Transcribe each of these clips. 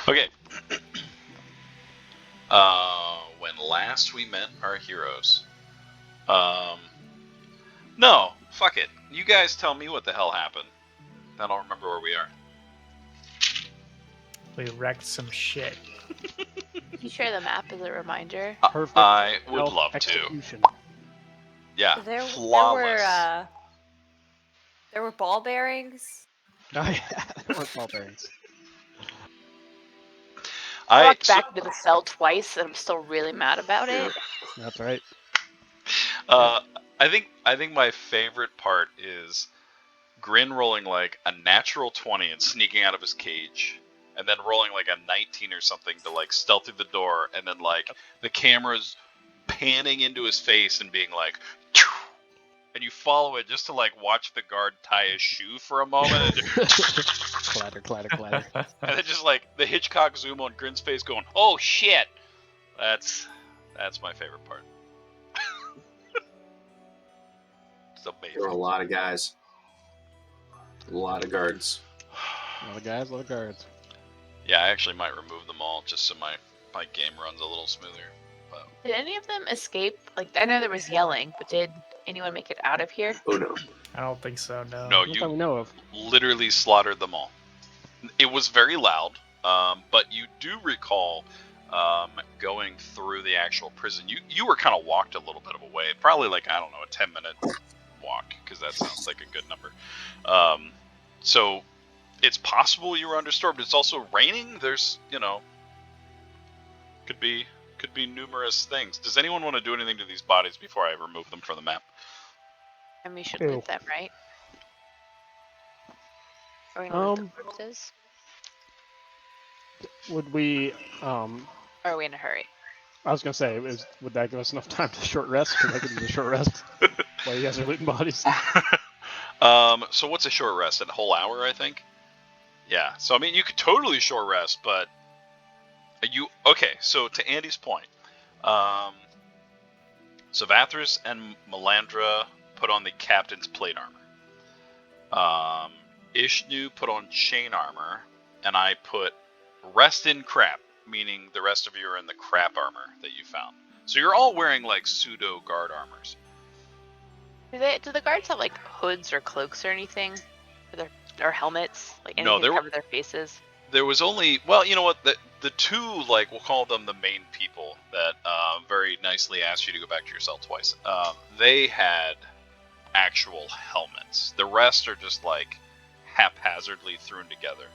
Okay. When last we met our heroes. No, fuck it. You guys tell me what the hell happened. I don't remember where we are. We wrecked some shit. Can you share the map as a reminder? Perfect. I would love execution. to. Yeah, flawless. There were ball bearings. Oh yeah, there were ball bearings. I walked back into the cell twice, and I'm still really mad about it. That's right. I think my favorite part is Grin rolling like a natural 20 and sneaking out of his cage, and then rolling like a 19 or something to like stealth through the door, and then like the camera's panning into his face and being like, Chew! And you follow it just to like watch the guard tie his shoe for a moment, and clatter, clatter, clatter. And then just like the Hitchcock zoom on Grin's face, going, "Oh shit!" That's my favorite part. It's amazing. There were a lot of guys. A lot of guards. A lot of guys, a lot of guards. Yeah, I actually might remove them all just so my game runs a little smoother. But... Did any of them escape? Like, I know there was yelling, but did anyone make it out of here? Oh no. I don't think so, no. No, Not that we know of. Literally slaughtered them all. It was very loud, but you do recall going through the actual prison. You were kind of walked a little bit of a way, probably like, I don't know, a 10-minute walk, because that sounds like a good number. So it's possible you were undisturbed. It's also raining. There's, could be numerous things. Does anyone want to do anything to these bodies before I remove them from the map? And we should loot them, right? Are we gonna loot the corpses? Would we? Or are we in a hurry? I was gonna say, would that give us enough time to short rest? Because I could use a short rest while you guys are looting bodies. So what's a short rest? A whole hour, I think. Yeah. So I mean, you could totally short rest, but okay? So to Andy's point, Savathris and Melandra put on the captain's plate armor. Ishnu put on chain armor, and I put rest in crap, meaning the rest of you are in the crap armor that you found. So you're all wearing like pseudo guard armors. Do the guards have like hoods or cloaks or anything? Or helmets? Like anything to cover their faces? There was only, well, you know what, the two, like, we'll call them the main people that very nicely asked you to go back to your cell twice. They had actual helmets. The rest are just like haphazardly thrown together.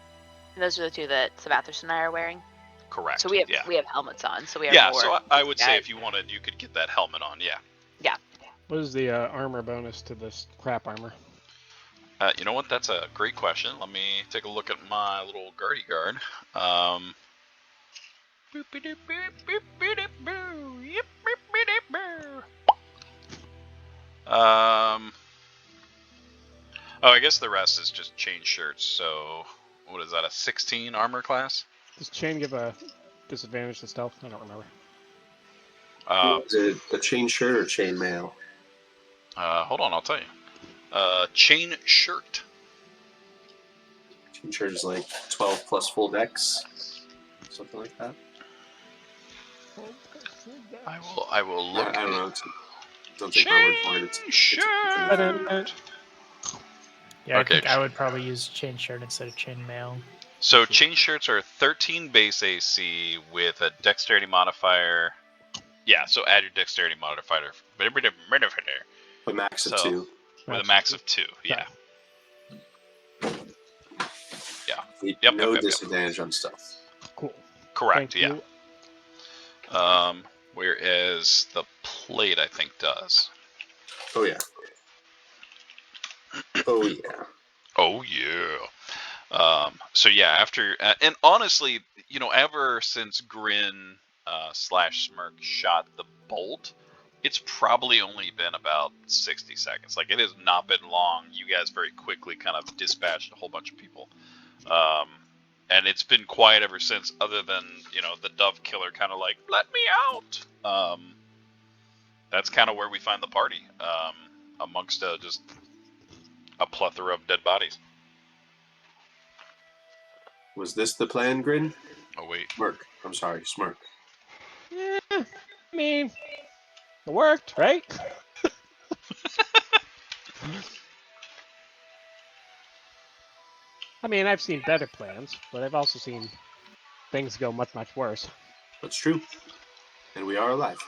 And those are the two that Savathris and I are wearing? Correct. So we have helmets on, so we have more. So I would say if you wanted, you could get that helmet on, yeah. Yeah. What is the armor bonus to this crap armor? You know what? That's a great question. Let me take a look at my little guardy guard. I guess the rest is just chain shirts. So, what is that? A 16 armor class? Does chain give a disadvantage to stealth? I don't remember. Is it a chain shirt or chain mail? Hold on, I'll tell you. Chain shirt. Chain shirt is like 12 plus full decks, something like that. I will look. I don't know. Don't take my word for it. It's shirt. Yeah, okay. I think I would probably use chain shirt instead of chain mail. So chain shirts are 13 base AC with a dexterity modifier. Yeah, so add your dexterity modifier. A max of 2. With a max of 2, yeah. Yeah. No disadvantage on stealth. Cool. Correct, Thank yeah. Whereas the plate, I think, does. Oh, yeah. Oh, yeah. Oh, yeah. So, yeah, after... and honestly, ever since Grin / Smirk shot the bolt, it's probably only been about 60 seconds. Like, it has not been long. You guys very quickly kind of dispatched a whole bunch of people. And it's been quiet ever since, other than, the Dove Killer kind of like, let me out! That's kind of where we find the party, amongst just a plethora of dead bodies. Was this the plan, Grin? Oh wait. Smirk. I'm sorry, Smirk. Yeah, I mean, it worked, right? I mean, I've seen better plans, but I've also seen things go much, much worse. That's true. And we are alive.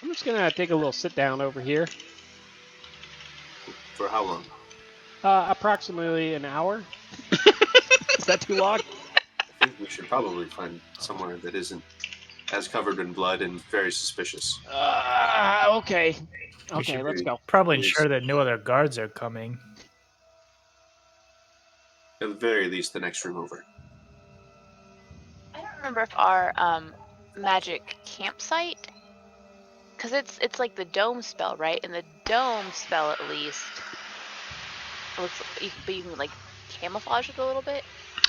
I'm just gonna take a little sit down over here. For how long? Approximately an hour. Is that too long? I think we should probably find somewhere that isn't as covered in blood and very suspicious. Okay. We should Okay, let's go. probably Please. ensure that no other guards are coming. At the very least, the next room over. I don't remember if our magic campsite, because it's like the dome spell, right? And the dome spell at least looks, but you can like camouflage it a little bit.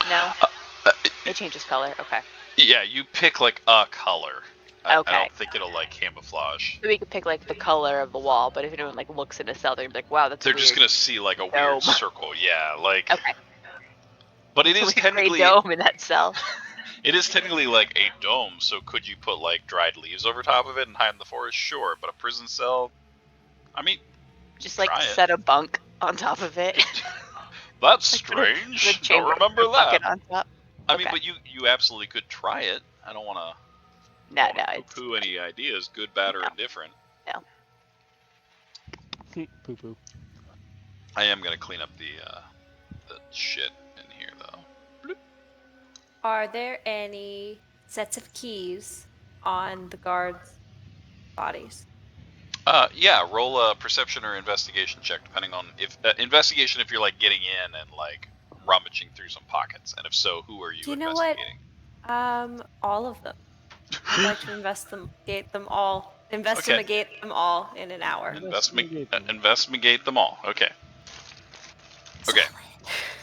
No, it changes color. Okay. Yeah, you pick like a color. I Okay. don't think it'll like camouflage. So we could pick like the color of the wall, but if anyone like looks in a cell, they're gonna be like, "Wow, that's They're weird." just gonna see like a Dome. weird circle. Yeah, like. Okay. But it It's a is weird gray technically dome in that cell. it is technically like a dome. So could you put like dried leaves over top of it and hide in the forest? Sure, but a prison cell. I mean, Just like try it. set a bunk on top of it. That's Like, put a strange. chamber Don't remember bucket that. on top. I mean, Okay. but you absolutely could try it. I don't want to No, it's poo-poo any ideas, good, bad, or No. indifferent. Poo poo. I am gonna clean up the shit in here though. Are there any sets of keys on the guards' bodies? Yeah, roll a perception or investigation check, depending on if investigation if you're like getting in and like rummaging through some pockets, and if so, who are you Do you know what? investigating? All of them. I'd like to investigate them all. Investigate them all in an hour. Investigate them all. Okay. Okay.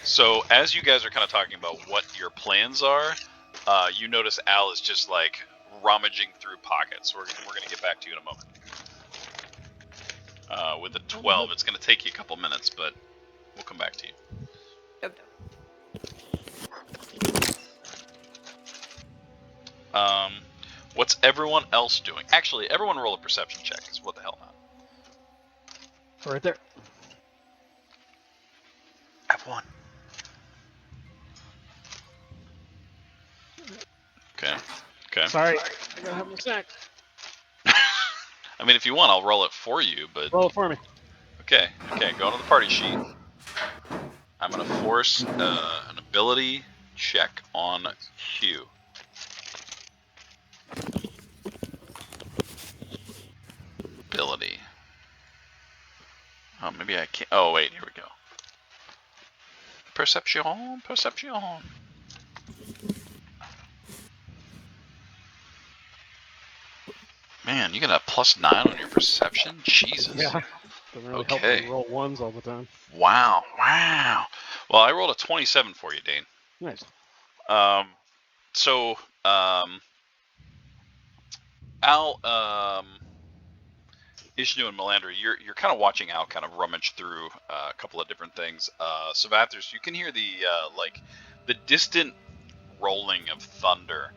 So as you guys are kind of talking about what your plans are, you notice Al is just like rummaging through pockets. We're gonna get back to you in a moment. With a 12, it's gonna take you a couple minutes, but we'll come back to you. Dope. What's everyone else doing? Actually, everyone roll a perception check. Because what the hell not? Right there. F1. Okay. Okay. Sorry, I gotta have a snack. I mean, if you want, I'll roll it for you, but... Roll it for me. Okay. Okay, go to the party sheet. I'm going to force an ability check on Q. Ability. Oh, maybe I can't... Oh, wait, here we go. Perception, perception. Man, you got a +9 on your perception? Jesus. Yeah. Doesn't really help when you roll ones all the time. Wow, wow. Well, I rolled a 27 for you, Dane. Nice. So, Al, Ishnu and Melandra, you're kind of watching Al kind of rummage through a couple of different things. Savathers, you can hear the like the distant rolling of thunder,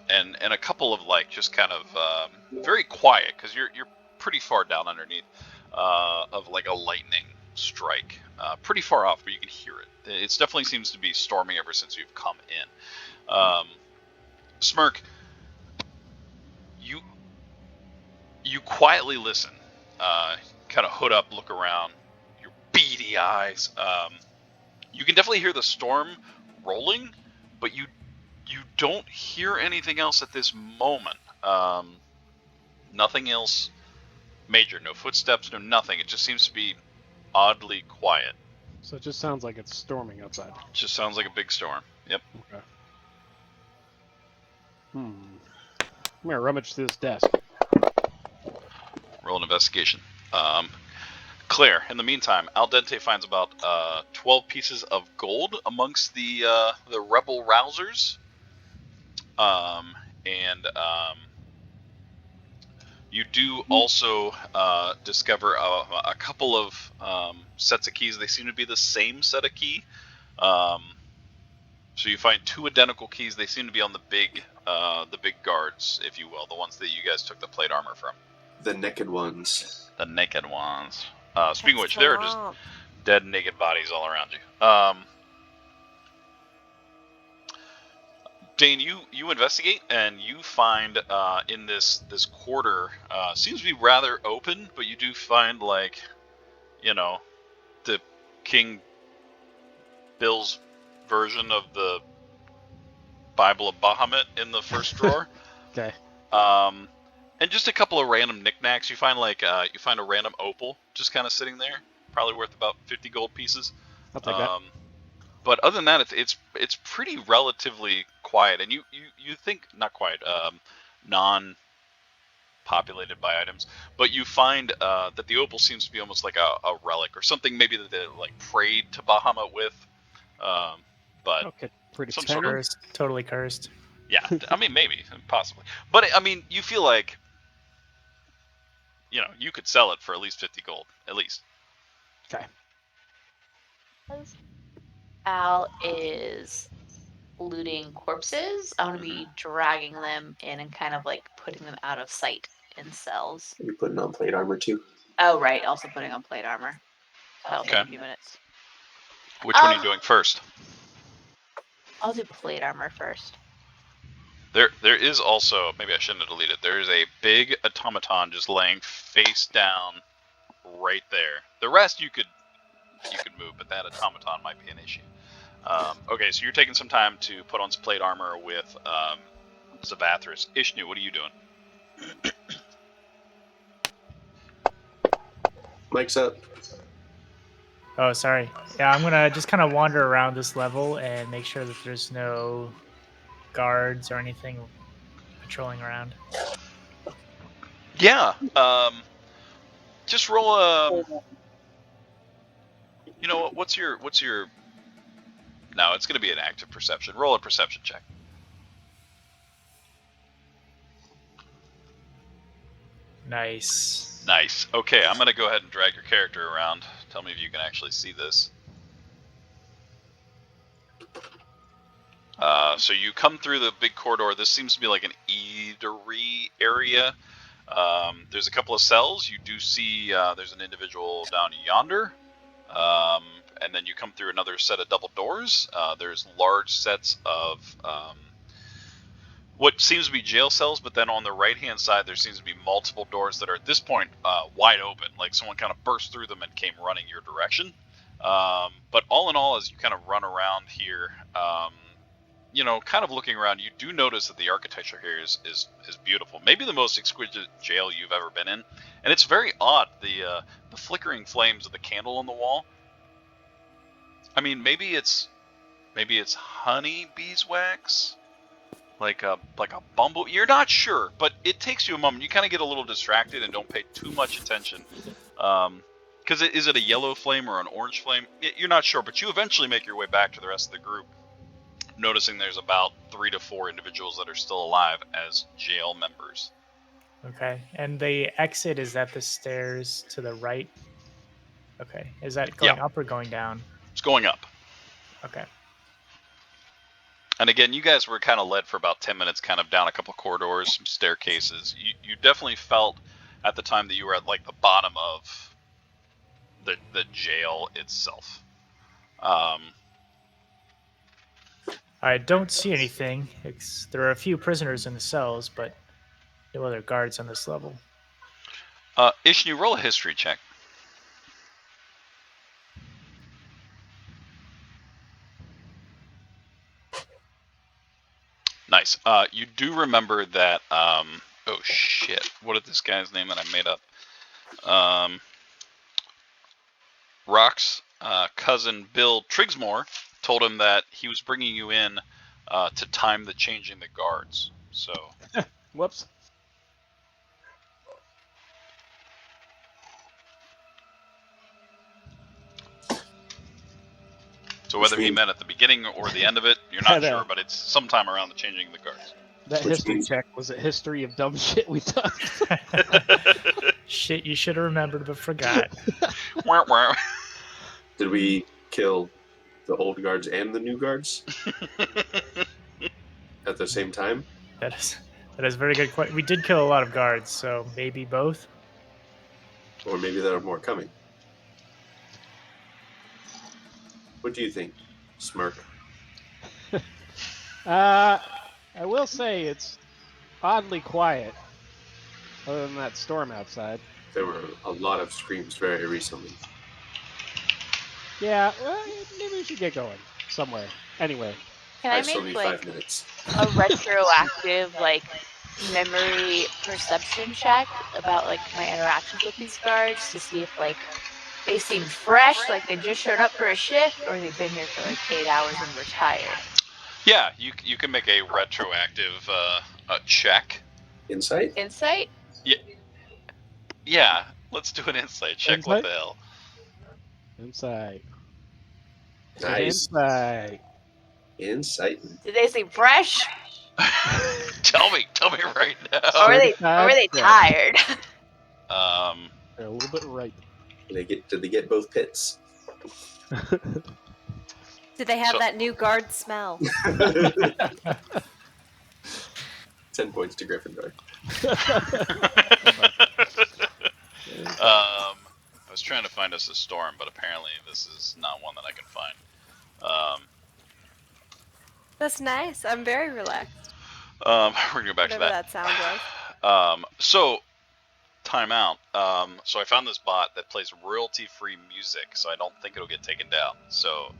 and a couple of like just kind of very quiet because you're pretty far down underneath of like a lightning strike, pretty far off, but you can hear it. It definitely seems to be storming ever since you've come in. Smirk, you quietly listen, kind of hood up, look around, your beady eyes. You can definitely hear the storm rolling, but you don't hear anything else at this moment. Nothing else major, no footsteps, no nothing. It just seems to be oddly quiet. So it just sounds like it's storming outside. It just sounds like a big storm. Yep. Okay. I'm gonna rummage through this desk. Roll an investigation. Claire, in the meantime, Al Dente finds about 12 pieces of gold amongst the rebel rousers. You do also discover a couple of sets of keys. They seem to be the same set of key. So you find 2 identical keys. They seem to be on the big guards, if you will, the ones that you guys took the plate armor from. The naked ones. The naked ones. Speaking of which, That's there are the just lump. dead, naked bodies all around you. Dane, you investigate and you find in this quarter seems to be rather open, but you do find, like, you know, the King Bill's version of the Bible of Bahamut in the first drawer. Okay. And just a couple of random knickknacks. You find you find a random opal just kind of sitting there, probably worth about 50 gold pieces. I'll take that. But other than that, it's pretty relatively quiet, and you think not quiet, non-populated by items. But you find that the opal seems to be almost like a relic or something, maybe that they like prayed to Bahamut with. But Okay, pretty some tiny. sort of- Cursed, totally cursed. yeah, I mean maybe, possibly, but I mean you feel like, you know, you could sell it for at least 50 gold, at least. Okay. Al is looting corpses. I'm gonna be dragging them in and kind of like putting them out of sight in cells. You're putting on plate armor too. Oh right, also putting on plate armor. That'll take Okay. a few minutes. Which one are you doing first? I'll do plate armor first. There is also, maybe I shouldn't have deleted. There is a big automaton just laying face down right there. The rest you could move, but that automaton might be an issue. Okay, so you're taking some time to put on some plate armor with Zavathris. Ishnu, what are you doing? Mike's up. Oh, sorry. Yeah, I'm gonna just kind of wander around this level and make sure that there's no guards or anything patrolling around. Yeah. Just roll you know what? What's your? No, it's going to be an active perception. Roll a perception check. Nice. Nice. Okay, I'm going to go ahead and drag your character around. Tell me if you can actually see this. So you come through the big corridor. This seems to be like an eatery area. There's a couple of cells. You do see there's an individual down yonder. And then you come through another set of double doors. There's large sets of what seems to be jail cells, but then on the right-hand side, there seems to be multiple doors that are at this point wide open, like someone kind of burst through them and came running your direction. But all in all, as you kind of run around here, you know, kind of looking around, you do notice that the architecture here is beautiful. Maybe the most exquisite jail you've ever been in, and it's very odd. The flickering flames of the candle on the wall. I mean, maybe it's honey beeswax, like a bumble. You're not sure, but it takes you a moment. You kind of get a little distracted and don't pay too much attention. Because is it a yellow flame or an orange flame? You're not sure, but you eventually make your way back to the rest of the group, noticing there's about 3 to 4 individuals that are still alive as jail members. Okay. And the exit is at the stairs to the right. Okay. Is that going up or going down? It's going up. Okay. And again, you guys were kind of led for about 10 minutes, kind of down a couple corridors, some staircases. You definitely felt at the time that you were at like the bottom of the jail itself. I don't see anything. There are a few prisoners in the cells, but no other guards on this level. Ishnu, roll a history check. Nice. You do remember that. Oh shit! What is this guy's name that I made up? Rock's cousin Bill Trigsmore told him that he was bringing you in to time the changing the guards. So. Whoops. So whether he meant at the beginning or the end of it, you're not sure, but it's sometime around the changing of the guards. That history check was a history of dumb shit we done. Shit you should have remembered but forgot. Did we kill the old guards and the new guards at the same time? That is a very good question. We did kill a lot of guards, so maybe both. Or maybe there are more coming. What do you think, Smirk? I will say it's oddly quiet, other than that storm outside. There were a lot of screams very recently. Yeah, well, maybe we should get going somewhere. Anyway, Can I still make need like 5 minutes. a retroactive like memory perception check about like my interactions with these guards to see if like they seem fresh, like they just showed up for a shift, or they've been here for like 8 hours and retired? Yeah, you can make a retroactive check. Insight? Insight? Yeah, let's do an insight check. What Insight? the hell? insight. Nice. Insight. Insight. Did they seem fresh, tell me right or now. were they Certified fresh. tired? They're a little bit ripe. Did they get both pits? Do they have So- that new guard smell? 10 points to Gryffindor. I was trying to find us a storm, but apparently this is not one that I can find. That's nice. I'm very relaxed. We're gonna go back Whatever to that. that sound was. So time out. So I found this bot that plays royalty-free music, so I don't think it'll get taken down. So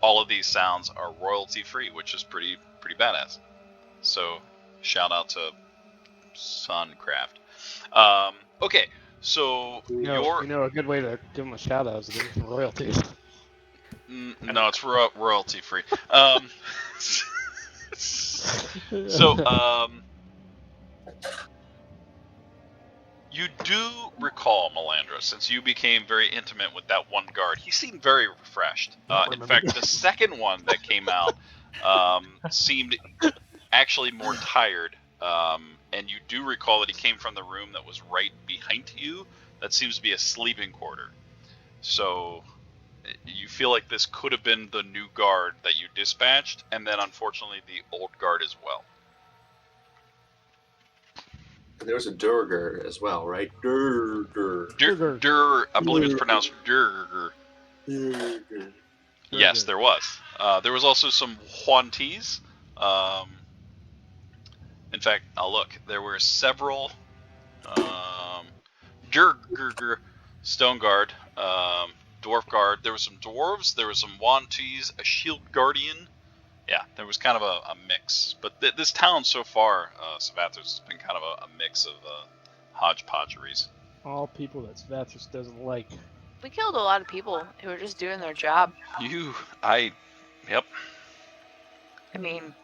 all of these sounds are royalty-free, which is pretty badass. So shout out to Suncraft. Okay, so You know, a good way to give them a shout out is to give them some royalties. no, it's royalty-free. So you do recall, Melandra, since you became very intimate with that one guard, he seemed very refreshed. In fact, the second one that came out seemed actually more tired. And you do recall that he came from the room that was right behind you. That seems to be a sleeping quarter. So you feel like this could have been the new guard that you dispatched, and then unfortunately the old guard as well. And there was a Durger as well, right? Durger. I believe it's pronounced Durger. Durger. Yes, there was. There was also some Huantis. In fact, I'll look. There were several Durger, Stone Guard, Dwarf Guard. There were some Dwarves. There were some Huantis, a Shield Guardian. Yeah, there was kind of a mix. But this town so far, Savathos, has been kind of a mix of hodgepodgeries. All people that Svathos doesn't like. We killed a lot of people who were just doing their job. Yep. I mean,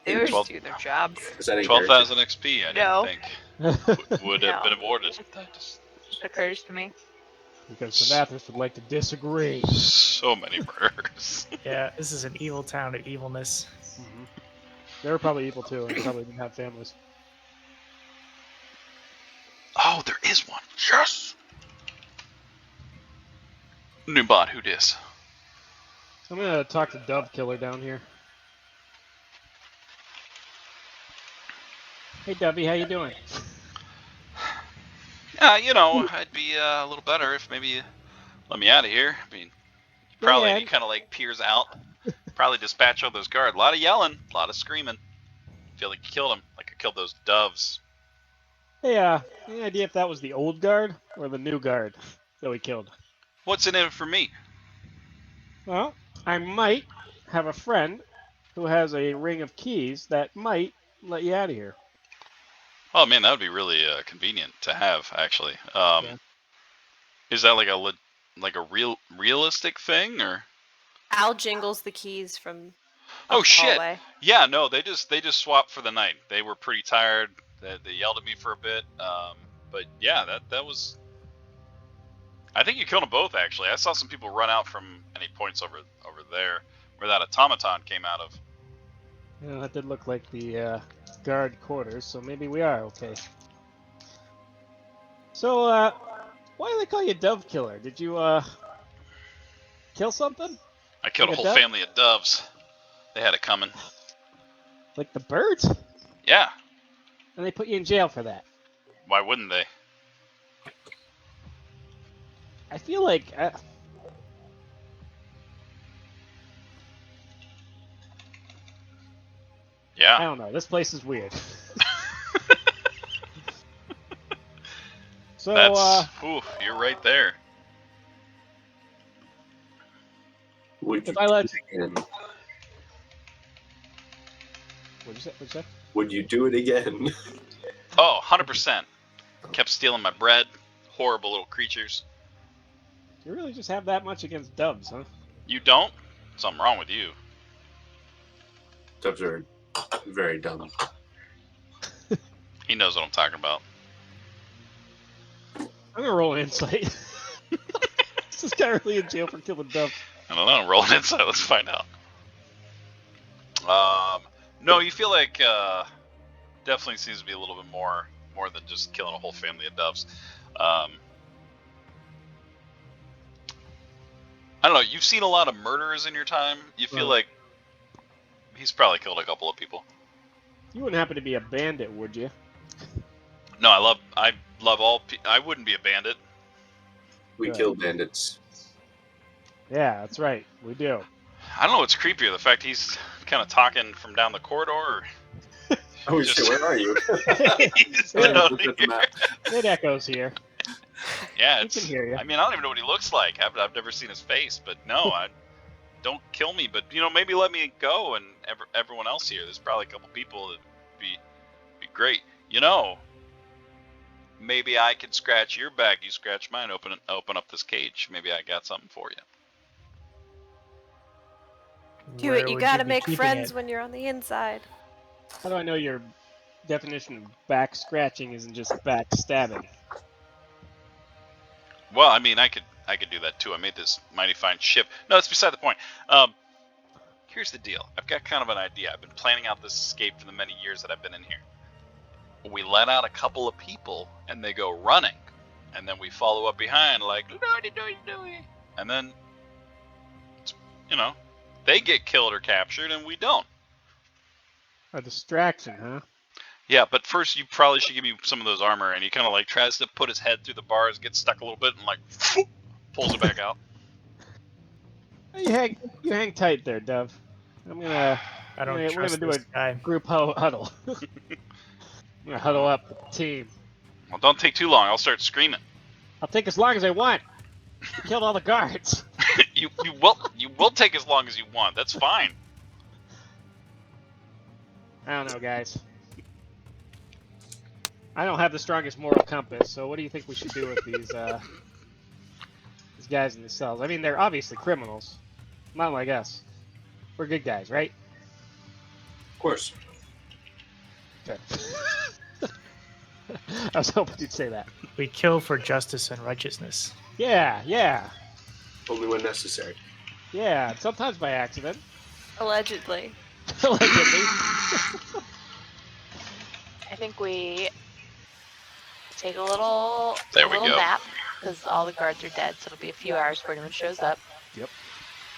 they were just doing their jobs. Is that 12,000 XP, I No. didn't think would have No. been awarded. Just occurs to me. Because Savathos would like to disagree. So many murders. Yeah, this is an evil town of evilness. Mm-hmm. They were probably evil too, and probably didn't have families. Oh, there is one. Yes! New bot, who dis? I'm gonna talk to Dove Killer down here. Hey Dovey, how you doing? I'd be a little better if maybe you let me out of here. I mean, probably Yeah. he kind of like peers out. Probably dispatch all those guards. A lot of yelling, a lot of screaming. Feel like you killed him, like I killed those doves. Hey, any idea if that was the old guard or the new guard that we killed? What's in it for me? Well, I might have a friend who has a ring of keys that might let you out of here. Oh man, that would be really convenient to have, actually. Yeah. Is that like a realistic thing, or? Al jingles the keys from. Oh up the shit! hallway. Yeah, no, they just swapped for the night. They were pretty tired. They yelled at me for a bit. But yeah, that was. I think you killed them both, actually. I saw some people run out from any points over there where that automaton came out of. Yeah, that did look like the guard quarters, so maybe we are okay. So, why do they call you Dove Killer? Did you kill something? I killed Like a a whole dove? family of doves. They had it coming. Like the birds? Yeah. And they put you in jail for that. Why wouldn't they? I feel like Yeah. I don't know. This place is weird. So That's. Ooh, you're right there. Would you if I do let it again? what'd you say? Would you do it again? Oh, 100%. Kept stealing my bread. Horrible little creatures. You really just have that much against doves, huh? You don't? Something wrong with you. Doves are very dumb. He knows what I'm talking about. I'm gonna roll an insight. Is this guy really in jail for killing doves? I don't know. Roll an insight. Let's find out. No, you feel like definitely seems to be a little bit more than just killing a whole family of doves. I don't know. You've seen a lot of murderers in your time. You feel like he's probably killed a couple of people. You wouldn't happen to be a bandit, would you? No, I love all. I wouldn't be a bandit. We Good. kill bandits. Yeah, that's right. We do. I don't know what's creepier, the fact he's kind of talking from down the corridor, or Oh, Just- shit, where are you? he's Yeah, down look at the here. map. It echoes here. Yeah, We it's. can hear you. I mean, I don't even know what he looks like. I've never seen his face, but no, I don't kill me. But maybe let me go, and everyone else here. There's probably a couple people that be great. Maybe I could scratch your back, you scratch mine. Open up this cage. Maybe I got something for you. Do Where it. You would gotta be make keeping friends it? when you're on the inside. How do I know your definition of back scratching isn't just back stabbing? Well, I mean, I could do that too. I made this mighty fine ship. No, that's beside the point. Here's the deal. I've got kind of an idea. I've been planning out this escape for the many years that I've been in here. We let out a couple of people, and they go running, and then we follow up behind like, and then, they get killed or captured, and we don't. A distraction, huh? Yeah, but first you probably should give me some of those armor, and he kind of like tries to put his head through the bars, gets stuck a little bit, and like pulls it back out. You hang tight there, Dove. I'm gonna. I don't we're trust gonna do this a guy. group huddle. I'm gonna huddle up with the team. Well, don't take too long. I'll start screaming. I'll take as long as I want. You killed all the guards. you will take as long as you want. That's fine. I don't know, guys. I don't have the strongest moral compass, so what do you think we should do with these guys in the cells? I mean, they're obviously criminals. Not like us. We're good guys, right? Of course. Good. I was hoping you'd say that. We kill for justice and righteousness. Yeah. Only when necessary. Yeah, sometimes by accident. Allegedly. Allegedly. I think we take a little There we go. nap because all the guards are dead, so it'll be a few hours before anyone shows up. Yep.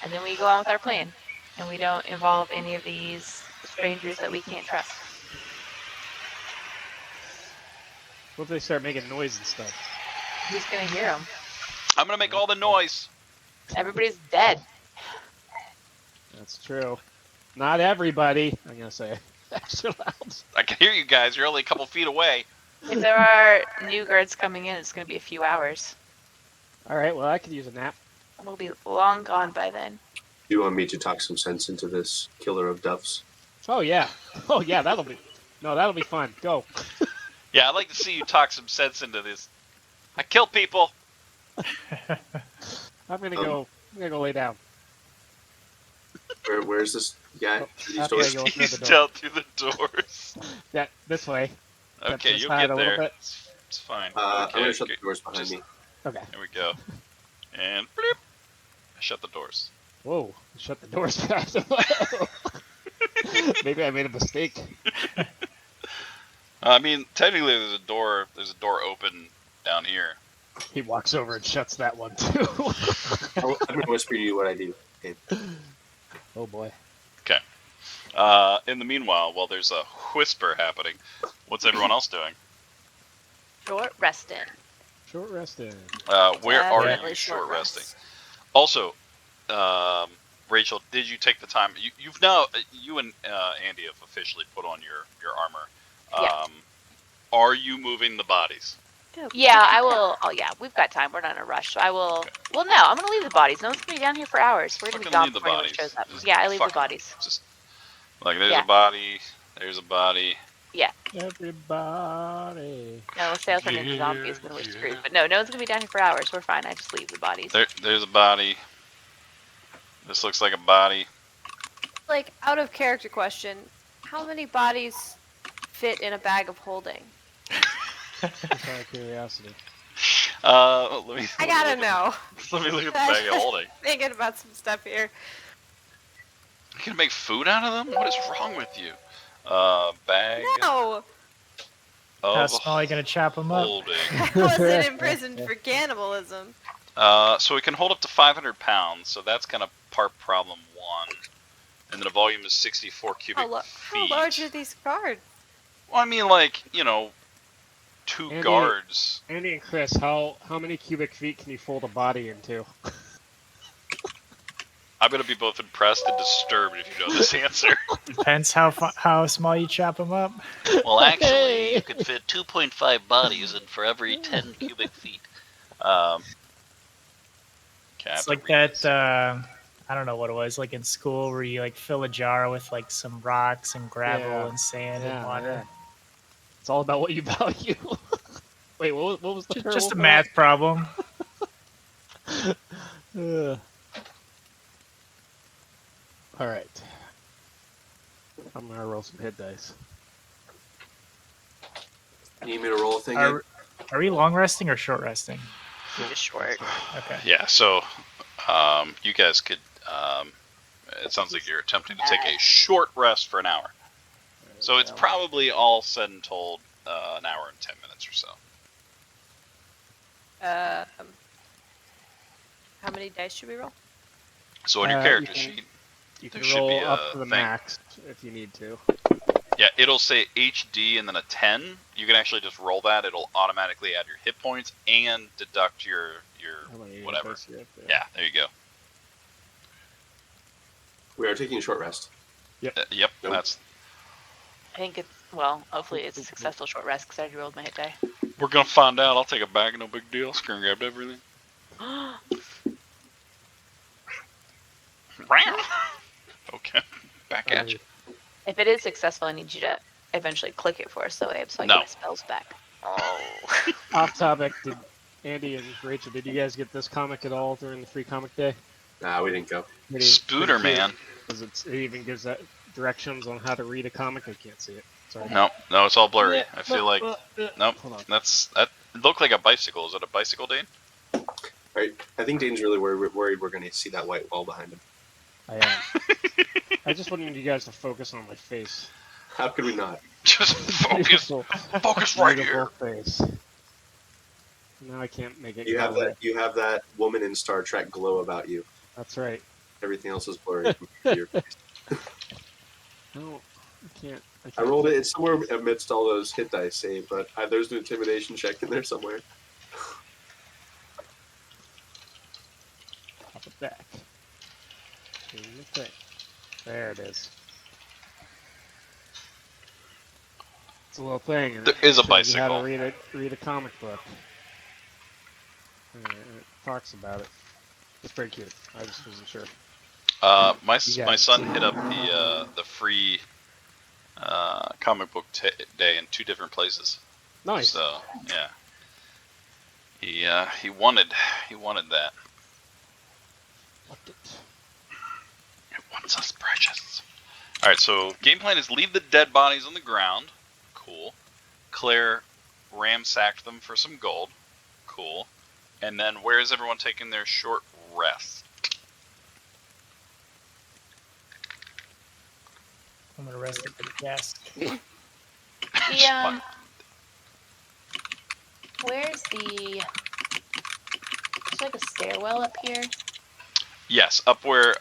And then we go on with our plan, and we don't involve any of these strangers that we can't trust. What if they start making noise and stuff? Who's gonna hear them? I'm gonna make all the noise. Everybody's dead. That's true. Not everybody, I'm gonna say. Extra loud. I can hear you guys. You're only a couple feet away. If there are new guards coming in, it's gonna be a few hours. Alright, well, I could use a nap. We'll be long gone by then. Do you want me to talk some sense into this killer of doves? Oh, yeah. Oh, yeah, that'll be fun. Go. Yeah, I'd like to see you talk some sense into this. I kill people. I'm gonna go lay down. Where's this guy? Oh, These after I doors? go through the He's door. down through the doors. Yeah, this way. Okay, Just you'll hide get a little there. bit. It's fine. I'm Okay, gonna shut okay. the doors behind Just- me. Okay. There we go. And bloop. I shut the doors. Whoa, shut the doors fast. Maybe I made a mistake. I mean, technically, there's a door open down here. He walks over and shuts that one too. I'm gonna whisper to you what I do. game. Oh boy. Okay. In the meanwhile, while there's a whisper happening, what's everyone else doing? Short resting. Short rested. Where are Definitely you short short resting? rest. Also, Rachel, did you take the time? You've now, you and Andy have officially put on your armor. Yeah. Are you moving the bodies? Yeah, I will. Oh, yeah, we've got time. We're not in a rush. So I will. Well, no, I'm going to leave the bodies. No one's going to be down here for hours. We're going to be Fucking gone leave the before anyone bodies. shows up. Just Yeah, I leave the fucking- bodies. Just like there's Yeah. a body, there's a body. Everybody. No, let's say I'll turn into zombies, then we're screwed. But no one's going to be down here for hours. We're fine. I just leave the bodies. There's a body. This looks like a body. Like, out of character question, how many bodies fit in a bag of holding? Just out of curiosity. Let me. I gotta know. Let me look at the bag of holding. Thinking about some stuff here. You can make food out of them? What is wrong with you? Bag No! How of small are you gonna chop them up? holding. I wasn't imprisoned for cannibalism. So it can hold up to 500 pounds, so that's kind of part problem one. And then the volume is 64 cubic How feet. large are these guards? Well, I mean, like, two Andy- guards. Andy and Chris, how many cubic feet can you fold a body into? I'm going to be both impressed and disturbed if you know this answer. Depends how small you chop them up. Well, actually, you could fit 2.5 bodies in for every 10 cubic feet. It's like that. I don't know what it was, like in school where you like fill a jar with like some rocks and gravel Yeah. and sand Yeah, and water. yeah. It's all about what you value. Wait, what was the Just a parable math problem. for that? Ugh. All right. I'm gonna roll some hit dice. You need me to roll a thing? Are we long resting or short resting? Just short. Okay. Yeah, so you guys could. It sounds like you're attempting to take a short rest for an hour. So it's probably all said and told an hour and 10 minutes or so. How many dice should we roll? So on your You character can- sheet, You can there should roll be up a to the thing. max if you need to. yeah, it'll say HD and then a 10. You can actually just roll that. It'll automatically add your hit points and deduct your How many whatever. dice you have there? Yeah, there you go. We are taking a short rest. Yep, Nope. that's. I think it's, well, hopefully it's a successful short rest because I already rolled my hit die. We're gonna find out. I'll take a bag, no big deal. Screen grabbed everything. Okay, back at you. If it is successful, I need you to eventually click it for us, so I No. get my spells back. Oh. Off topic, did Andy and Rachel, did you guys get this comic at all during the free comic day? Nah, we didn't go. Spooter man. Because it even gives that directions on how to read a comic. I can't see it. Sorry. No, it's all blurry. I feel like nope. Hold on. That looked like a bicycle. Is it a bicycle, Dane? Right. I think Dane's really worried we're going to see that white wall behind him. I am. I just wanted you guys to focus on my face. How could we not? Just focus. Beautiful- Focus right beautiful here. face. Now I can't make it. You go have away. that. You have that woman in Star Trek glow about you. That's right. Everything else is blurry. From your face. No, I can't. I rolled it. It's somewhere amidst all those hit dice save, but there's an intimidation check in there somewhere. Pop it back. In the thing. There it is. It's a little thing. and There it is a shows you How bicycle. to read a comic book. And it talks about it. It's pretty cute. I just wasn't sure. My You my guys. son hit up the free comic book day in 2 different places. Nice. So yeah, he wanted that. Loved it. It wants us precious. All right, so game plan is leave the dead bodies on the ground. Cool. Claire ransacked them for some gold. Cool. And then where is everyone taking their short rest? I'm gonna rest at the desk. The, where's the, there's like a stairwell up here. Yes, up where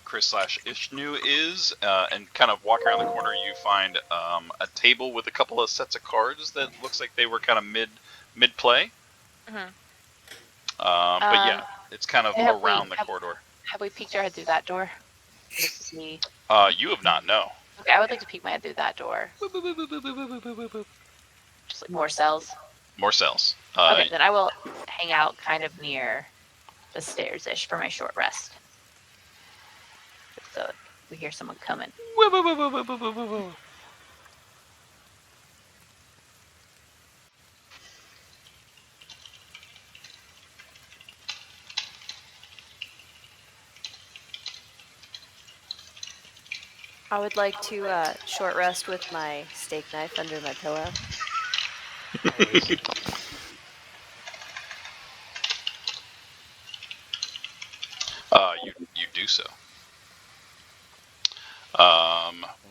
Chris / Ishnu is, and kind of walking around the corner, you find a table with a couple of sets of cards that looks like they were kind of mid play. Mhm. But yeah, it's kind of Have around the corridor. Have we peeked our head through that door? Just to see. You have not, no. Okay, I would like to peek my head through that door. Just like more cells. More cells. Okay, then I will hang out kind of near the stairs-ish for my short rest. So we hear someone coming. I would like to short rest with my steak knife under my pillow. You do so.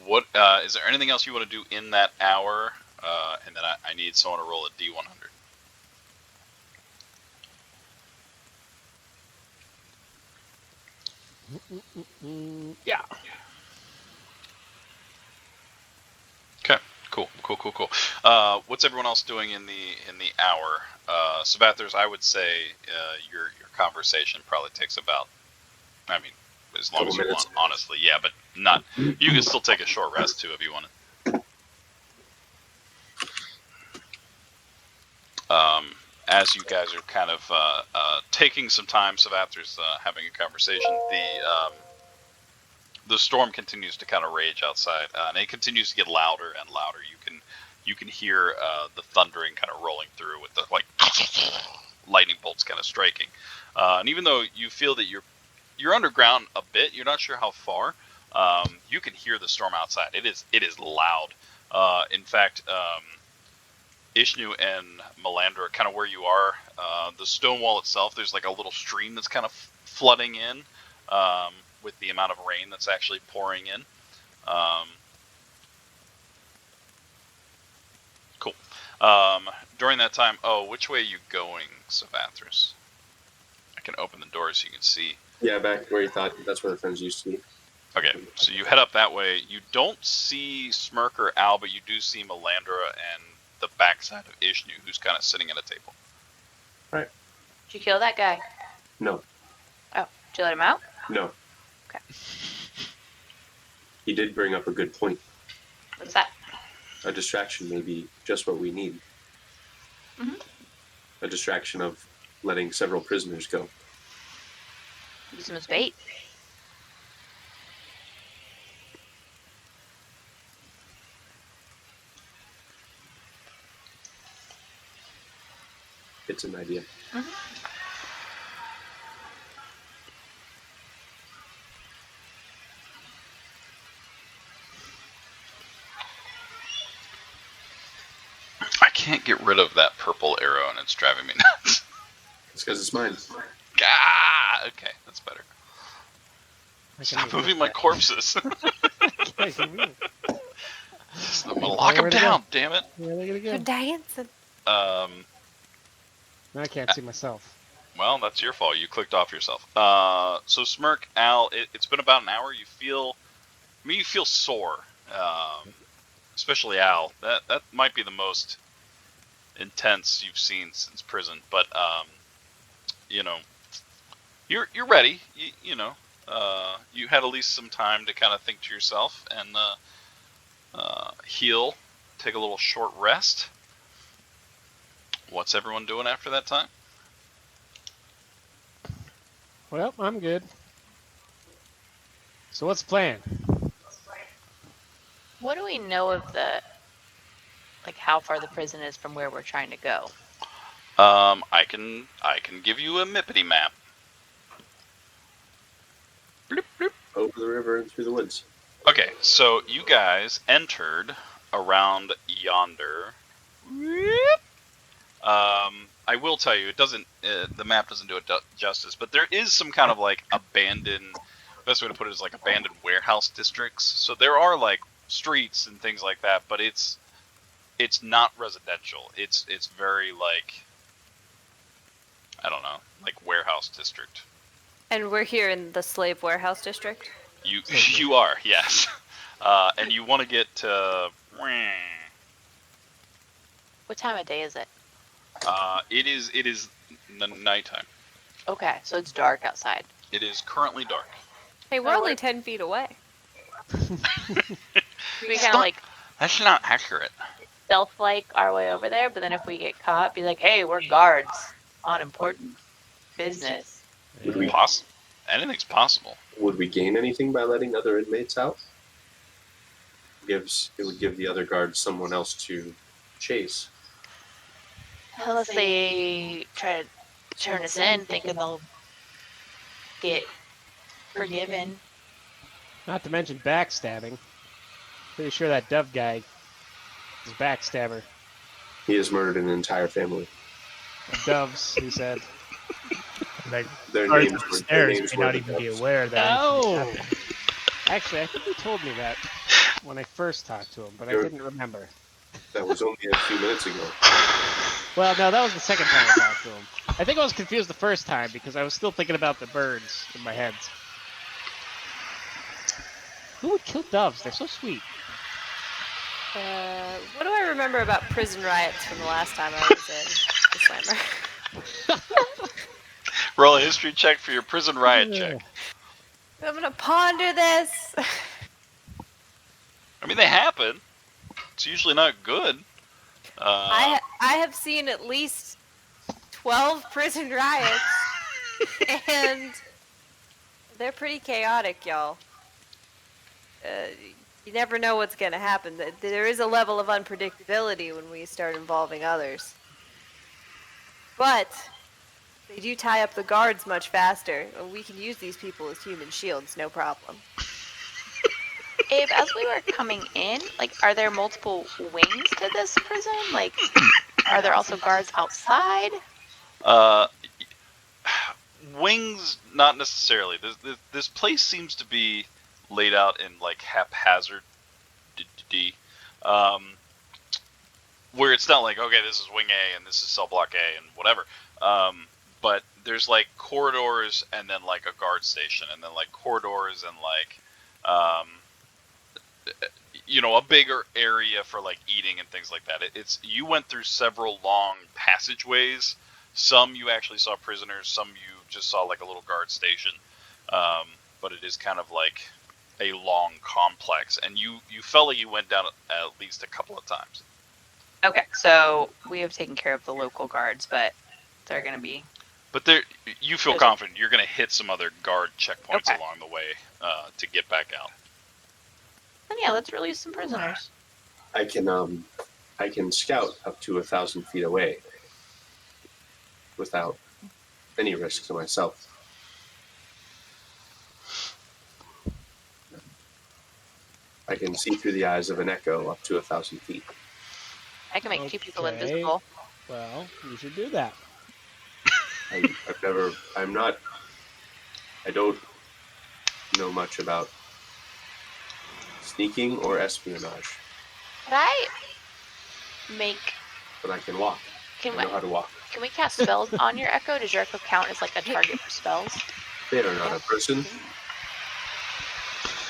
What is there anything else you want to do in that hour? And then I need someone to roll a D100. Yeah. Okay. Cool. What's everyone else doing in the hour? Savathers, I would say your conversation probably takes about, I mean, as long as you want, honestly. Yeah, but not. You can still take a short rest too if you want to. As you guys are kind of taking some time, Savathers having a conversation, the storm continues to kind of rage outside, and it continues to get louder and louder. You can hear the thundering kind of rolling through with the like lightning bolts kind of striking. And even though you feel that you're underground a bit, you're not sure how far. You can hear the storm outside. It is loud. In fact, Ishnu and Melandra, kind of where you are, the stone wall itself, there's like a little stream that's kind of flooding in. With the amount of rain that's actually pouring in. Cool. During that time, which way are you going, Savathris? I can open the door so you can see. Yeah, back where you thought that's where the friends used to be. Okay, so you head up that way. You don't see Smirk or Al, but you do see Melandra and the backside of Ishnu, who's kind of sitting at a table. Right. Did you kill that guy? No. Oh, did you let him out? No. Okay. He did bring up a good point. What's that? A distraction may be just what we need. Mm-hmm. A distraction of letting several prisoners go. Use him as bait. It's an idea. Mm-hmm. I can't get rid of that purple arrow, and it's driving me nuts. It's because it's mine. Okay, that's better. I can Stop move moving my that. corpses. I can move. I'm gonna lock them down, damn it. Where are they gonna You're go? dancing. Now I can't see myself. Well, that's your fault. You clicked off yourself. So Smirk, Al, it's been about an hour. You feel sore. Especially Al. That might be the most intense you've seen since prison. But you're ready. You had at least some time to kind of think to yourself and heal, take a little short rest. What's everyone doing after that time? Well, I'm good. So what's the plan? What do we know of how far the prison is from where we're trying to go? I can give you a Mippity map. Bloop, bloop. Over the river and through the woods. Okay, so you guys entered around yonder. I will tell you, it doesn't. The map doesn't do it justice, but there is some kind of like abandoned. Best way to put it is like abandoned warehouse districts. So there are like streets and things like that, but it's not residential. It's very like, I don't know, like warehouse district. And we're here in the slave warehouse district. You are, yes. And you want to get to. What time of day is it? It is nighttime. Okay, so it's dark outside. It is currently dark. Hey, we're only 10 feet away. We kind of like That's not accurate. stealth-like our way over there, but then if we get caught, be like, "Hey, we're guards on important business." Would we Anything's possible. would we gain anything by letting other inmates out? It would give the other guards someone else to chase. Unless they try to turn us in, thinking they'll get forgiven. Not to mention backstabbing. Pretty sure that Dove guy is a backstabber. He has murdered an entire family. Doves, he said. Like, Their guards names were upstairs may not even be aware that. Oh! Actually, I think he told me that when I first talked to him, but I didn't remember. That was only a few minutes ago. Well, no, that was the second time I talked to him. I think I was confused the first time because I was still thinking about the birds in my head. Who would kill doves? They're so sweet. What do I remember about prison riots from the last time I was in the Slammer? Roll a history check for your prison riot check. I'm gonna ponder this. I mean, they happen. It's usually not good. I have seen at least 12 prison riots, and they're pretty chaotic, y'all. You never know what's gonna happen. There is a level of unpredictability when we start involving others. But they do tie up the guards much faster. We can use these people as human shields, no problem. Abe, as we were coming in, like, are there multiple wings to this prison? Like, are there also guards outside? Wings, not necessarily. This place seems to be laid out in like haphazard, where it's not like, okay, this is wing A and this is cell block A and whatever. But there's like corridors and then like a guard station and then like corridors and like a bigger area for like eating and things like that. You went through several long passageways. Some you actually saw prisoners, some you just saw like a little guard station. But it is kind of like a long complex, and you felt like you went down at least a couple of times. Okay, so we have taken care of the local guards, but they're going to be... But you feel confident you're going to hit some other guard checkpoints along the way to get back out. Then yeah, let's release some prisoners. I can scout up to 1,000 feet away without any risk to myself. I can see through the eyes of an echo up to 1,000 feet. I can make two people invisible. Well, you should do that. I don't know much about sneaking or espionage, Could I make... but I can walk. I know how to walk. Can we cast spells on your echo? Does your echo count as like a target for spells? They are not a person.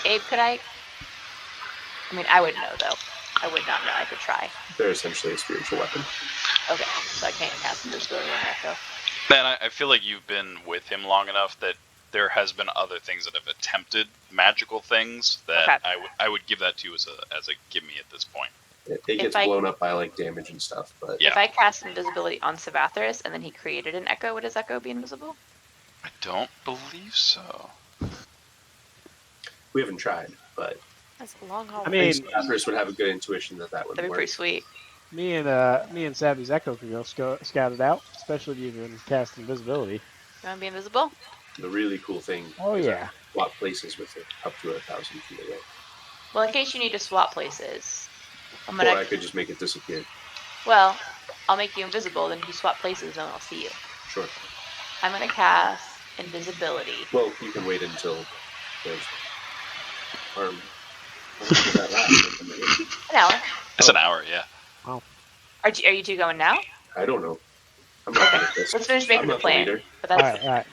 Abe, could I... I mean, I would know, though. I would not know. I could try. They're essentially a spiritual weapon. Okay, so I can't cast invisibility on your echo. Man, I feel like you've been with him long enough that there has been other things that have attempted magical things that I would give that to you as a gimme at this point. It gets blown up by like damage and stuff, but If I cast invisibility on Savathris and then he created an echo, would his echo be invisible? I don't believe so. We haven't tried, but That's a long haul. I mean, Savathris would have a good intuition that would that'd be work. pretty sweet. Me and Savvy's Echo can go scout it out, especially if you can cast invisibility. You want to be invisible? The really cool thing. Oh is yeah. Swap places with it up to 1,000 feet away. Well, in case you need to swap places, Or I could just make it disappear. Well, I'll make you invisible, then you swap places and I'll see you. Sure. I'm gonna cast invisibility. Well, you can wait until there's harm. How long does that last? An hour. It's an hour, yeah. Are you two going now? I don't know. I'm not good at this. Let's finish making I'm the not plan. leader. But All that's right.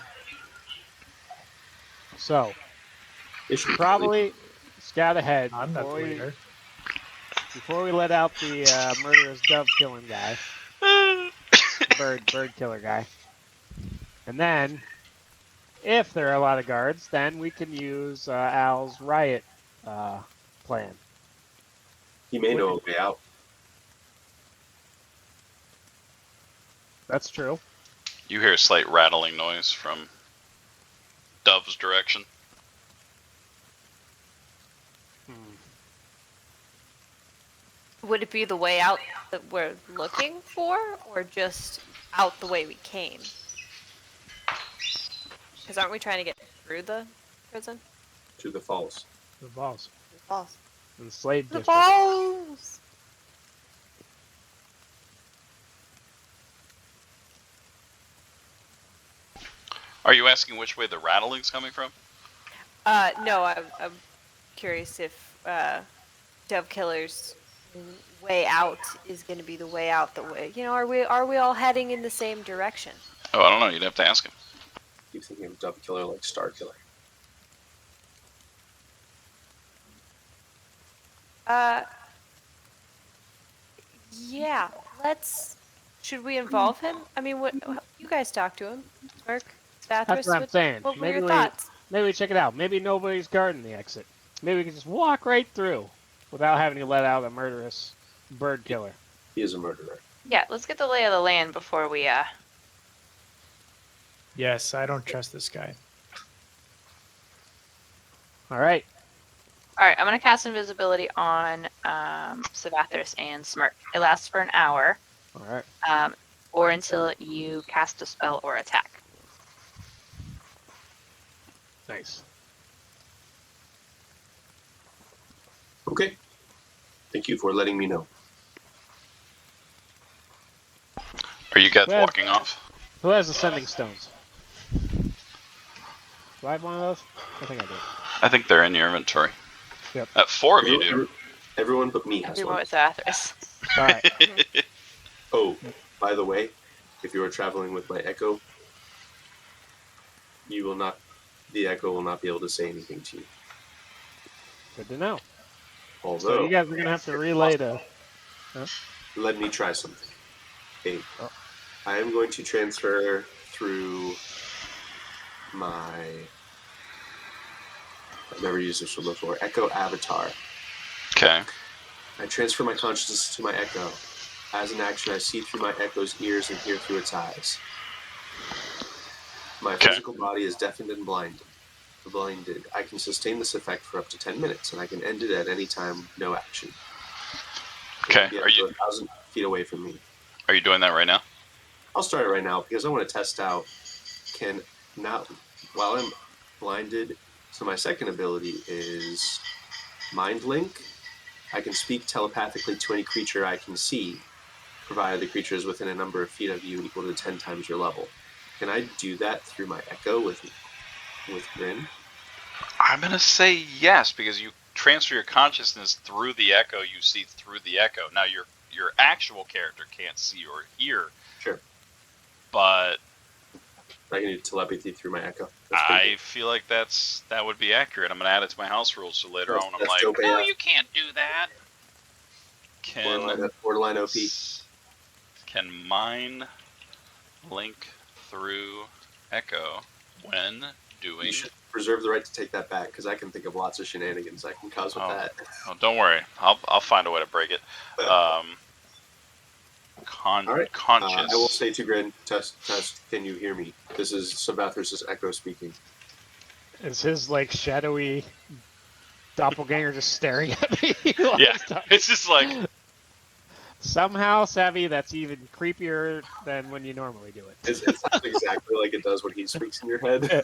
So They should probably scout ahead I'm not the before we, leader. before we let out the murderous dove killing guy, bird killer guy, and then if there are a lot of guards, then we can use Al's riot plan. He may know a way out. That's true. You hear a slight rattling noise from Dove's direction. Would it be the way out that we're looking for, or just out the way we came? Because aren't we trying to get through the prison? To the falls. The balls. The falls. The slave The district. falls! Are you asking which way the rattling's coming from? No, I'm curious if Dove Killer's way out is going to be the way out. The way, are we all heading in the same direction? Oh, I don't know. You'd have to ask him. Keep thinking of Dove Killer like Star Killer. Yeah. Should we involve him? I mean, what you guys talk to him, Smirk, Stathris? That's what I'm saying. What were Maybe your thoughts? maybe we check it out. Maybe nobody's guarding the exit. Maybe we can just walk right through without having to let out a murderous bird killer. He is a murderer. Yeah, let's get the lay of the land before we Yes, I don't trust this guy. All right. All right, I'm gonna cast invisibility on Savathris and Smirk. It lasts for an hour, All right. or until you cast a spell or attack. Nice. Okay. Thank you for letting me know. Are you guys Well- walking off? Who has ascending stones? Do I have one of those? I think I do. I think they're in your inventory. Yep. 4 of you do. Everyone but me has Everyone one. with Savathris. All right. Oh, by the way, if you are traveling with my Echo, the Echo will not be able to say anything to you. Good to know. So Although, you guys are gonna have to relay the. let me try something. Hey, Oh. I am going to transfer through I've never used this one before. Echo Avatar. Okay. I transfer my consciousness to my Echo. As an action, I see through my Echo's ears and hear through its eyes. My Okay. physical body is deafened and blinded. I can sustain this effect for up to 10 minutes, and I can end it at any time, no action. Okay. Be up Are to you 1,000 feet away from me. doing that right now? I'll start it right now because I want to test out while I'm blinded. So my second ability is Mind Link. I can speak telepathically to any creature I can see, provided the creature is within a number of feet of you equal to 10 times your level. Can I do that through my Echo with Grin? I'm gonna say yes because you transfer your consciousness through the echo. You see through the echo. Now your actual character can't see or hear. Sure. But I can do telepathy through my Echo. That's pretty I good. feel like that would be accurate. I'm gonna add it to my house rules so later on I'm That's like, dope no, AF. you can't do that. Borderline OP. Can mine link through echo when doing? You should reserve the right to take that back because I can think of lots of shenanigans I can cause with Oh. that. Oh, don't worry, I'll find a way to break it. All right. Conscious. I will say to Grin, test, can you hear me? This is Savathris' Echo speaking. Is his like shadowy doppelganger just staring at me? while Yeah, he's talking? it's just like Somehow, Savvy, that's even creepier than when you normally do it. It sounds exactly like it does when he speaks in your head.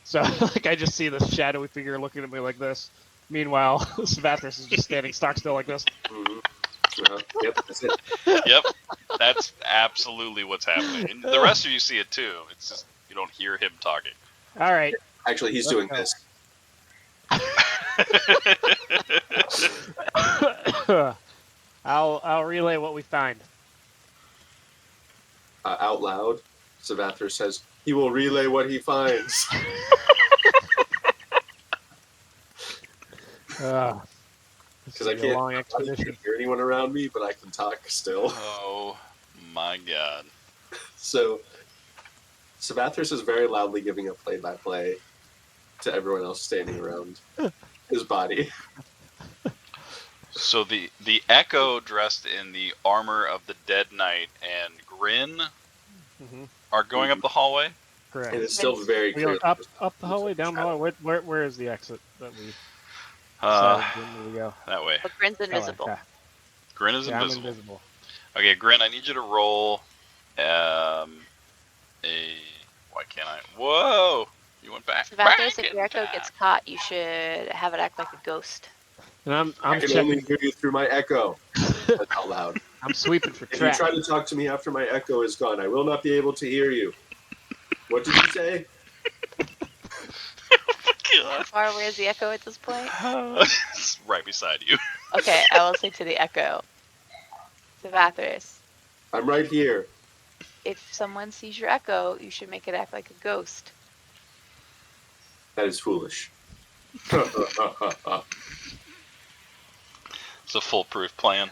So, like, I just see this shadowy figure looking at me like this. Meanwhile, Savathris is just standing stock still like this. Mhm. Yep, that's it. Yep, that's absolutely what's happening. And the rest of you see it too. It's just you don't hear him talking. All right. Actually, he's Let's doing go. this. I'll relay what we find. Out loud, Savathris says, He will relay what he finds. This Because is I gonna be a can't long expedition. hear anyone around me, but I can talk still. Oh my god. So Savathris is very loudly giving a play-by-play to everyone else standing around his body. So the Echo dressed in the armor of the Dead Knight and Grin Mm-hmm. are going up the hallway. Correct. And it's still very We clear. go up the hallway, down the hallway. Where is the exit that we Uh, decided when we go? that way. But Grin's That way, invisible. okay. Grin is Yeah, I'm invisible. invisible. Okay, Grin, I need you to roll a. Why can't I? Whoa! You went back. Savathris, if in your echo time. gets caught, you should have it act like a ghost. And I I'm can only checking. hear you through my echo. That's out loud. I'm sweeping for If you traps. try to talk to me after my echo is gone, I will not be able to hear you. What did you say? How far away is the echo at this point? It's right beside you. Okay, I will say to the echo, Savathris, I'm right here. if someone sees your echo, you should make it act like a ghost. That is foolish. It's a foolproof plan.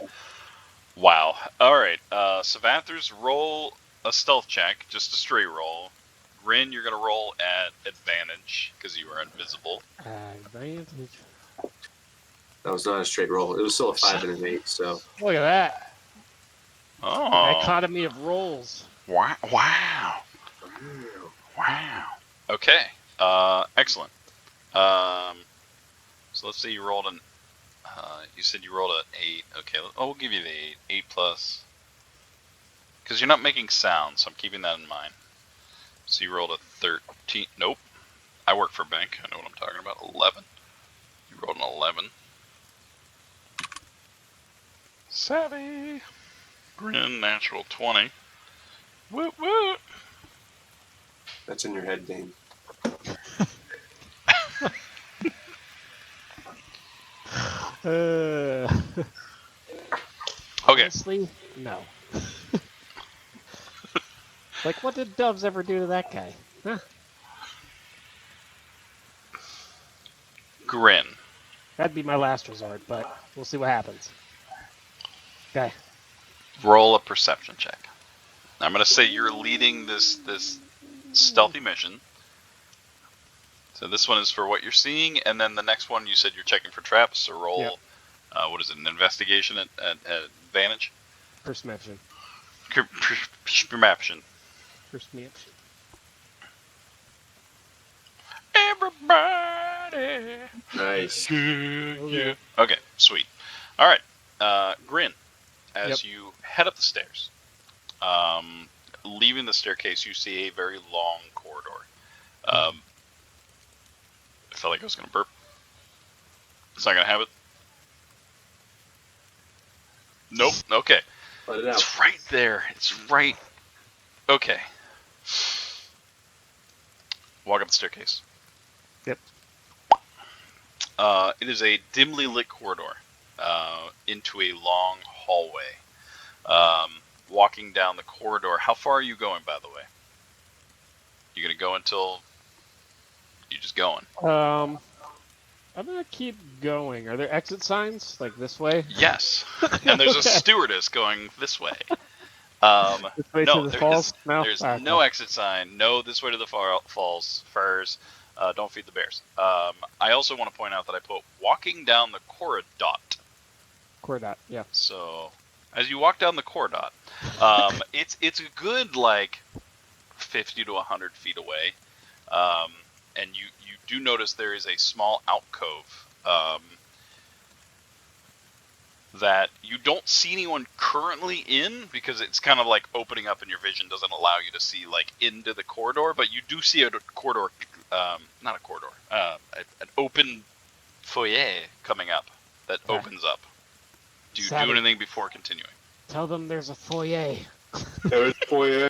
Wow. All right. Savathers, roll a stealth check, just a straight roll. Grin, you're gonna roll at advantage because you are invisible. Advantage. That was not a straight roll. It was still a 5 and an 8, so. Look at that. Oh. Dichotomy of rolls. Wow. Wow. Wow. Okay. Excellent. So let's say you rolled an. You said you rolled an 8. Okay. Oh, we'll give you the 8. 8 plus. Because you're not making sound, so I'm keeping that in mind. So you rolled a 13. Nope. I work for a bank. I know what I'm talking about. 11. You rolled an 11. Savvy. Grin, natural 20. Woot woot. That's in your head, Dane. Okay. Honestly, no. Like, what did doves ever do to that guy? Huh? Grin. That'd be my last resort, but we'll see what happens. Okay. Roll a perception check. I'm going to say you're leading this stealthy mission. So this one is for what you're seeing, and then the next one you said you're checking for traps. So roll, Yep. What is it, an investigation at advantage? Perception. Perception. Perception. Everybody. Nice. Yeah. Okay, sweet. All right, Grin. As you head up the stairs, leaving the staircase, you see a very long corridor. I felt like I was going to burp. It's not going to have it. Nope. Okay. Let it out. It's right there. It's right. Okay. Walk up the staircase. Yep. It is a dimly lit corridor into a long hallway. Walking down the corridor. How far are you going, by the way? You gonna go until you just going? I'm gonna keep going. Are there exit signs like this way? Yes. And there's a Okay. stewardess going this way. This way No, to the there falls? is- No. there's Okay. no exit sign. No, this way to the falls. Furs. Don't feed the bears. I also want to point out that I put walking down the corridor. Cordot. Yeah. So as you walk down the corridor, it's a good like 50 to 100 feet away, and you do notice there is a small alcove that you don't see anyone currently in because it's kind of like opening up and your vision doesn't allow you to see like into the corridor, but you do see a corridor, not a corridor, an open foyer coming up that Okay. opens up. Do you Savvy. do anything before continuing? Tell them there's a foyer. There's foyer.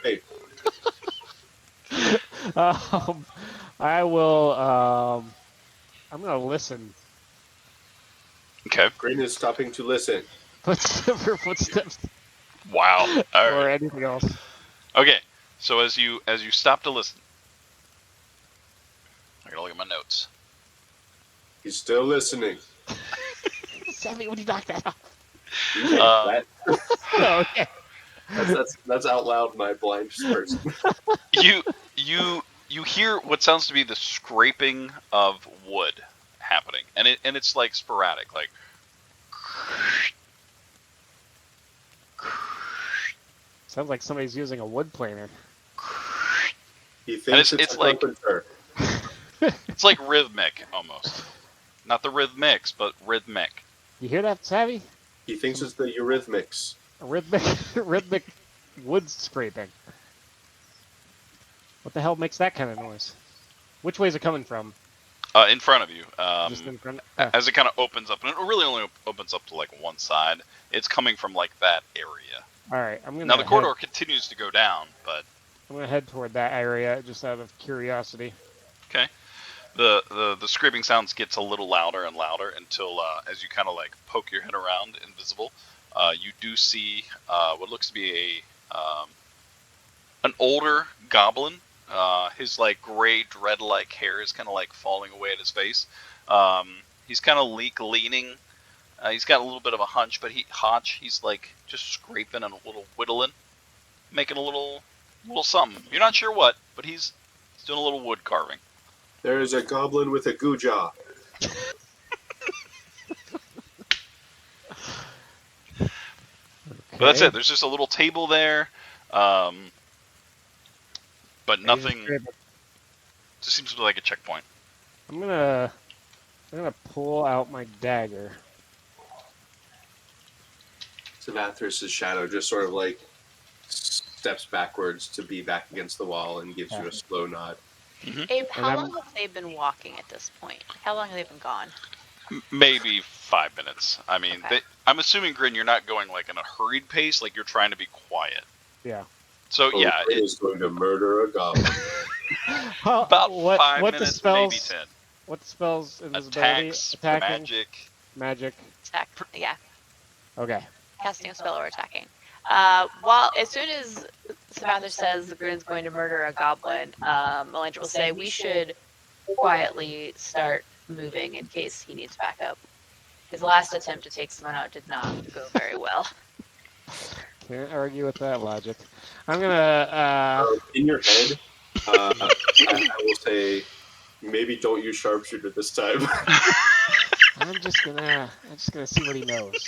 I will. I'm gonna listen. Okay. Grin is stopping to listen. For footsteps Wow. All or right. anything else. Okay. So as you stop to listen, I gotta look at my notes. He's still listening. Sammy, would you knock that off? That, Oh, okay. that's out loud, my blind person. You hear what sounds to be the scraping of wood happening, and it's like sporadic, like. Sounds like somebody's using a wood planer. He thinks it's a like- carpenter. It's like rhythmic almost, not the rhythmics, but rhythmic. You hear that, Savvy? He thinks it's the Eurythmics. A rhythmic wood scraping. What the hell makes that kind of noise? Which way is it coming from? In front of you, Just in front. as it kind of opens up, and it really only opens up to like one side. It's coming from like that area. All right, I'm gonna. Now the corridor continues to go down, but I'm gonna head toward that area just out of curiosity. okay. The scraping sounds gets a little louder and louder until as you kind of like poke your head around, invisible, you do see what looks to be an older goblin. His like gray dread-like hair is kind of like falling away at his face. He's kind of leaning. He's got a little bit of a hunch, but he's like just scraping and a little whittling, making a little something. You're not sure what, but he's doing a little wood carving. There is a goblin with a goo jaw. But that's it. There's just a little table there, but nothing. Just seems to be like a checkpoint. I'm gonna pull out my dagger. Savathris' shadow just sort of like steps backwards to be back against the wall and gives you a slow nod. Abe, how I'm- long have they been walking at this point? How long have they been gone? Maybe 5 minutes. I mean, Okay. I'm assuming, Grin, you're not going like in a hurried pace. Like you're trying to be quiet. Yeah. So yeah, It is going to murder a goblin. How, about what, 5 what minutes, the spells? maybe 10. What spells? Invisibility, Attacks, attacking, magic. magic. Attack. Yeah, Okay. casting a spell or as soon as Samantha says the Grin's going to murder a goblin, Melandra will say we should quietly start moving in case he needs backup. His last attempt to take someone out did not go very well. Can't argue with that logic. I'm gonna. In your head, I will say, maybe don't use sharpshooter this time. I'm just gonna see what he knows.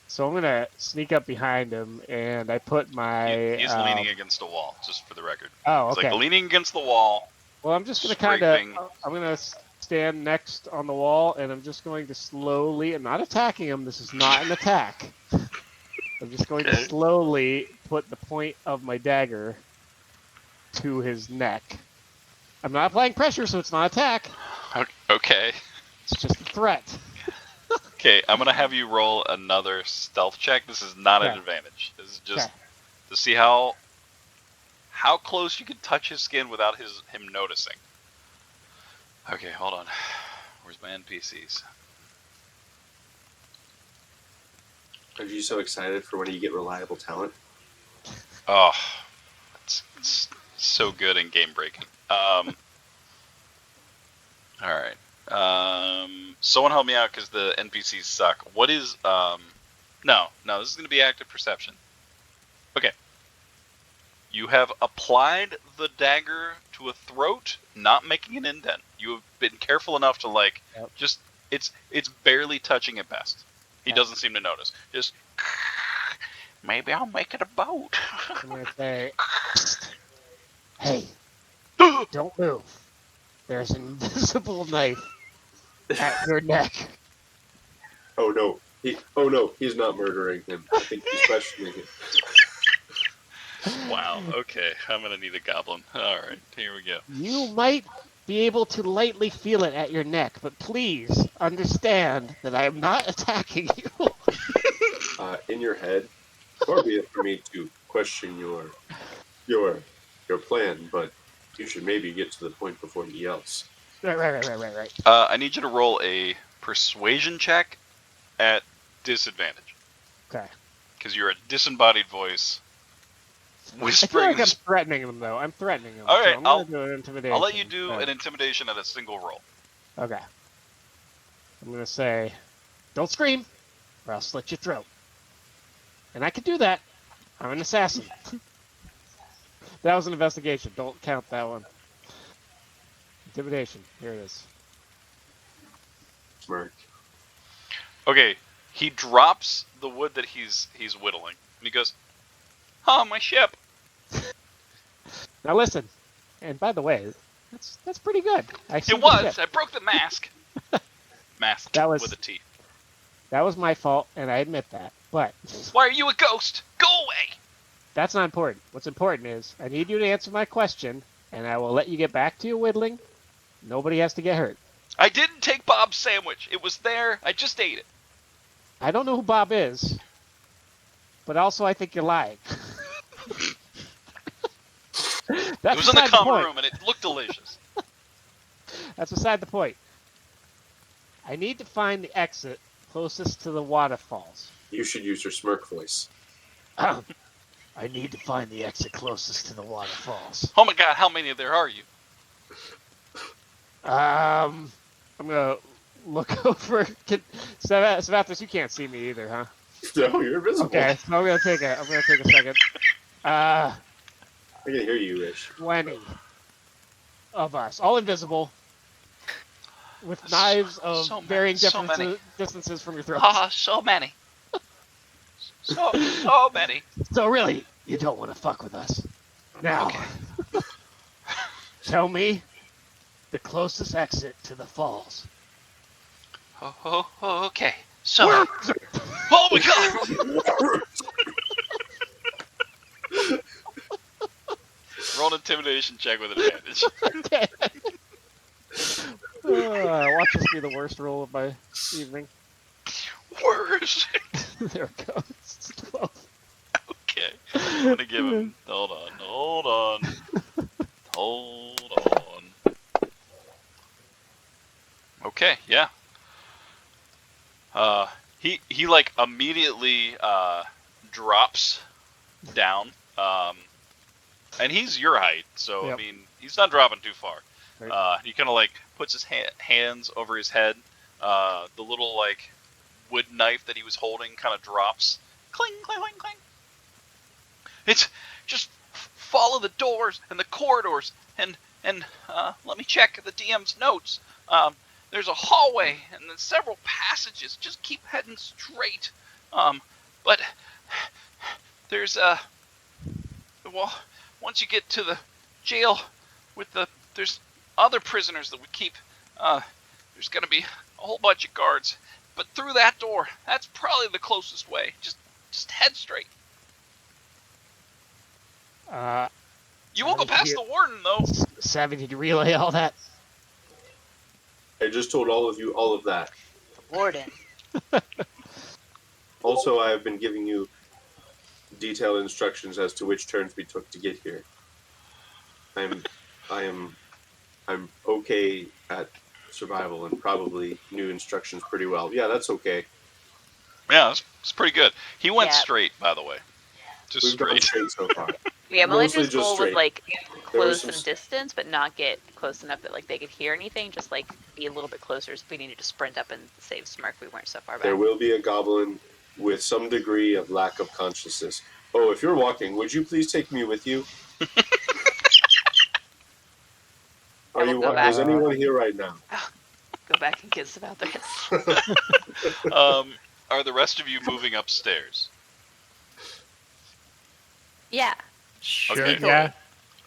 So I'm gonna sneak up behind him, and I put my. He's leaning against a wall, just for the record. Oh, It's okay. like leaning against the wall. Well, I'm just gonna scraping. I'm gonna stand next on the wall, and I'm just going to slowly. I'm not attacking him. This is not an attack. I'm just going to slowly put the point of my dagger to his neck. I'm not applying pressure, so it's not attack. Okay. It's just a threat. Okay, I'm gonna have you roll another stealth check. This is not an Okay. advantage. This is just Okay. to see how close you can touch his skin without him noticing. Okay, hold on. Where's my NPCs? Are you so excited for when you get reliable talent? Oh, it's so good and game breaking. All right. Someone help me out because the NPCs suck. What is No, this is gonna be active perception. Okay. You have applied the dagger to a throat, not making an indent. You have been careful enough to Yep. just it's barely touching at best. He Yep. doesn't seem to notice. Just maybe I'll make it a boat. I'm gonna say, "Psst. Hey, don't move. There's an invisible knife at your neck." Oh no, he's not murdering him. I think he's questioning him. Wow. Okay, I'm gonna need a goblin. All right, here we go. You might be able to lightly feel it at your neck, but please understand that I am not attacking you. In your head, far be it for me to question your plan, but you should maybe get to the point before he yells. Right. I need you to roll a persuasion check at disadvantage Okay. because you're a disembodied voice. I feel whispering. like I'm threatening them, though. I'm threatening them. All right, so I'm gonna do an intimidation. I'll let you do instead. an intimidation at a single roll. Okay. I'm gonna say, don't scream, or I'll slit your throat. And I can do that. I'm an assassin. That was an investigation. Don't count that one. Intimidation. Here it is. Smirk. Okay, he drops the wood that he's whittling, and he goes, "Oh, my ship." Now listen. And by the way, that's pretty good. I see It the was. ship. I broke the mask. Mask That was- with a T. That was my fault, and I admit that. But Why are you a ghost? Go away. that's not important. What's important is I need you to answer my question, and I will let you get back to your whittling. Nobody has to get hurt. I didn't take Bob's sandwich. It was there. I just ate it. I don't know who Bob is, but also I think you're lying. That's It was in the beside common point. room, and it looked delicious. That's beside the point. I need to find the exit closest to the waterfalls. You should use your smirk voice. I need to find the exit closest to the waterfalls. Oh my God, how many there are you? I'm gonna look over. Savathis, you can't see me either, huh? No, you're invisible. Okay, so I'm gonna take a second. I can hear you, Ish. 20 of us, all invisible, with knives of so varying many. distances from your throat. Ah, so many. So many. So really, you don't want to fuck with us. Now, Okay. tell me the closest exit to the falls. Oh, okay. So, Oh my God! Roll an intimidation check with advantage. Okay. Watch this be the worst roll of my evening. Where is it? There it goes. It's 12. Okay. I'm gonna give him. Hold on. Okay, yeah. He like immediately drops down. And he's your height, so Yep. I mean he's not dropping too far. Right. He kind of like puts his hands over his head. The little like wood knife that he was holding kind of drops. Cling, cling, cling, cling. It's just follow the doors and the corridors and let me check the DM's notes. There's a hallway and then several passages. Just keep heading straight. But there's well, once you get to the jail with there's other prisoners that we keep. There's gonna be a whole bunch of guards. But through that door, that's probably the closest way. Just head straight. You won't go past the warden, though. Savvy, did you relay all that? I just told all of you all of that. The warden. Also, I have been giving you detailed instructions as to which turns we took to get here. I'm okay at survival and probably knew instructions pretty well. Yeah, that's okay. Yeah, it's pretty good. He went Yeah. straight, by the way. Just We've gone straight. straight so far. Yeah, Mostly Melandra's just goal was straight. like There was close some some distance, but not get close enough that like they could hear anything. Just like be a little bit closer. So if we needed to sprint up and save Smirk, we weren't so far back. There will be a goblin with some degree of lack of consciousness. Oh, if you're walking, would you please take me with you? I will go back. Is anyone here right now? Go back and kiss about this. Are the rest of you moving upstairs? Yeah. Sure. Okay. Yeah.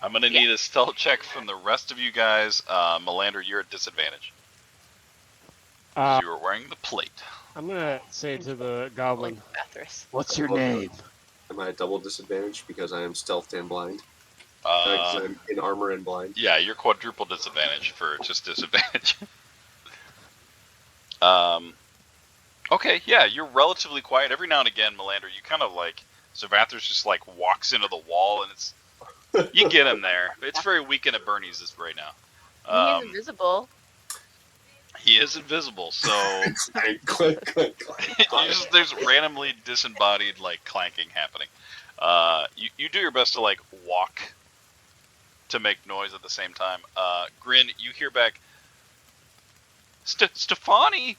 I'm gonna need a stealth check from the rest of you guys. Melandra, you're at disadvantage. 'Cause you were wearing the plate. I'm gonna say to the goblin, Bathurst. "What's your name?" Am I at double disadvantage because I am stealthed and blind? Uh, Because I'm in armor and blind. Yeah, you're quadruple disadvantage for just disadvantage. Okay, yeah, you're relatively quiet. Every now and again, Melandra, you kind of like Zavathar's just like walks into the wall, and it's you get him there. It's very Weekend at Bernie's this right now. He's invisible. He is invisible, so Clank, clank, clank, clank, clank. there's randomly disembodied like clanking happening. You do your best to like walk to make noise at the same time. Grin, you hear back, Stefani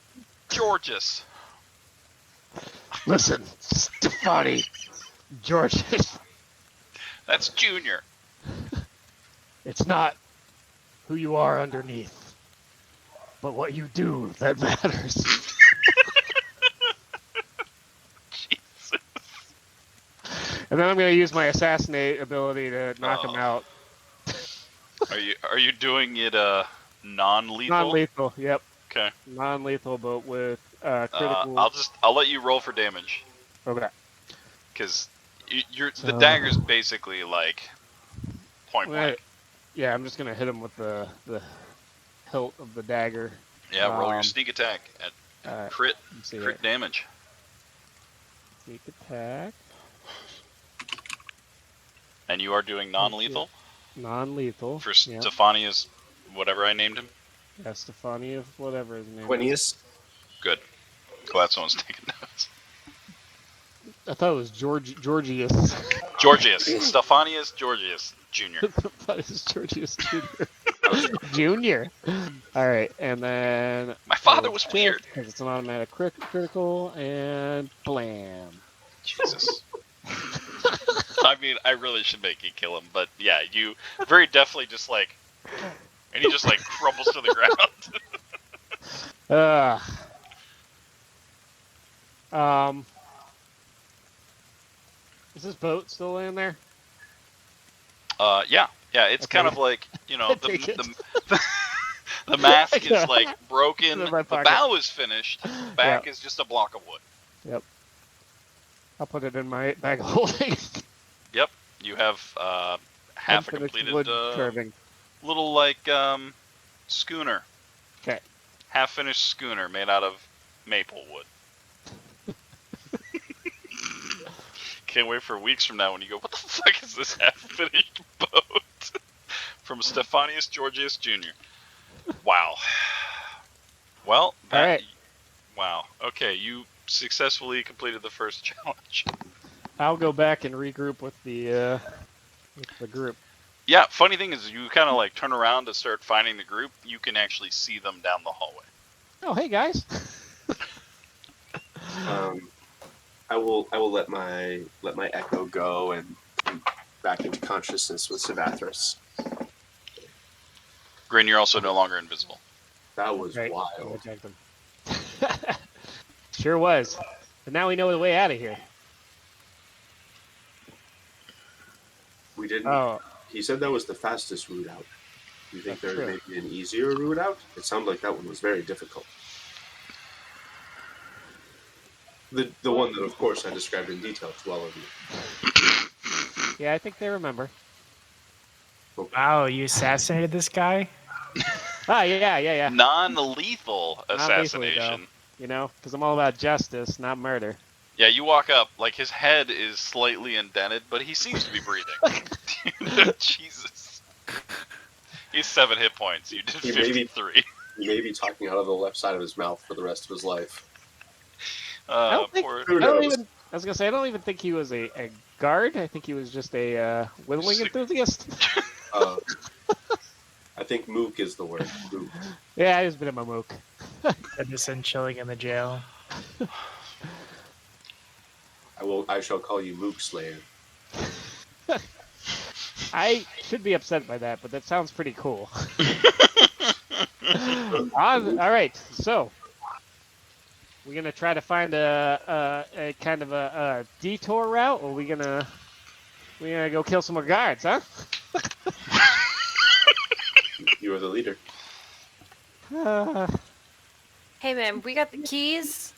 Georges. Listen, Stefani, George, That's Junior. it's not who you are underneath, but what you do that matters. Jesus. And then I'm going to use my assassinate ability to knock him out. Are you doing it non-lethal? Non-lethal, yep. Okay. Non-lethal, but with critical. I'll let you roll for damage. Okay. Because the dagger's basically like point blank. Yeah, I'm just gonna hit him with the hilt of the dagger. Yeah, roll your sneak attack at crit damage. Sneak attack. And you are doing non-lethal? Non-lethal. For Stefanius, whatever I named him? Yeah, Stefanius, whatever his name Quinius. Good. Glad someone's taking notes. I thought it was Georgius. Georgius. Stefanius Georgius Jr. I thought it was Georgius Jr. Junior. All right, and then... My father was weird. Because it's an automatic critical, and blam. Jesus. I mean, I really should make you kill him, but yeah, you very definitely just like... And he just like crumbles to the ground. Is this boat still laying there? Yeah, it's kind of like, you know, the mast is like broken, the bow is finished, back is just a block of wood. Yep. I'll put it in my bag of holding. Yep, you have half a completed little like schooner. Okay. Half finished schooner made out of maple wood. Can't wait for weeks from now when you go, what the fuck is this half-finished boat? From Stefanius Georgius Jr. Wow. Well, all right. Wow. Okay, you successfully completed the first challenge. I'll go back and regroup with the group. Yeah, funny thing is, you kind of like turn around to start finding the group. You can actually see them down the hallway. Oh, hey guys. I will let my echo go and back into consciousness with Savathris. Grin, you're also no longer invisible. That was wild. Sure was. But now we know the way out of here. We didn't. Oh. He said that was the fastest route out. Do you think there may be an easier route out? It sounded like that one was very difficult. The one that, of course, I described in detail to all of you. Yeah, I think they remember. Wow, you assassinated this guy? Yeah. Non-lethal assassination. You know, because I'm all about justice, not murder. Yeah, you walk up, like his head is slightly indented, but he seems to be breathing. Jesus. He's 7 hit points. You did 53. He may be talking out of the left side of his mouth for the rest of his life. I was gonna say I don't even think he was a guard. I think he was just a whittling enthusiast. I think mook is the word. Mook. Yeah, he's a bit of a mook. Edison chilling in the jail. I shall call you Mook Slayer. I should be upset by that, but that sounds pretty cool. All right, so we're gonna try to find a kind of a detour route, or we're gonna go kill some more guards, huh? You are the leader. Hey man, we got the keys.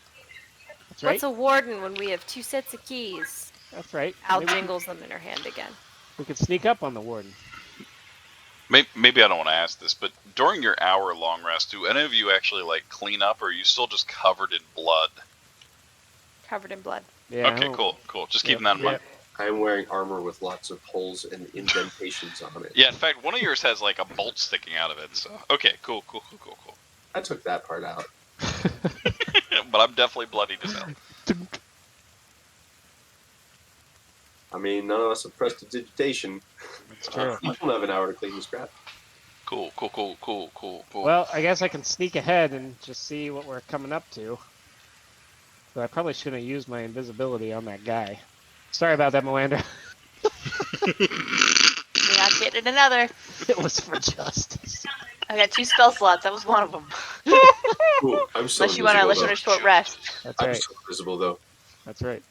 That's right. What's a warden when we have 2 sets of keys? That's right. Al jingles them in her hand again. We could sneak up on the warden. Maybe I don't want to ask this, but during your hour-long rest, do any of you actually like clean up, or are you still just covered in blood? Covered in blood. Yeah. Okay, cool. Just keeping that in mind. I am wearing armor with lots of holes and indentations on it. Yeah, in fact, one of yours has like a bolt sticking out of it. So okay, cool. I took that part out. But I'm definitely bloodied as hell. I mean, none of us have prestidigitation. It's true. You don't have an hour to clean this crap. Cool. Well, I guess I can sneak ahead and just see what we're coming up to. But I probably shouldn't have used my invisibility on that guy. Sorry about that, Melandra. You're not getting another. It was for justice. I got 2 spell slots. That was one of them. Ooh, I'm so Unless you want invisible, a though. short rest. That's I'm right. so invisible, though, That's right.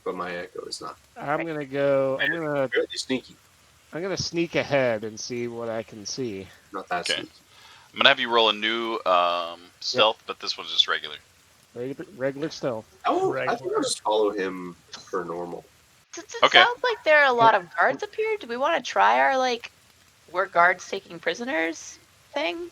but my echo is not. I'm gonna go. Really sneaky. I'm gonna sneak ahead and see what I can see. Not that Okay. sneaky. I'm gonna have you roll a new stealth, but this one's just regular. Regular stealth. Oh, Right. I think I'll just follow him per normal. Since it Okay. sounds like there are a lot of guards up here, do we want to try our, like, we're guards taking prisoners thing?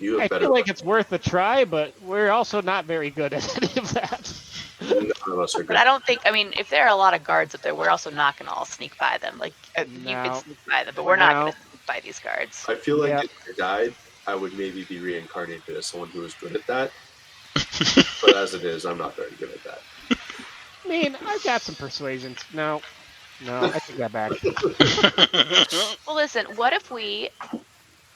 You I have better feel like it's worth a try, but we're also not very good at any of that. None of us are But good. I don't think, I mean, if there are a lot of guards up there, we're also not going to all sneak by them. Like, you No. can sneak by them, but we're not No. going to sneak by these guards. I feel like Yeah. if I died, I would maybe be reincarnated as someone who is good at that. But as it is, I'm not very good at that. I mean, I've got some persuasion. No, I take that back. Well, listen, what if we...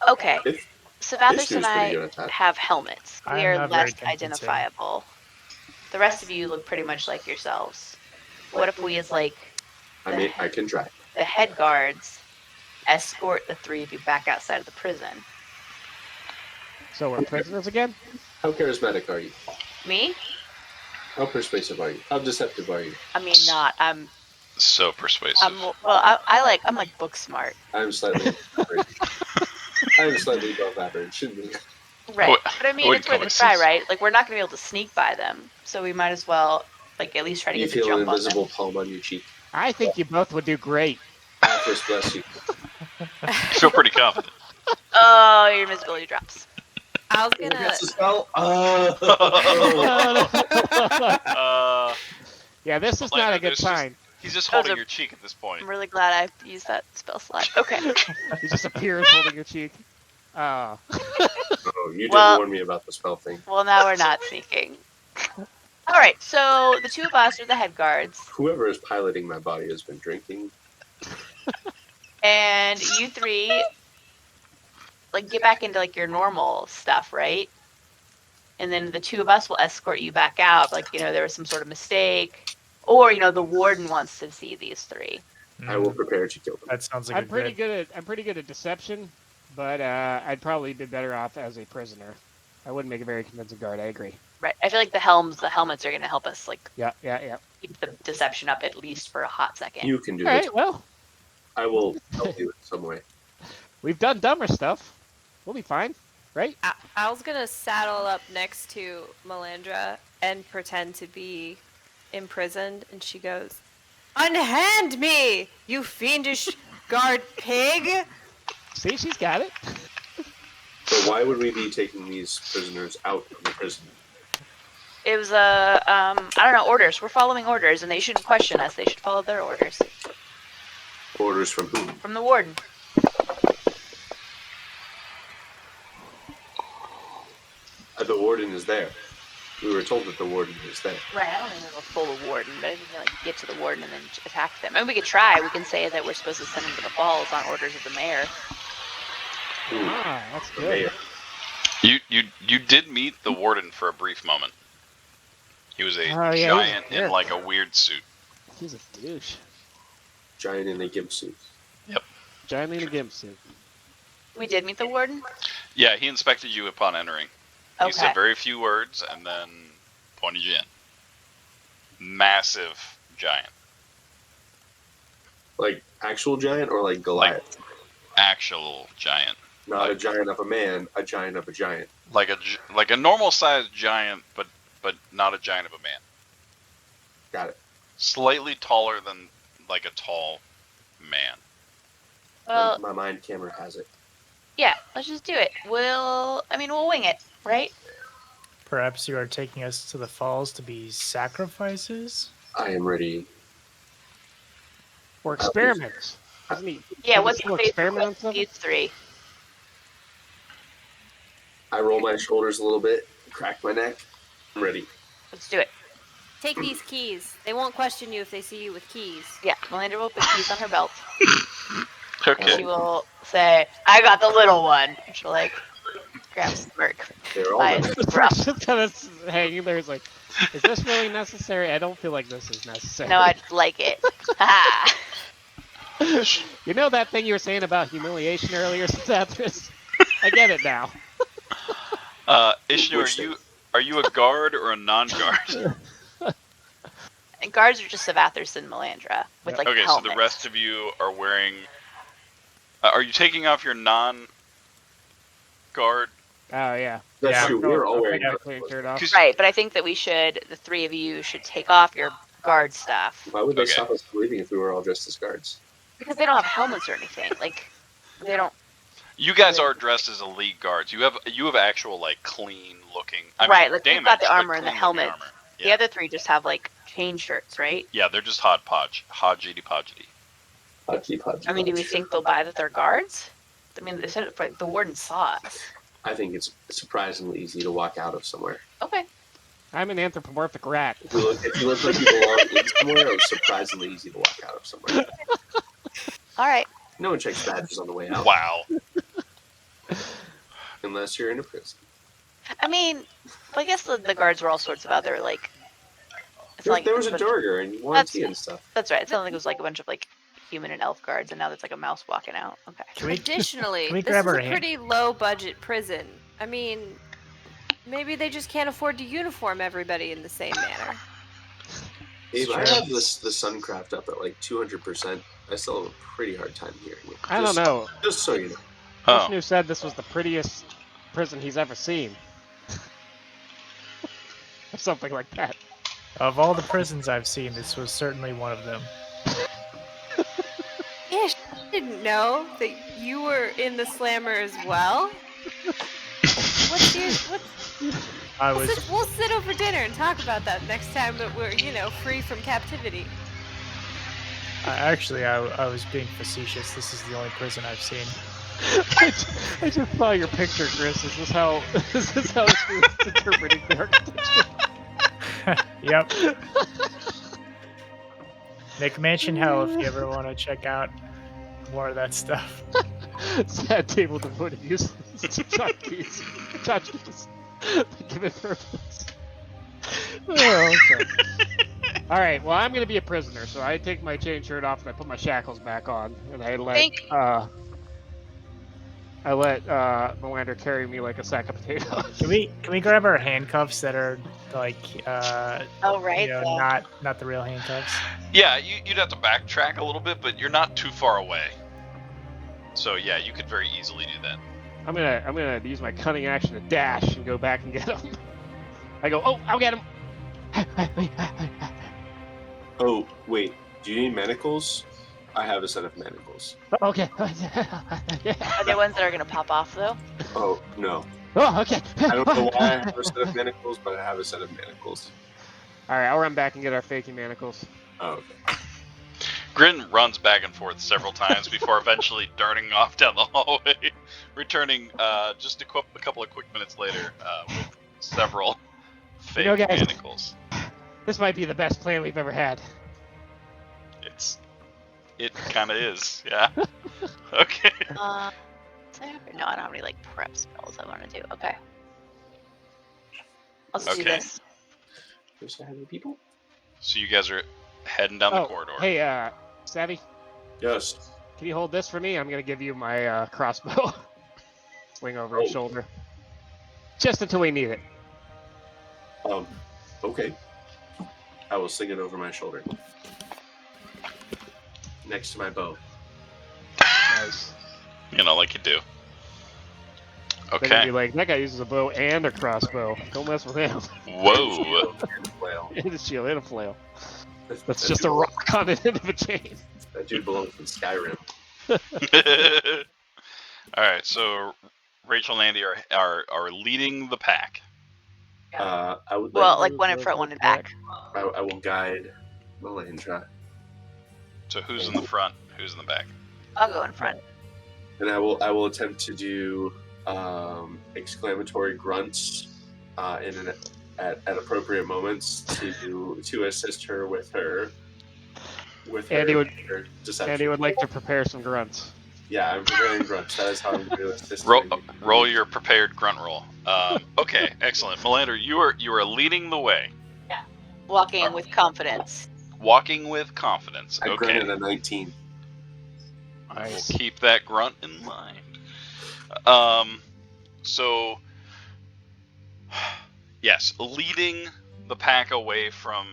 Okay, If Savathos Ishnu's and pretty I good at that. have helmets. We I'm are not very less convincing. identifiable. The rest of you look pretty much like yourselves. What if we, as, like, I mean, I can try. the head guards, escort the 3 of you back outside of the prison? So we're prisoners again? How charismatic are you? Me? How persuasive are you? How deceptive are you? I mean, not. I'm So persuasive. I'm like book smart. I'm slightly average. I'm slightly above average, shouldn't we? Right. would- But I I mean, wouldn't it's worth call a try, myself- right? Like, we're not going to be able to sneak by them, so we might as well, like, at least try to You get the feel an jump on invisible them. palm on your cheek. I think you both would do great. Athos bless you. I feel pretty confident. Oh, your invisibility drops. I was Oh, gonna. that's a spell. Yeah, this is Like, not a good there's just- sign. He's just Those holding are- your cheek at this point. I'm really glad I used that spell slot. Okay. He just appears holding your cheek. Oh, you did Well- warn me about the spell thing. Well, now we're not sneaking. All right, so the 2 of us are the head guards, Whoever is piloting my body has been drinking. and you 3, like, get back into, like, your normal stuff, right? And then the 2 of us will escort you back out. Like, you know, there was some sort of mistake, or, you know, the warden wants to see these 3. I will prepare to kill them. That sounds like I'm a pretty good. good at deception, but I'd probably be better off as a prisoner. I wouldn't make a very convincing guard. I agree. Right. I feel like the helmets are going to help us, like, Yeah. keep the deception up at least for a hot second. You can do All this. right. Well, I will help you in some way. we've done dumber stuff. We'll be fine, right? I was gonna saddle up next to Melandra and pretend to be imprisoned, and she goes, "Unhand me, you fiendish guard pig!" See, she's got it. But why would we be taking these prisoners out of the prison? It was I don't know, orders. We're following orders, and they shouldn't question us. They should follow their orders Orders from whom? from the warden. The warden is there. We were told that the warden is there. Right. I don't think we'll pull the warden, but I think we like get to the warden and then attack them. I mean, we could try. We can say that we're supposed to send them to the falls on orders of the mayor. Ooh, Ah, that's the good. mayor. You did meet the warden for a brief moment. He was a Oh, yeah, he was giant a in like a weird suit. He's a douche. Giant in a gimp suit. Giant in a gimp suit. We did meet the warden. Yeah, he inspected you upon entering. He Okay. said very few words and then pointed you in. Massive giant. Like actual giant or like Goliath? Actual giant. Not a giant of a man, a giant of a giant. Like a normal sized giant, but not a giant of a man. Got it. Slightly taller than like a tall man. Well, My mind camera has it. yeah. Let's just do it. We'll wing it, right? Perhaps you are taking us to the falls to be sacrifices? I am ready. For experiments. Isn't he? Yeah. Doesn't What's he the do phase experiment on of stuff? these 3? I roll my shoulders a little bit, crack my neck. I'm ready. Let's do it. Take these keys. They won't question you if they see you with keys. Yeah, Melandra will put keys on her belt. Okay. She will say, "I got the little one." And she'll like grab Smirk They're all by nice. his scruff. Just kind of hanging there. It's like, is this really necessary? I don't feel like this is necessary. No, I just like it. Ha! You know that thing you were saying about humiliation earlier, Sathris? I get it now. Ishnu, Which are you a guard or a non-guard? And guards are just Savathers and Melandra with like Okay, so helmets. the rest of you are wearing. Are you taking off your non-guard? Oh yeah. That's Yeah. true. We were all wearing I got a guard clean clothes. shirt off. 'Cause- Right, but I think that the three of you should take off your guard stuff Why would they Okay. stop us from leaving if we were all dressed as guards? because they don't have helmets or anything. Like they don't. You guys are dressed as elite guards. You have actual like clean looking. Right, like we've got damaged, the but armor and the clean-looking helmet. armor. The Yeah. other three just have like chain shirts, right? Yeah, they're just hodgety podgety. I mean, do we think they'll buy that they're guards? I mean, they said it, like, the warden saw us. I think it's surprisingly easy to walk out of somewhere. Okay. I'm an anthropomorphic rat. If you look like you belong in somewhere, it's surprisingly easy to walk out of somewhere. All right. No one checks badges on the way out, Wow. unless you're in a prison. I mean, I guess the guards were all sorts of other like. It's not like There was a bunch- Durgar and Wanty and stuff. That's right. It's not like it was like a bunch of like human and elf guards, and now there's like a mouse walking out. Okay. Additionally, can we this grab is her a hand? pretty low-budget prison. I mean, maybe they just can't afford to uniform everybody in the same manner. If I Sure. have the Suncraft up at like 200%, I still have a pretty hard time hearing it. I don't know. Just so you know. Oh. Vishnu said this was the prettiest prison he's ever seen. Or something like that. Of all the prisons I've seen, this was certainly one of them. Ish, I didn't know that you were in the slammer as well. What's your I was we'll sit over dinner and talk about that next time that we're, free from captivity. actually I was being facetious. This is the only prison I've seen. I just saw your picture, Chris. Is this how she was interpreting the architecture? Yep. Nick mentioned how if you ever want to check out more of that stuff. Sad table devoted useless to tchotchkes. Given purpose. Oh, okay. Alright, well I'm gonna be a prisoner, so I take my chain shirt off and I put my shackles back on, and I let Melandra carry me like a sack of potatoes. Can we grab our handcuffs that are like Oh right. not the real handcuffs? Yeah, you'd have to backtrack a little bit, but you're not too far away. So yeah, you could very easily do that. I'm gonna use my cunning action to dash and go back and get him. I go, oh, I'll get him. Oh, wait. Do you need manacles? I have a set of manacles. Okay. Are there ones that are gonna pop off though? Oh, no. Oh, okay. I don't know why I have a set of manacles, but I have a set of manacles. All right, I'll run back and get our faking manacles. Oh, okay. Grin runs back and forth several times before eventually darting off down the hallway, returning just a couple of quick minutes later with several fake You know, guys- manacles. This might be the best plan we've ever had. It kind of is, yeah. Okay. No, I don't have any like prep spells I want to do. Okay. Let's do Okay. this. There's how many people? So you guys are heading down the corridor. Hey, Savvy, Yes. can you hold this for me? I'm gonna give you my crossbow. Swing over your Oh. shoulder. Just until we need it. Okay. I will sling it over my shoulder. Next to my bow. Nice. You know, like you do. They're gonna Okay. be like, that guy uses a bow and a crossbow. Don't mess with him. Whoa. Flail. And a shield and a flail. That's That just a dude- rock on the end of a chain. That dude belongs in Skyrim. All right. So Rachel and Andy are leading the pack. I would Well, like. like one in front, one in back. I will guide Melandra, So who's in the front? Who's in the back? I'll go in front. and I will attempt to do exclamatory grunts in at appropriate moments to assist her with her Andy would deception. Andy would like to prepare some grunts. Yeah, I'm preparing grunts. That is how I'm going to assist Roll, her. roll your prepared grunt roll. Okay, excellent. Melander, you are leading the way. Walking with confidence. Walking with confidence. I Okay. grunted a 19. I will Nice. keep that grunt in mind. So, yes, leading the pack away from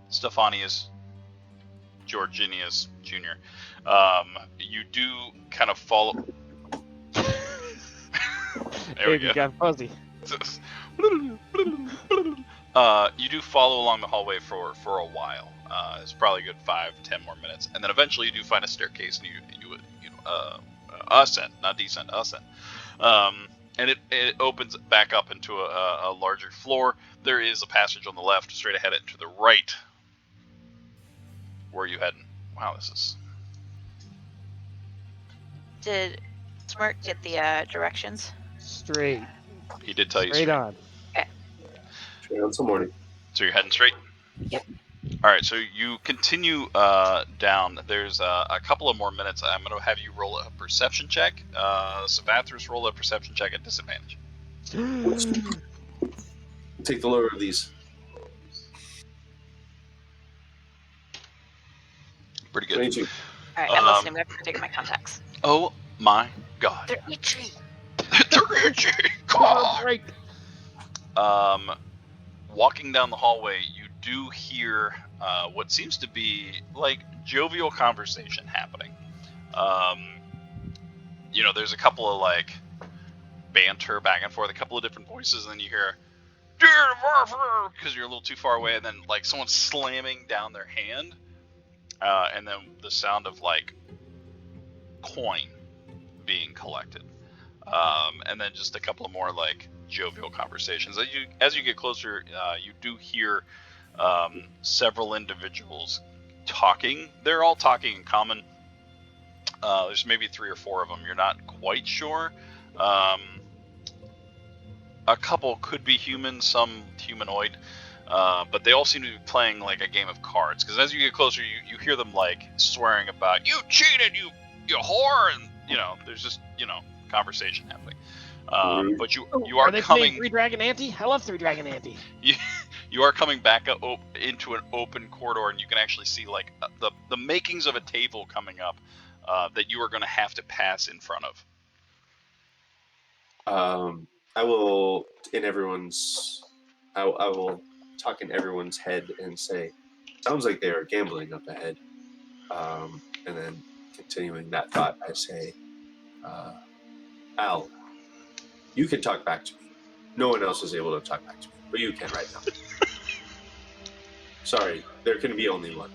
Stephanius Georginius Jr. You do kind of follow. There we Andy go. got fuzzy. You do follow along the hallway for a while. It's probably a good 5-10 more minutes, and then eventually you do find a staircase, and you ascend, not descend, ascend. And it opens back up into a larger floor. There is a passage on the left, straight ahead, and to the right. Where are you heading? Wow, this is. Did Smirk get the directions? Straight. He did tell you Straight straight. on. Straight on some morning. So you're heading straight? Yep. All right, so you continue down. There's a couple of more minutes. I'm going to have you roll a perception check. Sabathras, roll a perception check at disadvantage. Take the lower of these. Pretty good. 22. All right, I'm listening. I'm going to take my contacts. Oh my god. They're itchy. They're itchy. Break. Walking down the hallway, you do hear what seems to be like jovial conversation happening. There's a couple of like banter back and forth, a couple of different voices, and then you hear because you're a little too far away, and then like someone slamming down their hand, and then the sound of like coin being collected, and then just a couple of more like jovial conversations. As you get closer, you do hear several individuals talking. They're all talking in common. There's maybe 3 or 4 of them. You're not quite sure. A couple could be human, some humanoid, but they all seem to be playing like a game of cards. Because as you get closer, you hear them like swearing about "you cheated, you whore," and there's just conversation happening. But you are they coming. playing Three Dragon Ante? I love Three Dragon Ante. You are coming back into an open corridor, and you can actually see like the makings of a table coming up that you are going to have to pass in front of. I will I will talk in everyone's head and say, sounds like they are gambling up ahead. And then continuing that thought, I say, Al, you can talk back to me. No one else is able to talk back to me, but you can right now. Sorry, there can be only one.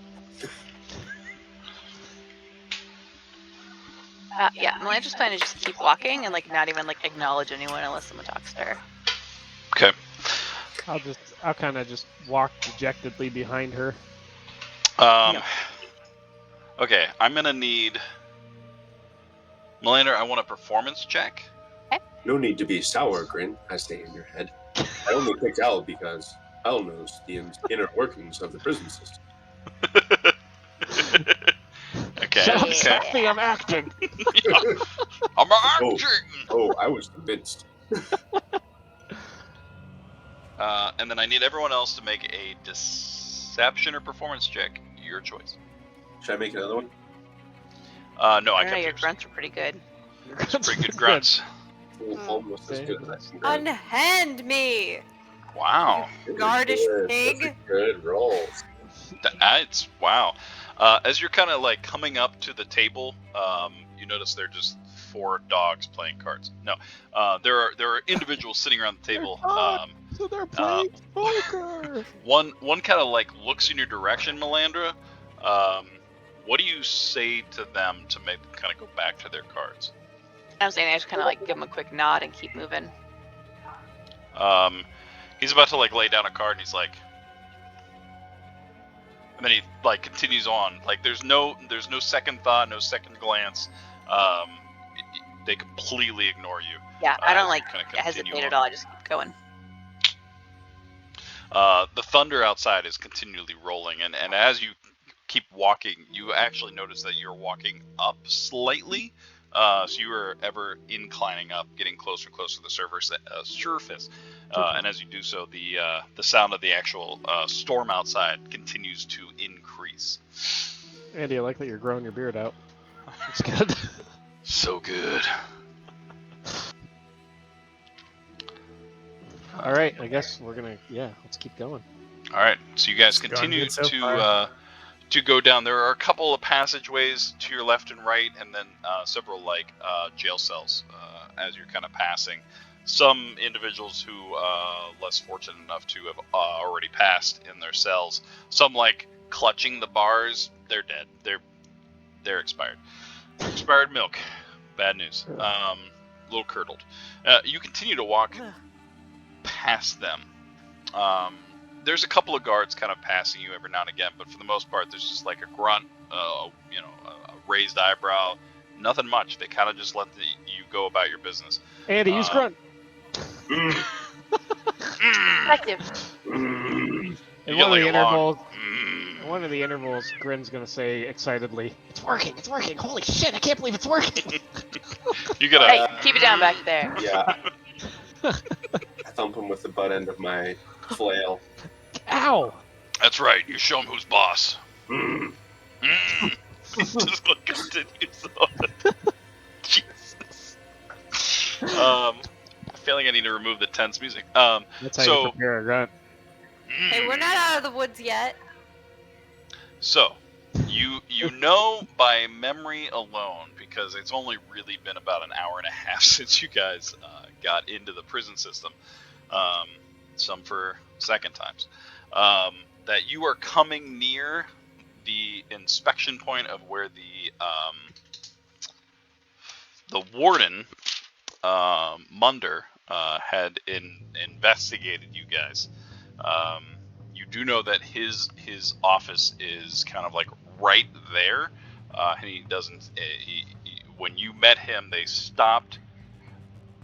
Yeah, Melandra's plan is just keep walking and like not even like acknowledge anyone unless someone talks to her. Okay. I'll kind of just walk dejectedly behind her. Okay, I'm gonna need Melandra. I want a performance check. No need to be sour, Grin, I say in your head. I only picked Al because Al knows the inner workings of the prison system. Okay. Shut up, Okay. Sophie, I'm acting. I'm acting. Oh, I was convinced. And then I need everyone else to make a deception or performance check. Your choice. Should I make another one? No, I I don't know, kept your yours. grunts are pretty good. Pretty good grunts. Almost as good as I can. Unhand me, Wow. gardish Those pig. are good rolls. It's wow. As you're kind of like coming up to the table, you notice there are just 4 dogs playing cards. No, there are individuals sitting around the table. So they're playing poker. One kind of like looks in your direction, Melandra. What do you say to them to make them kind of go back to their cards? I'm saying I just kind of like give him a quick nod and keep moving. He's about to like lay down a card, and he's like, and then he like continues on. Like there's no second thought, no second glance. They completely ignore you. Yeah, I don't like kinda continue hesitate on. at all. I just keep going. The thunder outside is continually rolling, and as you keep walking, you actually notice that you're walking up slightly. So you are ever inclining up, getting closer and closer to the surface. And as you do so, the sound of the actual storm outside continues to increase. Andy, I like that you're growing your beard out. It's good. So good. All right, I guess we're gonna. Yeah, let's keep going. All right, so you guys It's going continue good so far. to go down. There are a couple of passageways to your left and right, and then several jail cells as you're kind of passing. Some individuals who less fortunate enough to have already passed in their cells. Some clutching the bars. They're dead. They're expired. Expired milk. Bad news. A little curdled. You continue to walk past them. There's a couple of guards kind of passing you every now and again, but for the most part, there's just like a grunt, a raised eyebrow, nothing much. They kind of just let you go about your business. Andy, use grunt. Effective. In You one of get the intervals, long, one of the intervals, Grin's gonna say excitedly, "It's working! It's working! Holy shit! I can't believe it's working!" You get a Hey, keep it down back there. Yeah. I thump him with the butt end of my flail. Ow! That's right. You show him who's boss. Mm. Just continues on. Jesus. Feeling I need to remove the tense music. That's how you prepare a grunt. Hey, we're not out of the woods yet. So, you know by memory alone, because it's only really been about an hour and a half since you guys got into the prison system, some for second times, that you are coming near the inspection point of where the warden, Munder, had investigated you guys. You do know that his office is kind of right there, and he doesn't. When you met him, they stopped,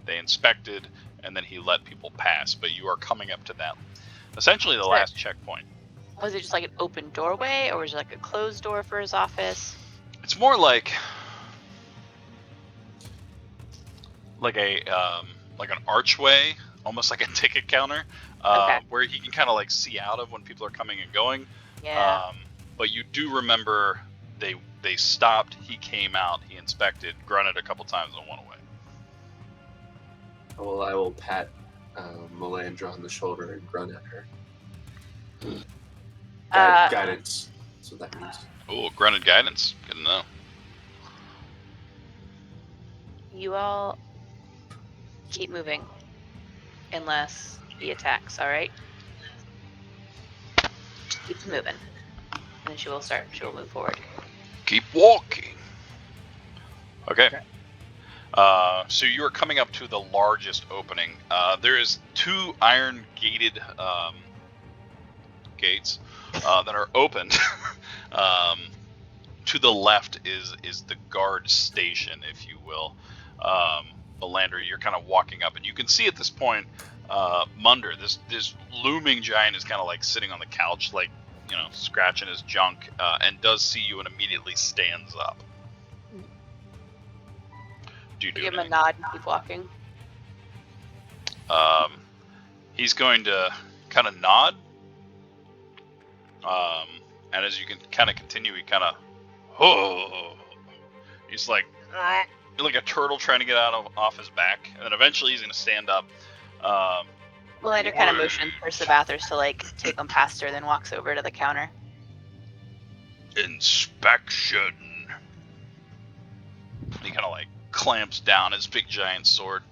they inspected, and then he let people pass. But you are coming up to that, essentially the last checkpoint. Was it just like an open doorway, or was it like a closed door for his office? It's more like an archway, almost like a ticket counter, Okay. where he can kind of see out of when people are coming and going. Yeah. But you do remember they stopped, he came out, he inspected, grunted a couple times, and went away. Well, I will pat Melandra on the shoulder and grunt at her. Guidance. That's what that means. Oh, grunted guidance. Good to know. You all keep moving, unless he attacks. All right. Keep moving, and then she will move forward. Keep walking. Okay. So you are coming up to the largest opening. There is 2 iron-gated gates that are opened. To the left is the guard station, if you will. Melander, you're kind of walking up, and you can see at this point, Munder, this looming giant, is kind of sitting on the couch, scratching his junk, and does see you and immediately stands up. Do you do Give him a anything? nod and keep walking. He's going to kind of nod, and as you can kind of continue, he kind of, he's like a turtle trying to get off his back, and then eventually he's going to stand up. Melander kind of motions for Sabathers to take them past her, then walks over to the counter. Inspection. He kind of clamps down his big giant sword.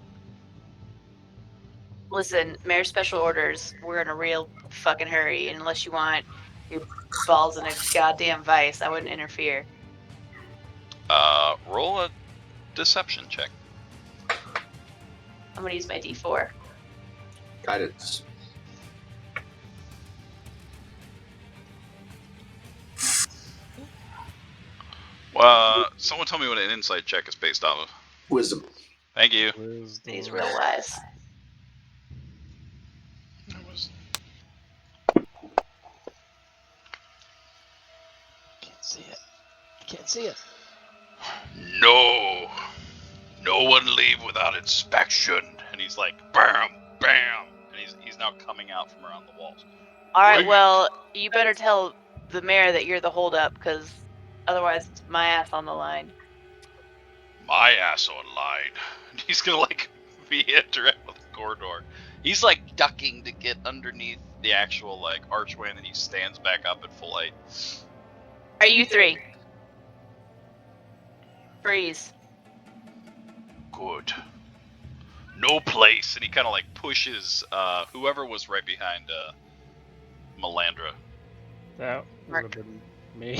Listen, Mayor's special orders. We're in a real fucking hurry, and unless you want your balls in a goddamn vice, I wouldn't interfere. Roll a deception check. I'm gonna use my D4. Guidance. Someone tell me what an insight check is based off of. Wisdom. Thank you. He's real wise. Can't see it. No one leave without inspection. And he's like, bam, bam, and he's now coming out from around the walls. All right, Wait. well, you better tell the mayor that you're the holdup, because otherwise it's my ass on the line. My ass online. He's gonna like be interact with the corridor. He's like ducking to get underneath the actual like archway, and then he stands back up at full height. Are you three? Freeze. Good. No place, and he kind of like pushes whoever was right behind Melandra. That would have been me.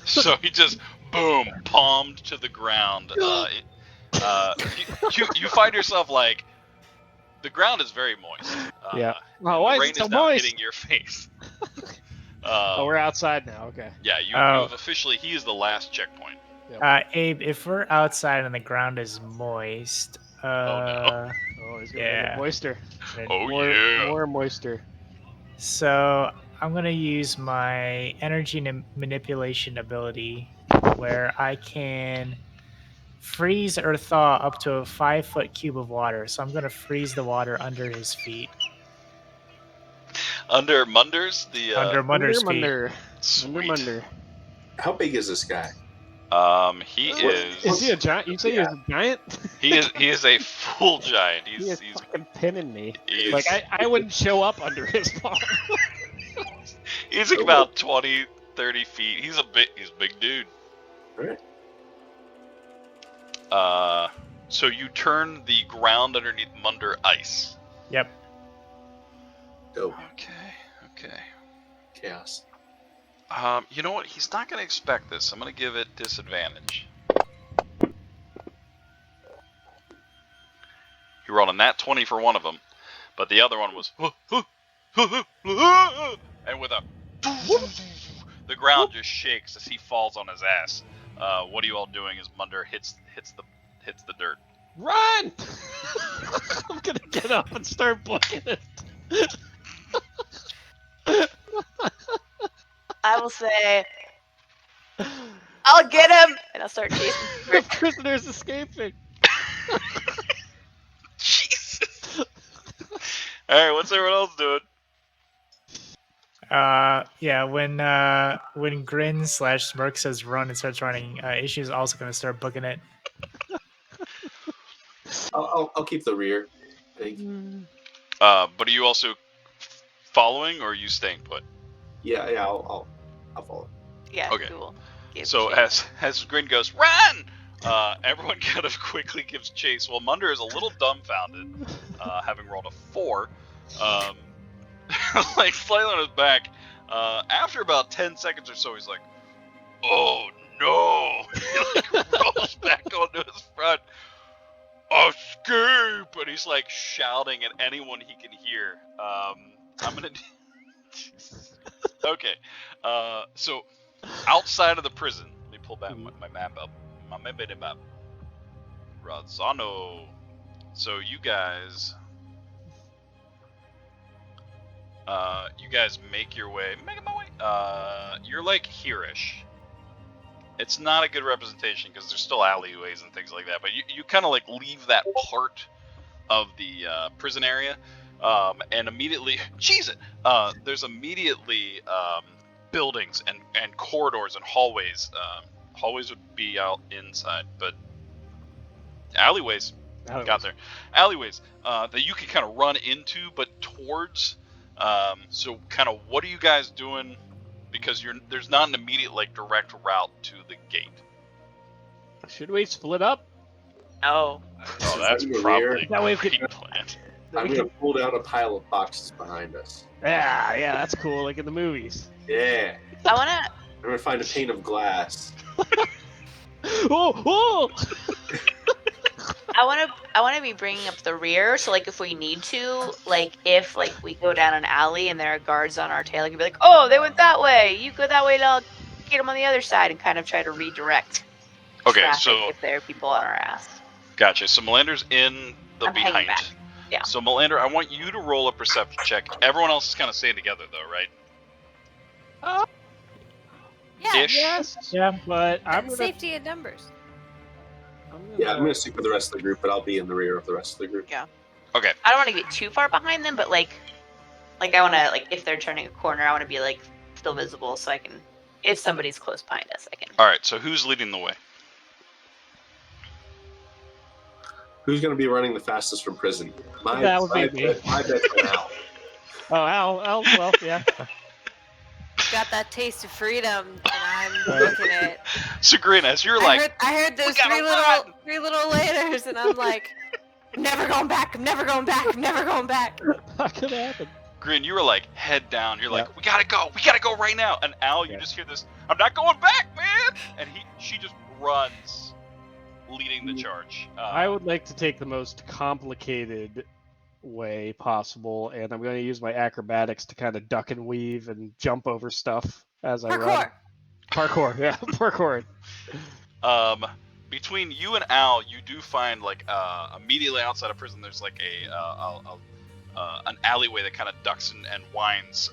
So he just boom, palmed to the ground. You find yourself like the ground is very moist. Yeah. And Oh, why the is rain it so is now moist? hitting your face. Oh, we're outside now. Okay. Yeah, you've officially. He is the last checkpoint. Abe, if we're outside and the ground is moist, no. Oh, he's gonna make yeah. it moister. Oh More, more moister. So I'm gonna use my energy manipulation ability, where I can freeze or thaw up to a 5-foot cube of water. So I'm gonna freeze the water under his feet. Under Munder's Under Munder's feet. Sweet. Munder. How big is this guy? He What- is. Is he a giant? You say he's a giant? He is a full giant. He is He's fucking pinning me. he's, Like I wouldn't show up under his palm. he's like about 20, 30 feet. He's a big dude. Alright. So you turn the ground underneath Munder ice. Yep. Dope. Okay. Chaos. You know what? He's not gonna expect this. I'm gonna give it disadvantage. He rolled a nat 20 for one of them, but the other one was and with a the ground just shakes as he falls on his ass. What are you all doing as Munder hits the dirt? Run! I'm gonna get up and start booking it. I will say, I'll get him, and I'll start chasing. The prisoner's escaping. Jesus. Alright, what's everyone else doing? Yeah, when Grin / Smirk says run and starts running, Ishi's also gonna start booking it. I'll keep the rear. I think. But are you also following, or are you staying put? Yeah. I'll follow. Yeah, Okay. cool. Give So chase. as Grin goes, run! Everyone kind of quickly gives chase. Well, Munder is a little dumbfounded, having rolled a 4. Like slightly on his back. After about 10 seconds or so, he's like, "Oh no!" He like rolls back onto his front. Escape! And he's like shouting at anyone he can hear. I'm gonna. Okay. So outside of the prison, let me pull back my map up. My map. Razzano. So you guys make your way. Making my way. You're like here-ish. It's not a good representation because there's still alleyways and things like that. But you kind of like leave that part of the prison area, and immediately, there's immediately buildings and corridors and hallways. Hallways would be out inside, but alleyways. Got there. Alleyways that you can kind of run into, but towards. So kind of what are you guys doing? Because there's not an immediate like direct route to the gate. Should we split up? Oh. Oh, that's Right in the probably rear. a That way great we could- plan. I'm gonna pull down a pile of boxes behind us. Yeah, that's cool, like in the movies. Yeah. I wanna. I'm gonna find a pane of glass. Oh! I want to be bringing up the rear, so like if we need to, like if like we go down an alley and there are guards on our tail, I can be like, oh, they went that way. You go that way, and I'll get them on the other side, and kind of try to redirect. Okay, traffic so if there are people on our ass. gotcha. So Melander's in the I'm hanging behind. back. Yeah. So Melander, I want you to roll a perception check. Everyone else is kind of staying together though, right? Yeah. Ish. Yes. Yeah. But I'm gonna. Safety in numbers. Yeah, I'm gonna stick with the rest of the group, but I'll be in the rear of the rest of the group. Yeah. Okay. I don't want to get too far behind them, but like I want to if they're turning a corner, I want to be like still visible so I can, if somebody's close behind us, I can. All right. So who's leading the way? Who's gonna be running the fastest from prison? That would be me. My bet's on Al. Oh, Al. Well, yeah. Got that taste of freedom, and I'm looking at. So Grin, as you're like, I heard those gotta three little laters, and I'm like, I'm never going back. I'm never going back. I'm never going back. Not gonna happen. Grin, you were like head down. You're Yep. like, we gotta go right now. And Al, you Yep. just hear this. I'm not going back, man. And she just runs, leading the charge. I would like to take the most complicated way possible, and I'm going to use my acrobatics to kind of duck and weave and jump over stuff as I run. Parkour, yeah, parkour. Between you and Al, you do find like immediately outside of prison, there's like an alleyway that kind of ducks and winds,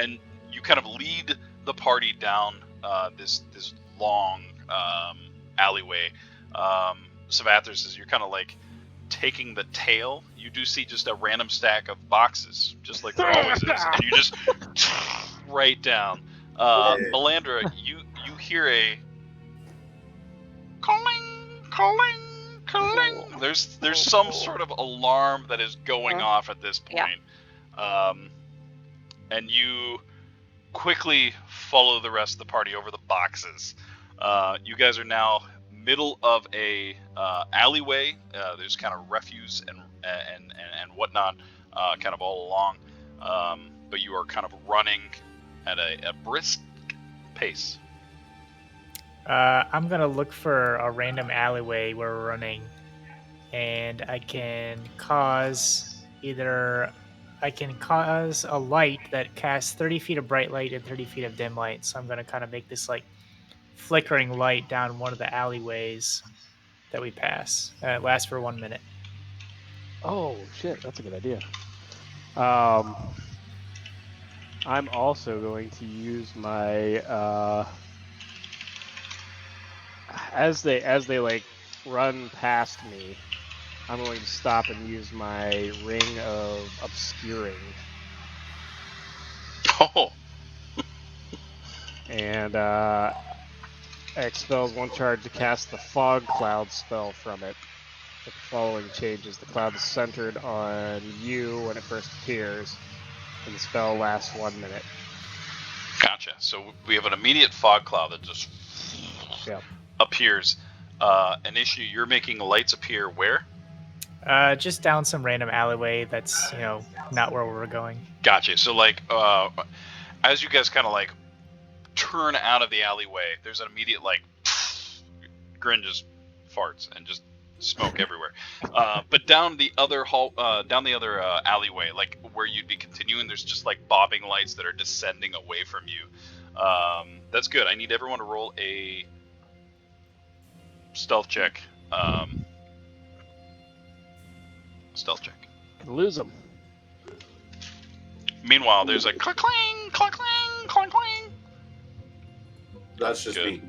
and you kind of lead the party down this long alleyway. Savathers, as you're kind of like taking the tail, you do see just a random stack of boxes, just like there always is, and you just right down. Melandra, you hear a calling. There's some sort of alarm that is going off at this point, and you quickly follow the rest of the party over the boxes. You guys are now middle of a alleyway. There's kind of refuse and whatnot, kind of all along. But you are kind of running at a brisk pace. I'm gonna look for a random alleyway where we're running, and I can cause a light that casts 30 feet of bright light and 30 feet of dim light. So I'm gonna kind of make this like flickering light down one of the alleyways that we pass. It lasts for 1 minute. Oh shit, that's a good idea. I'm also going to use my as they like run past me, I'm going to stop and use my ring of obscuring. Oh. And expels one charge to cast the fog cloud spell from it. With the following changes: the cloud is centered on you when it first appears, and the spell lasts 1 minute. Gotcha. So we have an immediate fog cloud that just appears. Issue, you're making lights appear where? Just down some random alleyway that's, not where we're going. Gotcha. So like, as you guys kind of like turn out of the alleyway, there's an immediate like, Grin just farts and just smoke everywhere. But down the other alleyway, like where you'd be continuing, there's just like bobbing lights that are descending away from you. That's good. I need everyone to roll a stealth check. Stealth check. Lose them. Meanwhile, there's a clang, clang, clang, clang, clang, clang. That's just Good. me.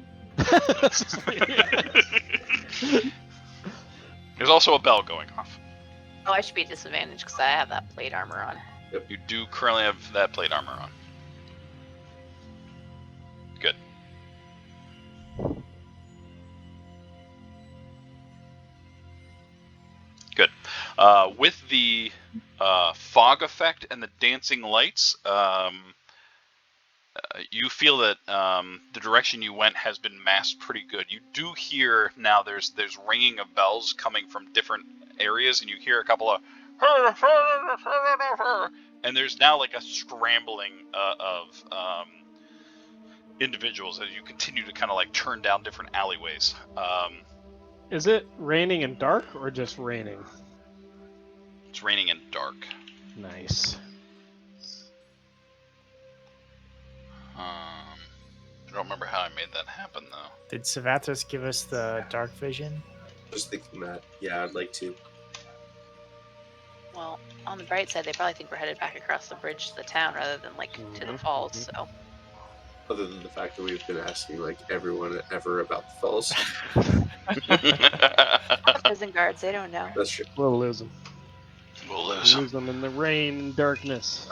There's also a bell going off. Oh, I should be disadvantaged because I have that plate armor on. You do currently have that plate armor on. Good. Good. With the fog effect and the dancing lights, you feel that the direction you went has been masked pretty good. You do hear now there's ringing of bells coming from different areas, and you hear a couple of and there's now like a scrambling of individuals as you continue to kind of like turn down different alleyways. Is it raining and dark or just raining? It's raining and dark. Nice. I don't remember how I made that happen though. Did Savathos give us the dark vision? Just thinking that. Yeah, I'd like to. Well, on the bright side, they probably think we're headed back across the bridge to the town rather than like to the falls. So Other than the fact that we've been asking like everyone ever about the falls. Prison guards, they don't know. That's true. We'll lose them. We'll lose them. Lose them in the rain and darkness.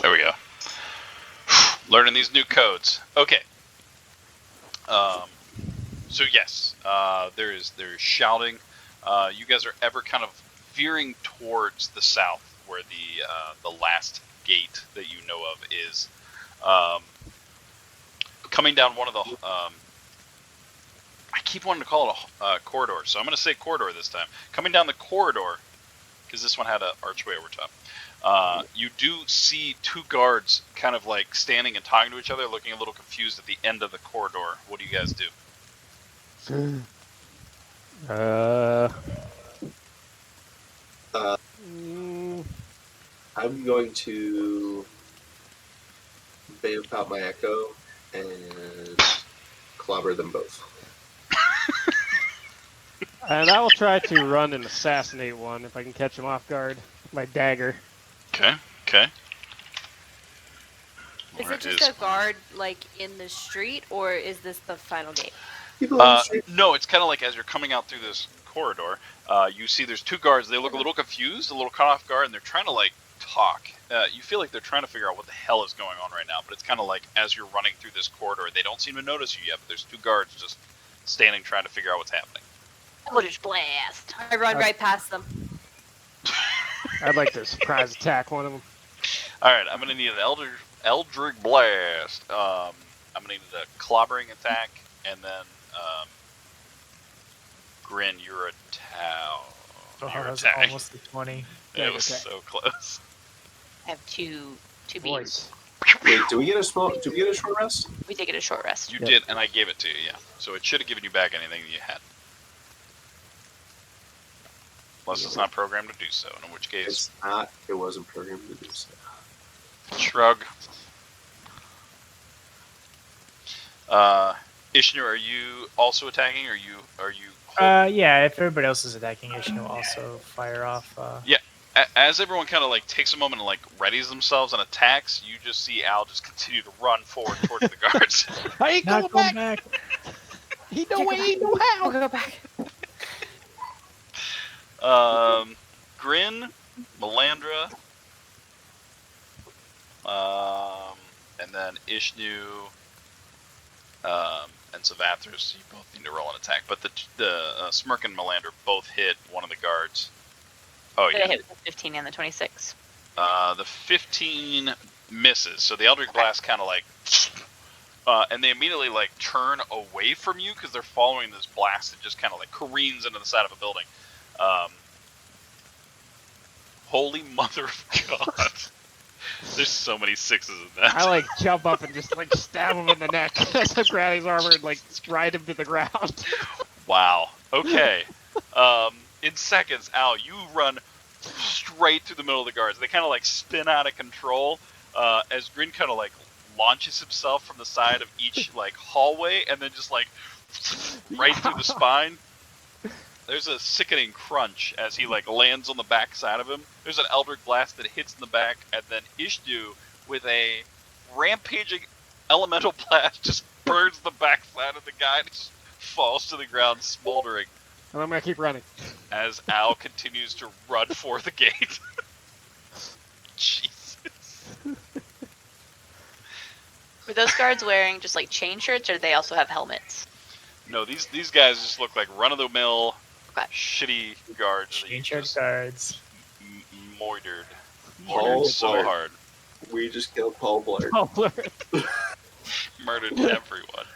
There we go. Learning these new codes. Okay. So yes, there's shouting. You guys are ever kind of veering towards the south, where the last gate that you know of is. Coming down one of the. I keep wanting to call it a corridor, so I'm going to say corridor this time. Coming down the corridor, because this one had an archway over top. You do see two guards kind of like standing and talking to each other, looking a little confused at the end of the corridor. What do you guys do? I'm going to vamp out my echo and clobber them both. And I will try to run and assassinate one if I can catch him off guard. My dagger. Okay. Okay. Is Where it just a guard like in the street, or is this the final gate? People on the street. No, it's kind of like as you're coming out through this corridor, you see there's two guards. They look a little confused, a little caught off guard, and they're trying to like talk. You feel like they're trying to figure out what the hell is going on right now, but it's kind of like as you're running through this corridor, they don't seem to notice you yet, but there's two guards just standing trying to figure out what's happening. Eldritch Blast. I run right past them. I'd like to surprise attack one of them. All right, I'm gonna need an Eldritch Blast. I'm gonna need a clobbering attack, and then Grin, you're a Tau. Oh, You're that was attacking. almost a 20. It was so close. I have two beams. Voice. Wait, do we get a short rest? We did get a short rest. You Yep. did, and I gave it to you, yeah. So it should have given you back anything you had. Unless it's not programmed to do so, in which case, It's not. It wasn't programmed to do so. shrug. Ishnu, are you also attacking? Are you? Yeah, if everybody else is attacking, Ishnu will also fire off. As everyone kind of like takes a moment and like readies themselves and attacks, you just see Al just continue to run forward towards the guards. I ain't Not going going back. back. He no way, he no how. Go back. Grin, Melandra, and then Ishnu, and Savathris. You both need to roll an attack, but the Smirk and Melandra both hit one of the guards. Oh Did I yeah. hit with the 15 and the 26? The 15 misses, so the Eldritch Blast kind of like, and they immediately like turn away from you because they're following this blast that just kind of like careens into the side of a building. Holy mother of God! There's so many sixes in that. I like jump up and just like stab him in the neck as I grab his armor and like ride him to the ground. Wow. Okay. In seconds, Al, you run straight through the middle of the guards. They kind of like spin out of control as Grin kind of like launches himself from the side of each like hallway and then just like right through the spine. There's a sickening crunch as he like lands on the back side of him. There's an Eldritch Blast that hits in the back, and then Ishnu with a rampaging elemental blast just burns the back side of the guy and just falls to the ground smoldering And I'm gonna keep running. as Al continues to run for the gate. Jesus. Were those guards wearing just like chain shirts, or do they also have helmets? No, these guys just look like run-of-the-mill, Okay. shitty guards that you Change your just cards. mortared Paul so Blart. hard. We just killed Paul Blart. Oh, blur. Murdered everyone.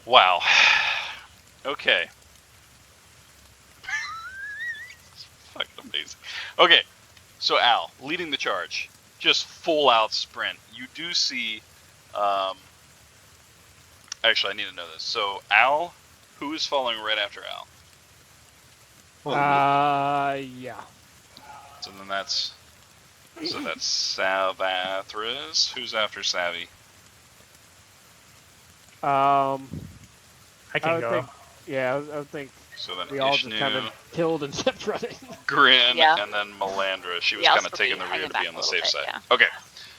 Wow. Okay. It's fucking amazing. Okay, so Al, leading the charge. Just full out sprint. You do see, actually I need to know this. So Al, who is following right after Al? Yeah. So then that's Savathris. Who's after Savvy? I I can would go. think, yeah, I would think So then we all just kind of Ishnu, killed and kept running. Grin, Yeah. and then Melandra. She was Yeah, I'll kind of still be taking the rear hanging to be back on a the little safe bit, side. yeah. Okay.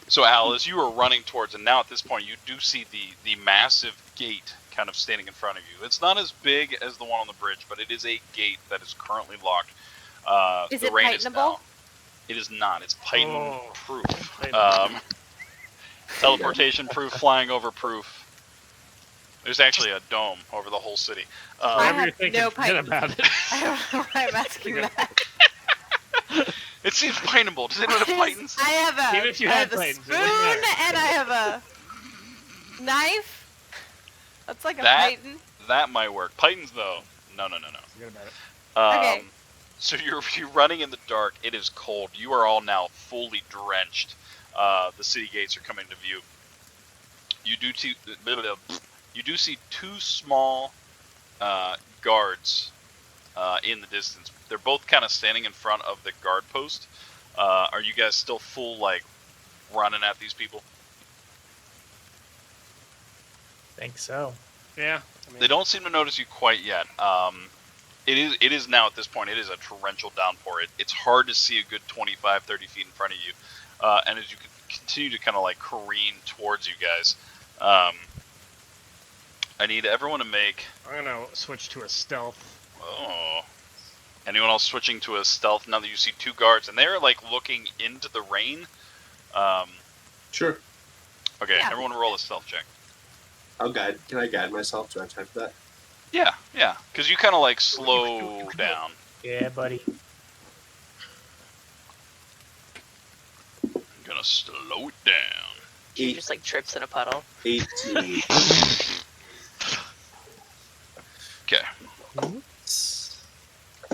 So Al, as you are running towards, and now at this point you do see the massive gate kind of standing in front of you. It's not as big as the one on the bridge, but it is a gate that is currently locked. Is The it rain is Titanable? now. It is not. It's Titan Oh. proof. Titan. Teleportation proof, flying over proof. There's actually a dome over the whole city. I Whatever have you're thinking, no forget Titans. about it. I don't know why I'm asking that. It seems Titanable. Does anyone have Titans? I have a, Even if you I had have a Titans, it spoon wouldn't matter. and I have a knife. That's like a That- Titan. That might work. Titans, though, no. Forget about it. Okay. So you're running in the dark. It is cold. You are all now fully drenched. The city gates are coming to view. You do see two small guards in the distance. They're both kind of standing in front of the guard post. Are you guys still full like running at these people? Think so. Yeah. I mean, They don't seem to notice you quite yet. It is now at this point, it is a torrential downpour. It's hard to see a good 25, 30 feet in front of you. And as you continue to kind of like careen towards you guys, I need everyone to make... I'm going to switch to a stealth. Oh. Anyone else switching to a stealth now that you see two guards? And they're like looking into the rain. Sure. Okay, Yeah. everyone roll a stealth check. I'll guide. Can I guide myself? Do I have time for that? Yeah. Because you kind of like slow down. Yeah, buddy. I'm going to slow it down. She just like trips in a puddle. 18. Okay.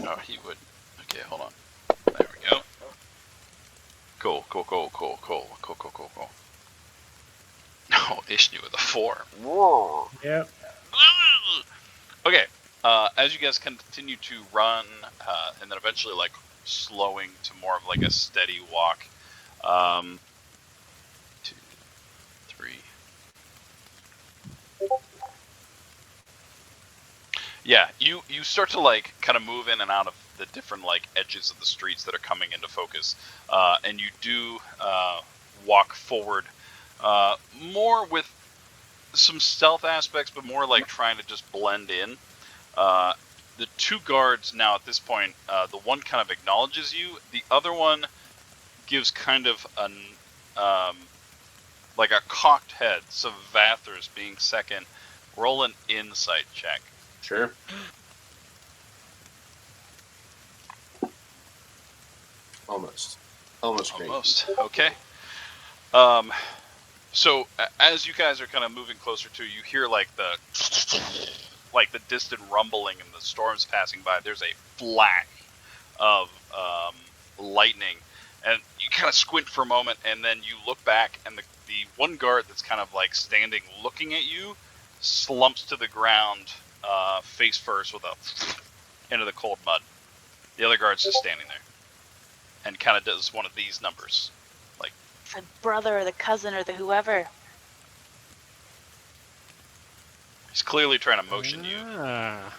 Oh, he would. Okay, hold on. There we go. Cool. No, Ishnu with a 4. Whoa. Yep. Okay. As you guys continue to run, and then eventually like slowing to more of like a steady walk. 2, 3. Yeah, you start to like kind of move in and out of the different like edges of the streets that are coming into focus, and you do walk forward, more with some stealth aspects, but more like trying to just blend in. The two guards now at this point, the one kind of acknowledges you, the other one gives kind of an like a cocked head. Savathers being second. Roll an insight check. Sure. Almost great. Almost. Okay. So as you guys are kind of moving closer to, you hear like the distant rumbling and the storms passing by. There's a flash of lightning, and you kind of squint for a moment, and then you look back, and the one guard that's kind of like standing looking at you slumps to the ground, face first, with a into the cold mud. The other guard's just standing there, and kind of does one of these numbers. The brother or the cousin or the whoever. He's clearly trying to motion you. Ah.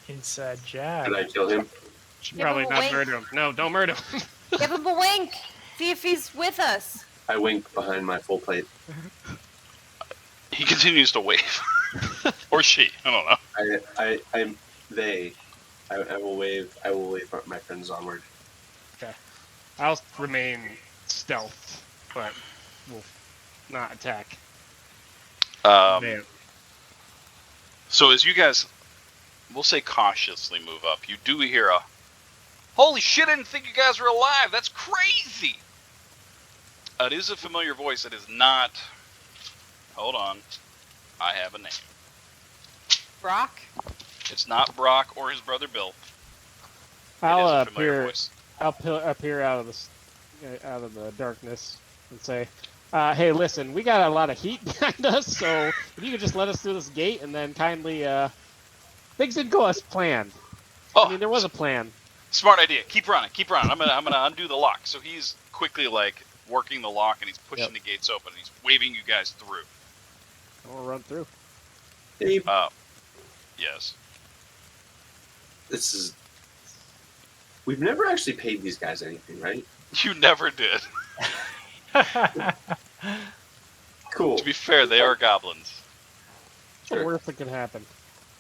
Inside jab. Did I kill him? Should Give probably him a not wink. murder him. No, don't murder him. Give him a wink. See if he's with us. I wink behind my full plate. He continues to wave. Or she. I don't know. I will wave. I will wave my friends onward. I'll remain stealth, but will not attack. Man. So as you guys, we'll say cautiously move up, you do hear a, "Holy shit, I didn't think you guys were alive. That's crazy." It is a familiar voice. It is not, hold on, I have a name. Brock? It's not Brock or his brother Bill. It I'll is a familiar appear. voice. I'll appear out of the darkness and say, "Hey, listen, we got a lot of heat behind us, so if you could just let us through this gate, and then kindly, things didn't go as planned. Oh, I mean, there was a plan. smart idea. Keep running. I'm gonna undo the lock. So he's quickly like working the lock, and he's pushing Yep. the gates open. And he's waving you guys through. I'll run through. Dave, Yes. this is. We've never actually paid these guys anything, right? You never did. Cool. To be fair, they are goblins. The Sure. worst that could happen.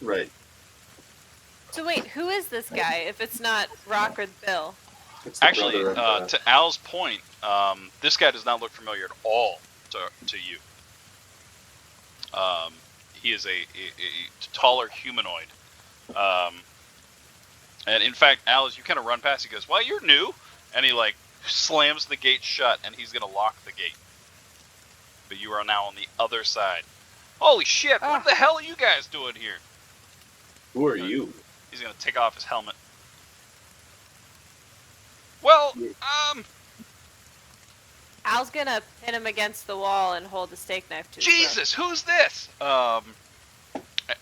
Right. So wait, who is this guy? If it's not Rock or Bill? It's the Actually, brother of, to Al's point, this guy does not look familiar at all to you. He is a taller humanoid. And in fact, Al, as you kind of run past, he goes, "Well, you're new," and he like slams the gate shut, and he's gonna lock the gate. But you are now on the other side. Holy shit! What the hell are you guys doing here? Who are you? He's gonna take off his helmet. Well, Al's gonna pin him against the wall and hold the steak knife to his Jesus, who's this?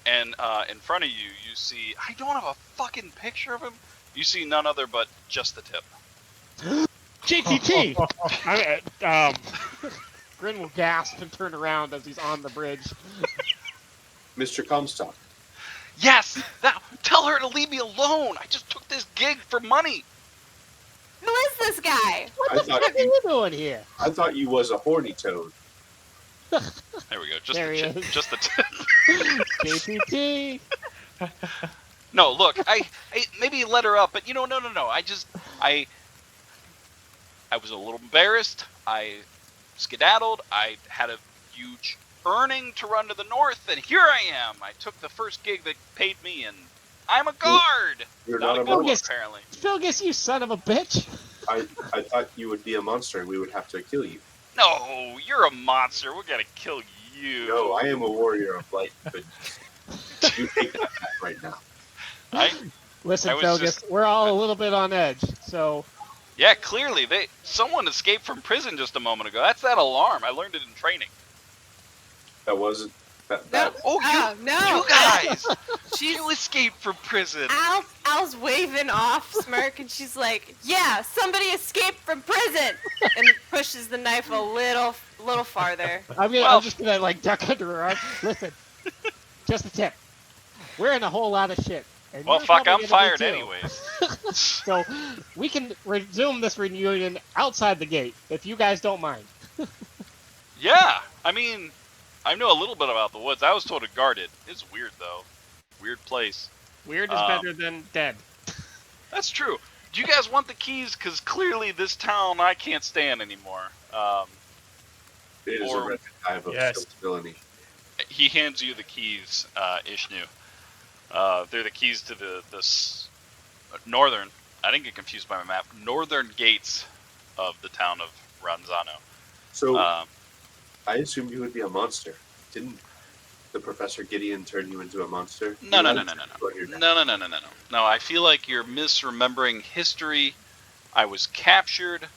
And in front of you, you see, I don't have a fucking picture of him. You see none other but just the tip. JTT! Grin will gasp and turn around as he's on the bridge. Mr. Comstock. Yes! Now, tell her to leave me alone! I just took this gig for money! throat. Who is this guy? What I the thought fuck are you- you doing here? I thought you was a horny toad. There we go, just There the he tip. is. Just the tip. JTT! No, look, I maybe let her up, but no. I was a little embarrassed. I skedaddled. I had a huge earning to run to the north, and here I am. I took the first gig that paid me, and I'm a guard. You're Not not a a good one, monster. apparently. Philgus, you son of a bitch! I thought you would be a monster and we would have to kill you. No, you're a monster. We're gonna kill you. No, I am a warrior of light. But you take that back right now. Listen, I was Philgus, just- we're all a little bit on edge, so... Yeah, clearly someone escaped from prison just a moment ago. That's that alarm. I learned it in training. That wasn't that No. bad. Oh, No. you guys, She's you escaped from prison. Al's waving off, smirk, and she's like, "Yeah, somebody escaped from prison," and pushes the knife a little farther. I'm just gonna, like, duck under her arm. Listen, just a tip. We're in a whole lot of shit. And Well, you're fuck, probably I'm gonna be fired too. anyways. So, we can resume this reunion outside the gate, if you guys don't mind. Yeah, I mean, I know a little bit about the woods. I was told to guard it. It's weird, though. Weird place. Weird is better than dead. That's true. Do you guys want the keys? Because clearly this town I can't stand anymore. It is Or- a wretched type of Yes. villainy. He hands you the keys, Ishnu. They're the keys to the northern, I didn't get confused by my map, northern gates of the town of Ranzano. So Um, I assumed you would be a monster. Didn't the Professor Gideon turn you into a monster? No, You no, went no, no, on your death. No. No, I feel like you're misremembering history. I was captured.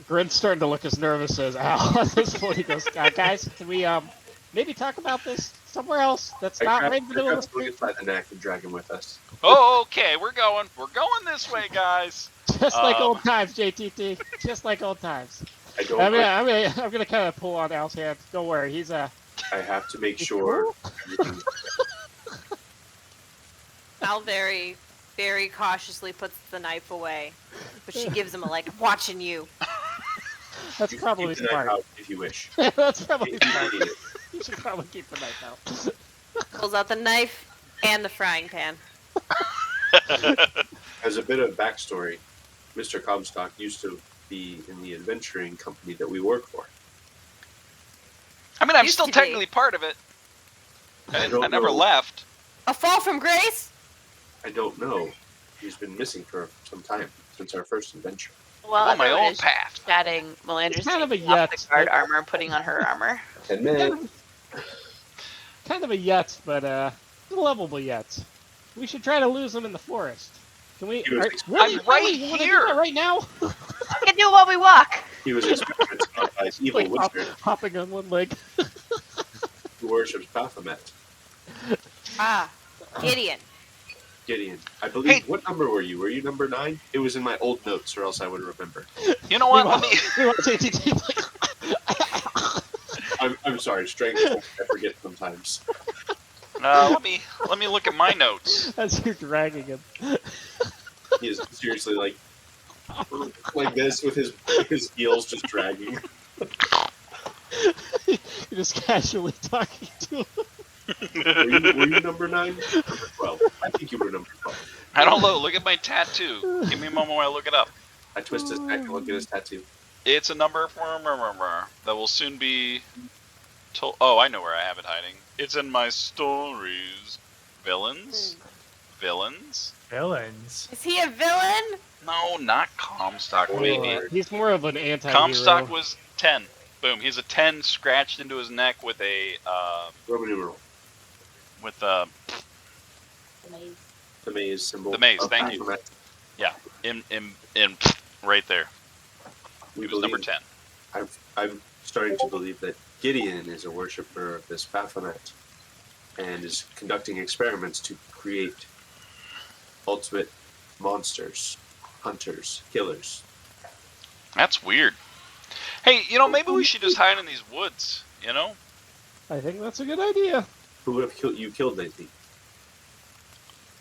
Grin's starting to look as nervous as Al at this point. He goes, guys, can we maybe talk about this somewhere else that's not right in the middle of the street? by the neck and drag him with us. Oh, okay, we're going this way, guys. Just like Um, old times, JTT. Just like old times. I don't. I'm gonna kind of pull on Al's hand. Don't worry, he's I have to make sure. everything's- Al very, very cautiously puts the knife away, but she gives him a like, "I'm watching you." That's you can probably keep the knife smart. out if you wish. That's probably If you smart. need it. You should probably keep the knife out. Pulls out the knife and the frying pan. As a bit of backstory, Mr. Comstock used to be in the adventuring company that we work for. I mean, I'm Used still to be. technically part of it. I I don't never know. left. A fall from grace? I don't know. He's been missing for some time since our first adventure. Well, On my everyone own is path. chatting. Melandra's It's kind of a taking off yuck. the guard armor and putting on her armor. And then Kind of a yet, but a lovable yet. We should try to lose him in the forest. Can we? He was Really? I'm right Really? You wanna do here. that right now? We can do it while we walk. he was experimented by his evil Like wizard hopping on one leg. who worships Baphomet. Ah, Gideon. Gideon. I believe. Hey. What number were you? Were you number 9? It was in my old notes, or else I would remember. You know what? Let me. We want JTT. I'm sorry, strength. I forget sometimes. Let me look at my notes. As you're dragging him. He is seriously like this with his heels just dragging. You're just casually talking to him. Were you number 9? Number 12. I think you were number 12. I don't know. Look at my tattoo. Give me a moment while I look it up. I twist his neck and look at his tattoo. It's a number that will soon be told. Oh, I know where I have it hiding. It's in my stories. Villains? Villains? Villains. Is he a villain? No, not Comstock, maybe. He's more of an anti-hero. Comstock was 10. Boom. He's a 10 scratched into his neck with a Roman numeral. with The maze symbol. The maze, of thank you. Baphomet. in right there. We He was number believe- 10. I'm starting to believe that Gideon is a worshiper of this Baphomet and is conducting experiments to create ultimate monsters, hunters, killers. That's weird. Hey, maybe we should just hide in these woods, I think that's a good idea. Who have you killed lately?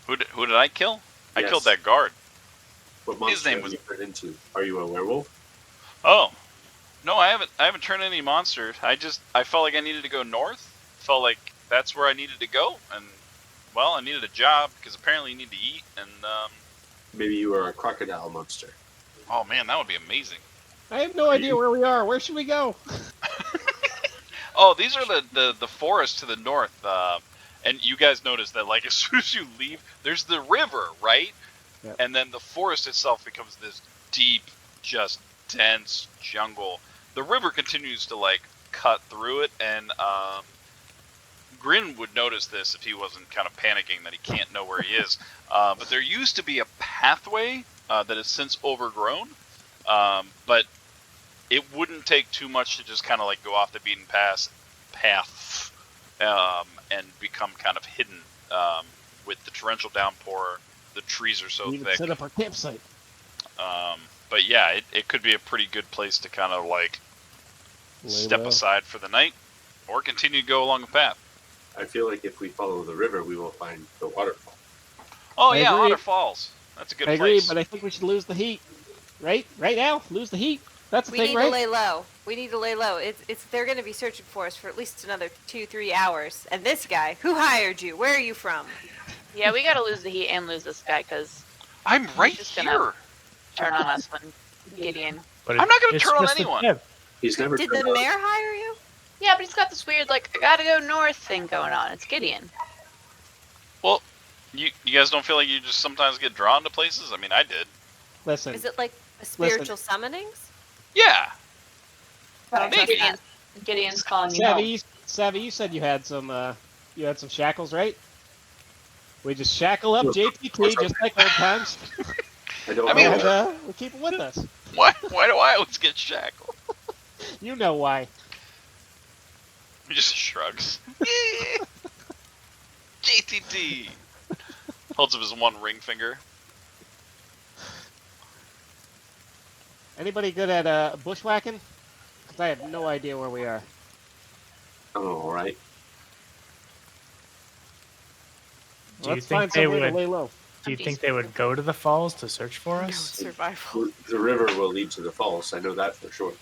Who did I kill? I Yes. killed that guard. What monster His name have was- you turned into? Are you a werewolf? Oh. No, I haven't turned any monster. I felt like I needed to go north. Felt like that's where I needed to go, and well, I needed a job because apparently you need to eat, and Maybe you are a crocodile monster. oh man, that would be amazing. I have no idea where we are. Where should we go? Oh, these are the forests to the north, and you guys notice that like as soon as you leave, there's the river, right? Yep. And then the forest itself becomes this deep, just dense jungle. The river continues to like cut through it, and Grin would notice this if he wasn't kind of panicking that he can't know where he is. But there used to be a pathway that has since overgrown, but it wouldn't take too much to just kind of like go off the beaten path and become kind of hidden with the torrential downpour. The trees are so we even thick. set up our campsite. But yeah, it could be a pretty good place to kind of like Lay step low. aside for the night or continue to go along the path. I feel like if we follow the river, we will find the waterfall. Oh I yeah, agree. Otter Falls. That's a good I agree, place. but I think we should lose the heat. Right now, lose the heat. That's the We thing, need right? to lay low. We need to lay low. It's they're going to be searching for us for at least another 2-3 hours. And this guy, who hired you? Where are you from? Yeah, we gotta lose the heat and lose this guy because I'm right just here. gonna- turn on us when Gideon. But I'm not gonna it's turn on just a anyone. tip. He's never Did turned the on- mayor hire you? Yeah, but he's got this weird like I gotta go north thing going on. It's Gideon. Well, you guys don't feel like you just sometimes get drawn to places? I mean, I did. Listen, Is it like a spiritual summonings? Yeah. I don't Maybe. trust that. Gideon's calling you home. Savvy, you said you had some shackles, right? We just shackle up JTT just like old times, I don't I mean- know. and we keep it with us. Why do I always get shackled? You know why? He just shrugs. JTT. Holds up his one ring finger. Anybody good at bushwhacking? Because I have no idea where we are. I'm all right. Do you Let's think find they somewhere to would? lay low. Do you think they would go to the falls to search for No, us? survival. The river will lead to the falls. I know that for sure.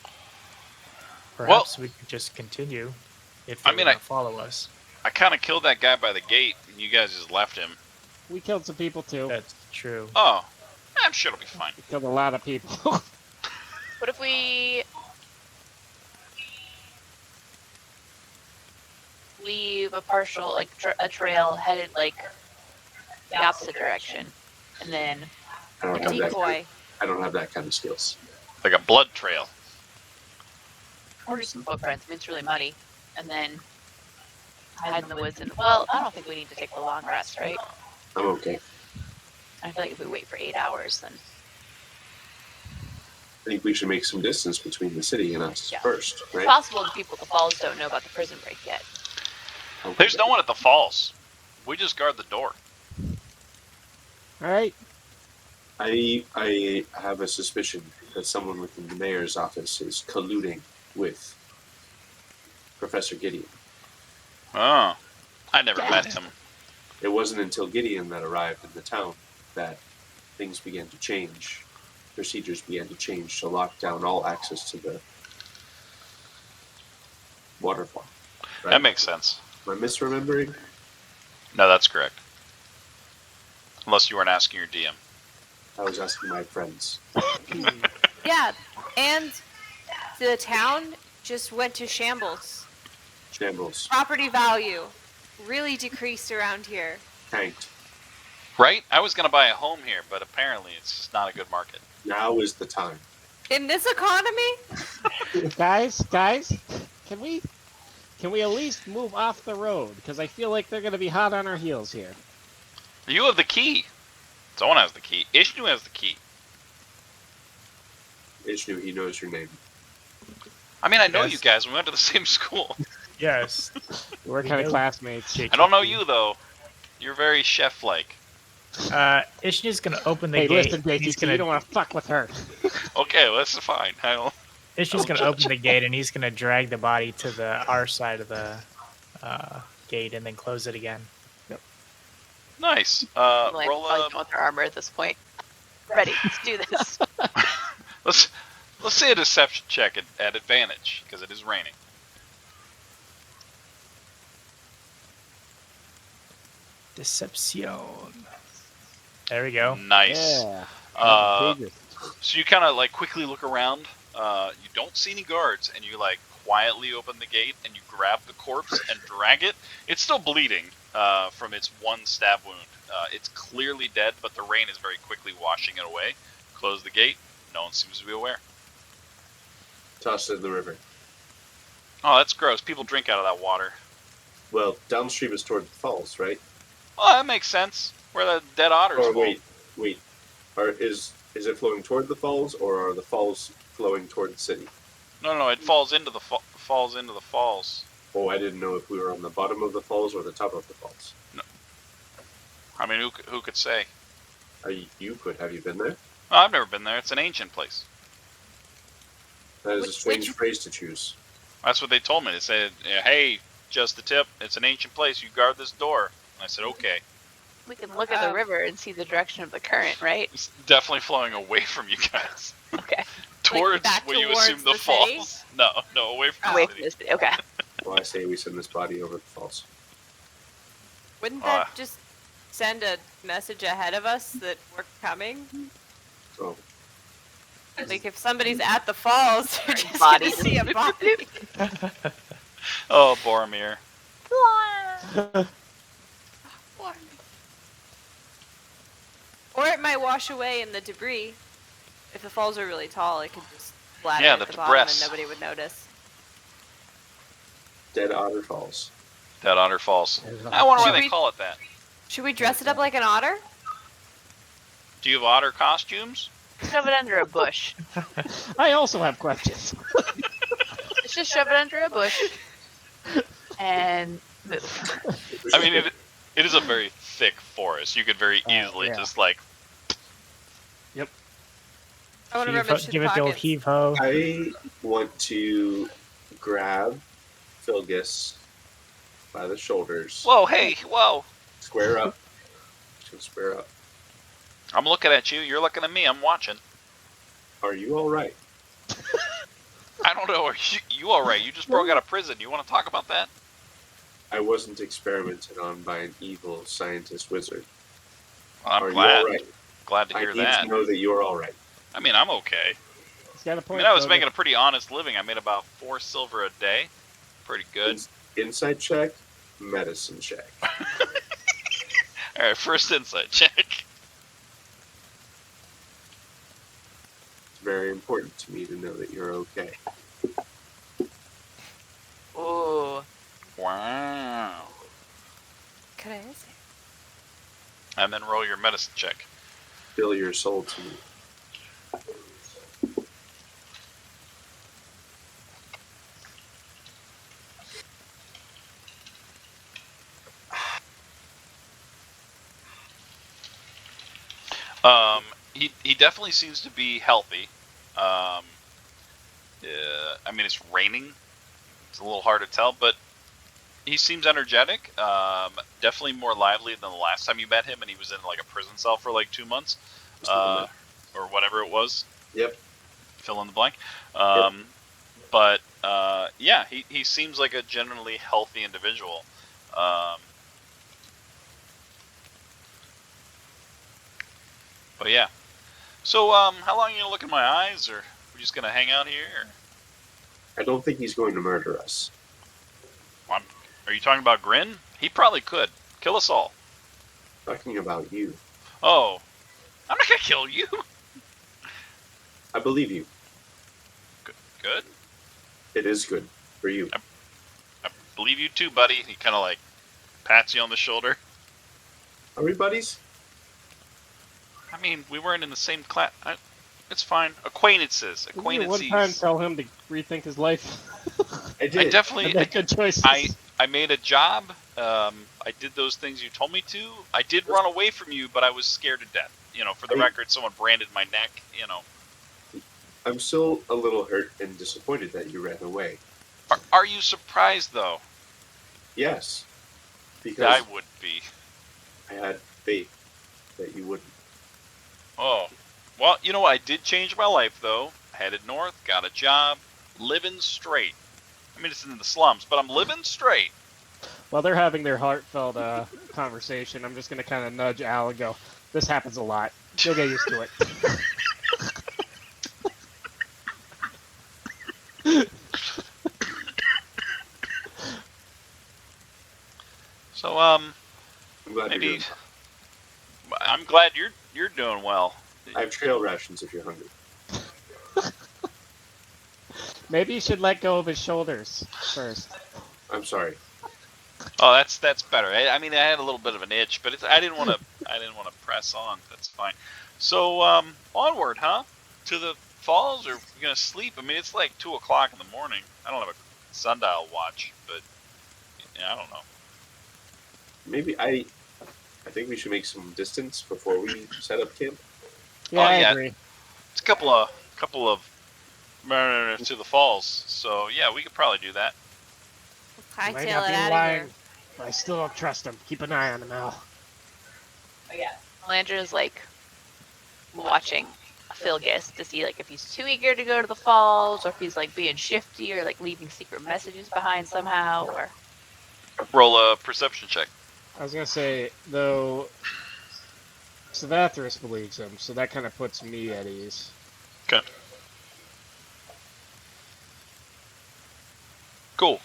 Perhaps we could just continue if they I mean, want to follow us. I kind of killed that guy by the gate, and you guys just left him. We killed some people too. That's true. Oh, I'm sure it'll be fine. We killed a lot of people. What if we leave a partial like a trail headed like the opposite direction, and then I don't have that. Decoy. I don't have that kind of skills. Like a blood trail. or just some footprints. I mean, it's really muddy, and then hide in the woods. And well, I don't think we need to take the long rest, right? I'm okay. I feel like if we wait for 8 hours, then I think we should make some distance between the city and us Yeah. first, it's right? possible the people at the falls don't know about the prison break yet. Okay. There's no one at the falls. We just guard the door. All right. I have a suspicion that someone within the mayor's office is colluding with Professor Gideon. Oh, I never met him. It wasn't until Gideon that arrived in the town that things began to change. Procedures began to change to lock down all access to the waterfall. Right? That makes sense. Am I misremembering? No, that's correct. Unless you weren't asking your DM. I was asking my friends. Yeah, and the town just went to shambles. Shambles. Property value really decreased around here. Tanked. Right? I was going to buy a home here, but apparently it's just not a good market. Now is the time. In this economy? Guys, can we at least move off the road? Because I feel like they're going to be hot on our heels here. You have the key. Someone has the key. Ishnu has the key. Ishnu, he knows your name. I mean, I know Yes. you guys. We went to the same school. Yes. We're kind of know. classmates. I don't know you, though. You're very chef-like. Ishnu's gonna open the Hey, gate. listen, He's JTT, gonna you don't want to fuck with her. Okay, well, that's fine. Ishnu's gonna open the gate and he's gonna drag the body to the our side of the gate and then close it again. Nice. Like, Roll probably a... done with their armor at this point. Ready, let's do this. Let's say a deception check at advantage, because it is raining. Deception. There we go. Nice. Yeah. Uh, so you kind of like quickly look around. You don't see any guards, and you like quietly open the gate and you grab the corpse and drag it. It's still bleeding from its one stab wound. It's clearly dead, but the rain is very quickly washing it away. Close the gate. No one seems to be aware. Toss it in the river. Oh, that's gross. People drink out of that water. Well, downstream is toward the falls, right? Oh, that makes sense. Where the dead otters Or fall. wait. Is it flowing toward the falls, or are the falls flowing toward the city? No, it falls into the falls. Oh, I didn't know if we were on the bottom of the falls or the top of the falls. I mean, who could say? You could. Have you been there? Oh, I've never been there. It's an ancient place. That is a strange Which- phrase to choose. That's what they told me. They said, "Hey, just the tip. It's an ancient place. You guard this door." And I said, "Okay." We can look at the river and see the direction of the current, right? It's definitely flowing away from you guys. Okay. Towards back what you towards assume the the city? falls. No, away from Away the from city. the city. Okay. Well, I say we send this body over the falls. Wouldn't that just send a message ahead of us that we're coming? Oh, Like if somebody's at the falls, they're just Body. gonna see a body. Oh, Boromir. Or it might wash away in the debris. If the falls are really tall, it could just splatter Yeah, at the the bottom and debris. nobody would notice. Dead Otter Falls. Dead Otter Falls. I wonder why Should they we- call it that. Should we dress it up like an otter? Do you have otter costumes? Shove it under a bush. I also have questions. Let's just shove it under a bush and move. I mean, it is a very thick forest. You could very easily yeah. just like. I want to rummage through Give the it the old pockets. heave ho. I want to grab Philgus by the shoulders. Whoa, hey, whoa! Square up. Just square up. I'm looking at you. You're looking at me. I'm watching. Are you all right? I don't know. Are you all right? You just broke out of prison. You want to talk about that? I wasn't experimented on by an evil scientist wizard. I'm Are glad. you all right? Glad to I hear need that. to know that you're all right. I mean, I'm okay. He's got a I point. mean, I was Philgus. making a pretty honest living. I made about 4 silver a day. Pretty good. Inside check, medicine check. All right, first insight check. It's very important to me to know that you're okay. Ooh. Wow. Could I ask? And then roll your medicine check. Fill your soul to me. He definitely seems to be healthy. I mean, it's raining, It's a little hard to tell, but he seems energetic. Definitely more lively than the last time you met him, and he was in like a prison cell for like 2 months, or whatever it was. Yep. Fill in the blank. But yeah, he seems like a generally healthy individual. But yeah. So how long are you gonna look in my eyes, or we just gonna hang out here? Or? I don't think he's going to murder us. Are you talking about Grin? He probably could kill us all. Talking about you. Oh, I'm not gonna kill you. I believe you. Good. It is good for you. I believe you too, buddy. He kind of like pats you on the shoulder. Are we buddies? I mean, we weren't in the same class. It's fine. Acquaintances. Did you Acquaintances. one time tell him to rethink his life? I did. I definitely. Make good choices. I made a job. I did those things you told me to. I did run away from you, but I was scared to death. You know, for the record, someone branded my neck. You know. I'm still a little hurt and disappointed that you ran away. Are you surprised though? Yes, because I would be. I had faith that you wouldn't. Oh, well, you know what? I did change my life though. Headed north, got a job, living straight. I mean, it's in the slums, but I'm living straight. While they're having their heartfelt conversation, I'm just going to kind of nudge Al and go, this happens a lot. You'll get used to it. So, I'm glad maybe you're doing well. I'm glad you're doing well. I have trail rations if you're hungry. Maybe you should let go of his shoulders first. I'm sorry. Oh, that's better. I mean, I had a little bit of an itch, but I didn't want to press on. That's fine. So, onward, huh? To the falls, or you gonna sleep? I mean, it's like 2 o'clock in the morning. I don't have a sundial watch, but yeah, I don't know. Maybe I think we should make some distance before we set up camp. Yeah, I agree. It's a couple of to the falls, so yeah, we could probably do that. We'll Might hightail not it be out of lying, here. but I still don't trust him. Keep an eye on him, Al. Oh yeah. Landra is like watching Philgis to see like if he's too eager to go to the falls, or if he's like being shifty, or like leaving secret messages behind somehow, or. Roll a perception check. I was going to say, though, Savathris believes him, so that kind of puts me at ease. Okay. Cool.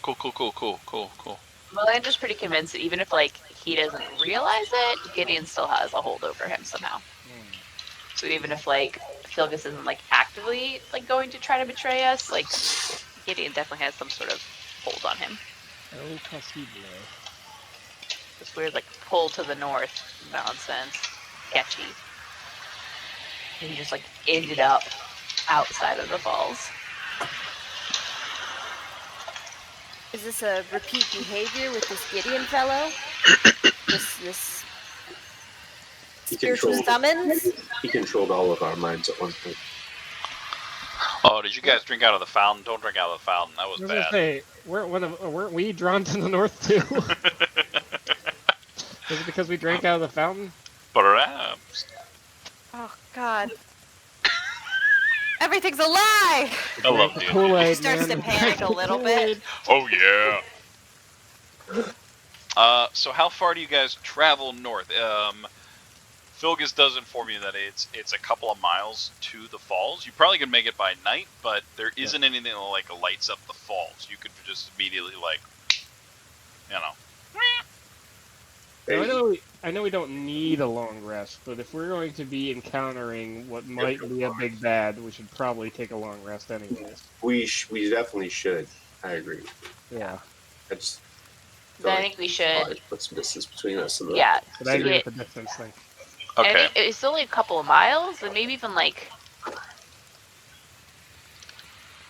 Melandra's pretty convinced that even if like he doesn't realize it, Gideon still has a hold over him somehow. So even if like Philgis isn't like actively like going to try to betray us, like Gideon definitely has some sort of hold on him. Oh, possible. This weird like pull to the north nonsense, sketchy. And he just like ended up outside of the falls. Is this a repeat behavior with this Gideon fellow? this spiritual summons? He controlled all of our minds at one point. Oh, did you guys drink out of the fountain? Don't drink out of the fountain. That was I was bad. going to say, weren't we drawn to the north too? Is it because we drank out of the fountain? Perhaps. Oh God. Everything's a lie! I love D&D. Kool-Aid, Starts man. to panic a little bit. Oh yeah. So how far do you guys travel north? Philgis does inform you that it's a couple of miles to the falls. You probably could make it by night, but there isn't anything that like lights up the falls. You could just immediately like, you know. Now, I know we don't need a long rest, but if we're going to be encountering what might be a big bad, we should probably take a long rest anyways. We definitely should. I agree. Yeah. I just Then I think we should. put some distance between us and the Yeah. But I agree with the distance thing. And I Okay. think it's only a couple of miles, and maybe even like.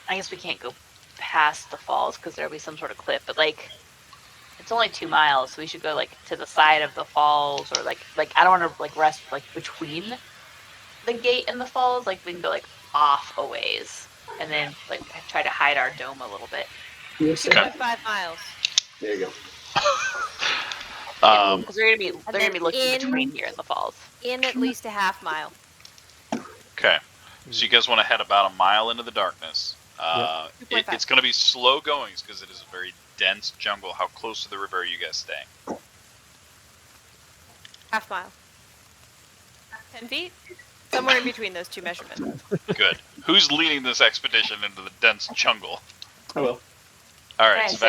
I guess we can't go past the falls because there'll be some sort of cliff, but like. It's only 2 miles, so we should go like to the side of the falls, or like I don't want to like rest like between the gate and the falls. Like we can go like off a ways, and then like try to hide our dome a little bit. Yes, Okay. 2.5 miles. there you go. Because they're then gonna be looking in- between here and the falls. In at least a half mile. Okay. So you guys want to head about a mile into the darkness. 2.5. It's going to be slow goings because it is a very dense jungle. How close to the river are you guys staying? Half mile. 10 feet? Somewhere in between those two measurements. Good. Who's leading this expedition into the dense jungle? I will. All right, Francis.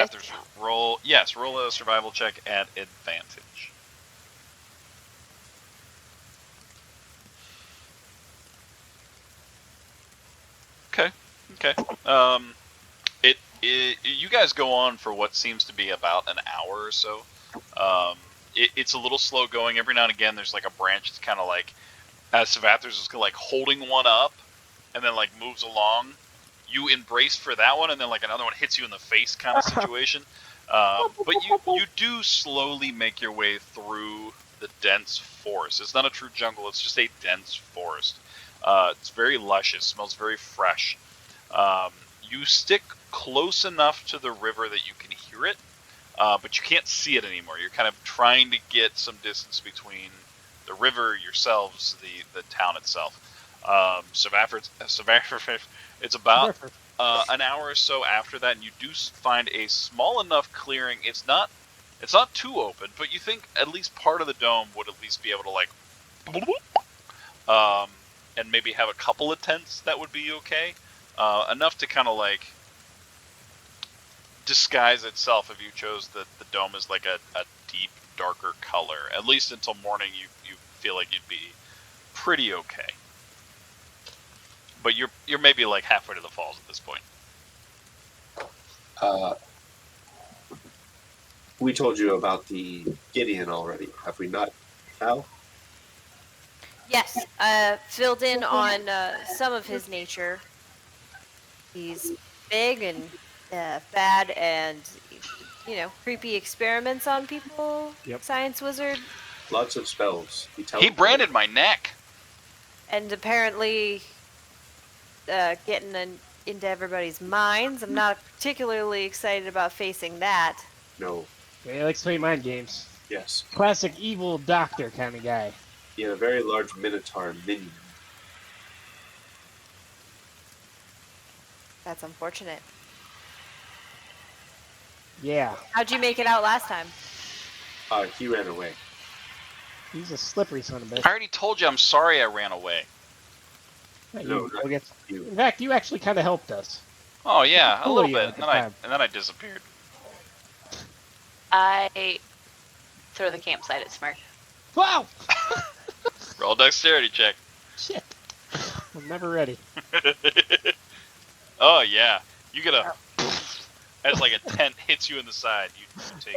Savathers, roll a survival check at advantage. Okay. You guys go on for what seems to be about an hour or so. It's a little slow going. Every now and again, there's like a branch that's kind of like, as Savathers is like holding one up, and then like moves along. You embrace for that one, and then like another one hits you in the face, kind of situation. But you do slowly make your way through the dense forest. It's not a true jungle; it's just a dense forest. It's very luscious, smells very fresh. You stick close enough to the river that you can hear it, but you can't see it anymore. You're kind of trying to get some distance between the river, yourselves, the town itself. It's about an hour or so after that, and you do find a small enough clearing. It's not too open, but you think at least part of the dome would at least be able to like, and maybe have a couple of tents that would be okay. Enough to kind of like disguise itself if you chose the dome as like a deep, darker color. At least until morning, you feel like you'd be pretty okay. But you're maybe like halfway to the falls at this point. We told you about the Gideon already, have we not, Al? Yes, filled in on some of his nature. He's big and bad and, creepy experiments on people. Yep. Science wizard. Lots of spells. He branded my neck. And apparently getting into everybody's minds. I'm not particularly excited about facing that. No. Yeah, he likes to play mind games. Yes. Classic evil doctor kind of guy. He had a very large Minotaur minion. That's unfortunate. Yeah, How'd you make it out last time? He ran away. he's a slippery son of a I bitch. already told you I'm sorry I ran away. No, You- not okay. you. In fact, you actually kind of helped us. Oh yeah, a Cool, little yeah, bit, at and the then time. I disappeared. I throw the campsite at Smirk. Wow! Roll dexterity check. Shit. I'm never ready. Oh yeah, you get a as like a tent hits you in the side. You take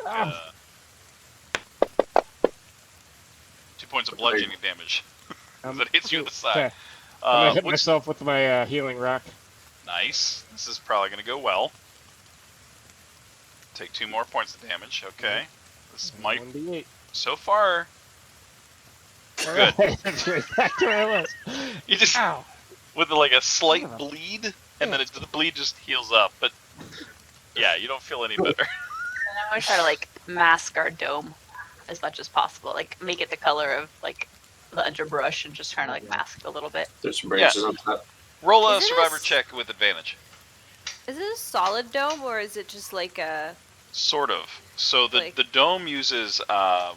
2 points of bludgeoning damage. As it hits you in the side. Okay. I'm gonna hit What's myself with my healing rock. nice? This is probably gonna go well. Take 2 more points of damage. Okay, this might 1d8. so far. Good. Back to where I was. You just Ow. with like a slight Yeah. bleed, and then the bleed just heals up. But yeah, you don't feel any better. And I'm gonna try to like mask our dome as much as possible. Like make it the color of like the underbrush and just trying to like mask it a little bit. There's some branches on top. Roll a Is it survivor a s- check with advantage. Is it a solid dome or is it just like a... Sort of. So the Like- the dome uses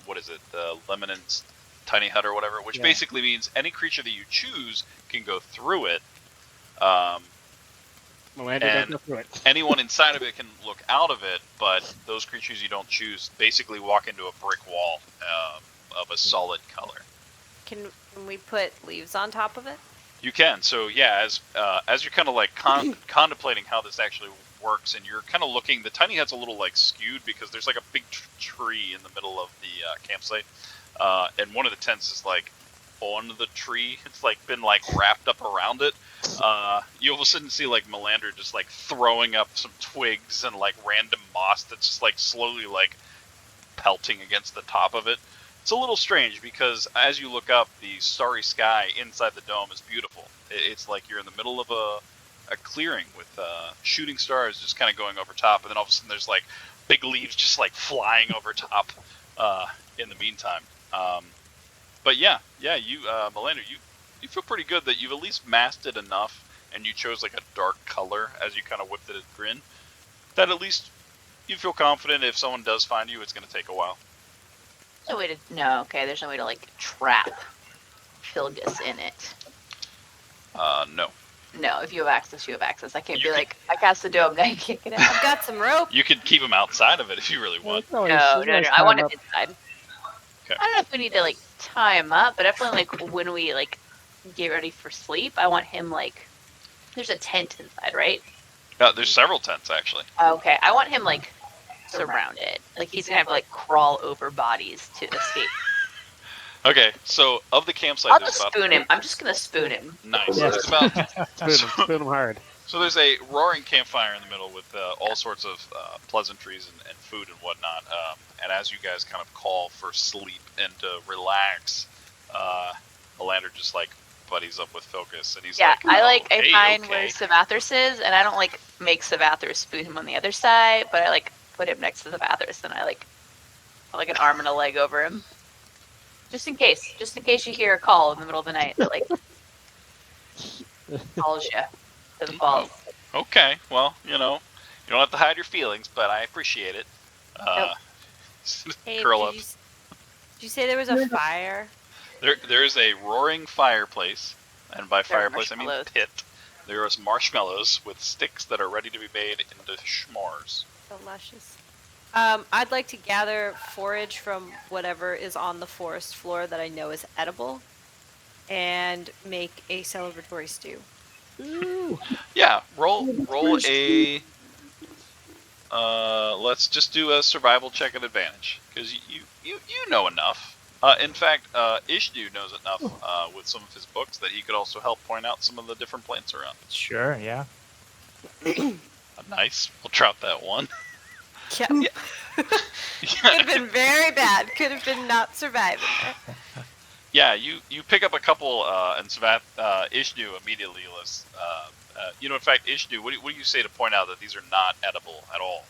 what is it? The Lemonen's tiny hut or whatever, which Yeah. basically means any creature that you choose can go through it. Melandra And- doesn't go through it. Anyone inside of it can look out of it, but those creatures you don't choose basically walk into a brick wall of a solid color. Can we put leaves on top of it? You can. So yeah, as you're kind of like contemplating how this actually works, and you're kind of looking, the tiny hut's a little like skewed because there's like a big tree in the middle of the campsite, and one of the tents is like on the tree. It's like been like wrapped up around it. You all of a sudden see like Melandra just like throwing up some twigs and like random moss that's just like slowly like pelting against the top of it. It's a little strange because as you look up, the starry sky inside the dome is beautiful. It's like you're in the middle of a clearing with shooting stars just kind of going over top, and then all of a sudden there's like big leaves just like flying over top. In the meantime, but yeah, you, Melander, you feel pretty good that you've at least masked it enough, and you chose like a dark color as you kind of whipped it at Grin. That at least you feel confident if someone does find you, it's going to take a while. No way to there's no way to like trap Filgus in it. No. No, if you have access, you have access. I can't be like, I cast the dome, now you can't get out. I've got some rope. You could keep him outside of it if you really want. No, I want him inside. Okay. I don't know if we need to like tie him up, but definitely like when we like get ready for sleep, I want him like. There's a tent inside, right? There's several tents actually. Okay, I want him like surrounded. Like he's gonna have to like crawl over bodies to escape. Okay, so of the campsite, I'll just spoon him. I'm just gonna spoon him. Nice. Yeah. It's about spoon him hard. So there's a roaring campfire in the middle with all sorts of pleasantries and food and whatnot. And as you guys kind of call for sleep and to relax, Melander just like buddies up with Filgus, and he's like, I find where Savathris is, and I don't like make Savathris spoon him on the other side, but I like put him next to Savathris, and I like put like an arm and a leg over him. Just in case you hear a call in the middle of the night that like calls you to the falls. Okay, well, you don't have to hide your feelings, but I appreciate it. Nope. Hey, curl up. Did you say there was a fire? There is a roaring fireplace, and by fireplace I mean pit. There is marshmallows with sticks that are ready to be made into s'mores. Delicious. I'd like to gather forage from whatever is on the forest floor that I know is edible, and make a celebratory stew. Ooh. Yeah, roll a. Let's just do a survival check at advantage, because you know enough. In fact, Ishnu knows enough with some of his books that he could also help point out some of the different plants around. Sure, yeah. Nice. We'll drop that one. Yeah. Could have been very bad. Could have been not surviving. Yeah, you pick up a couple, and Ishnu immediately lists. In fact, Ishnu, what do you say to point out that these are not edible at all?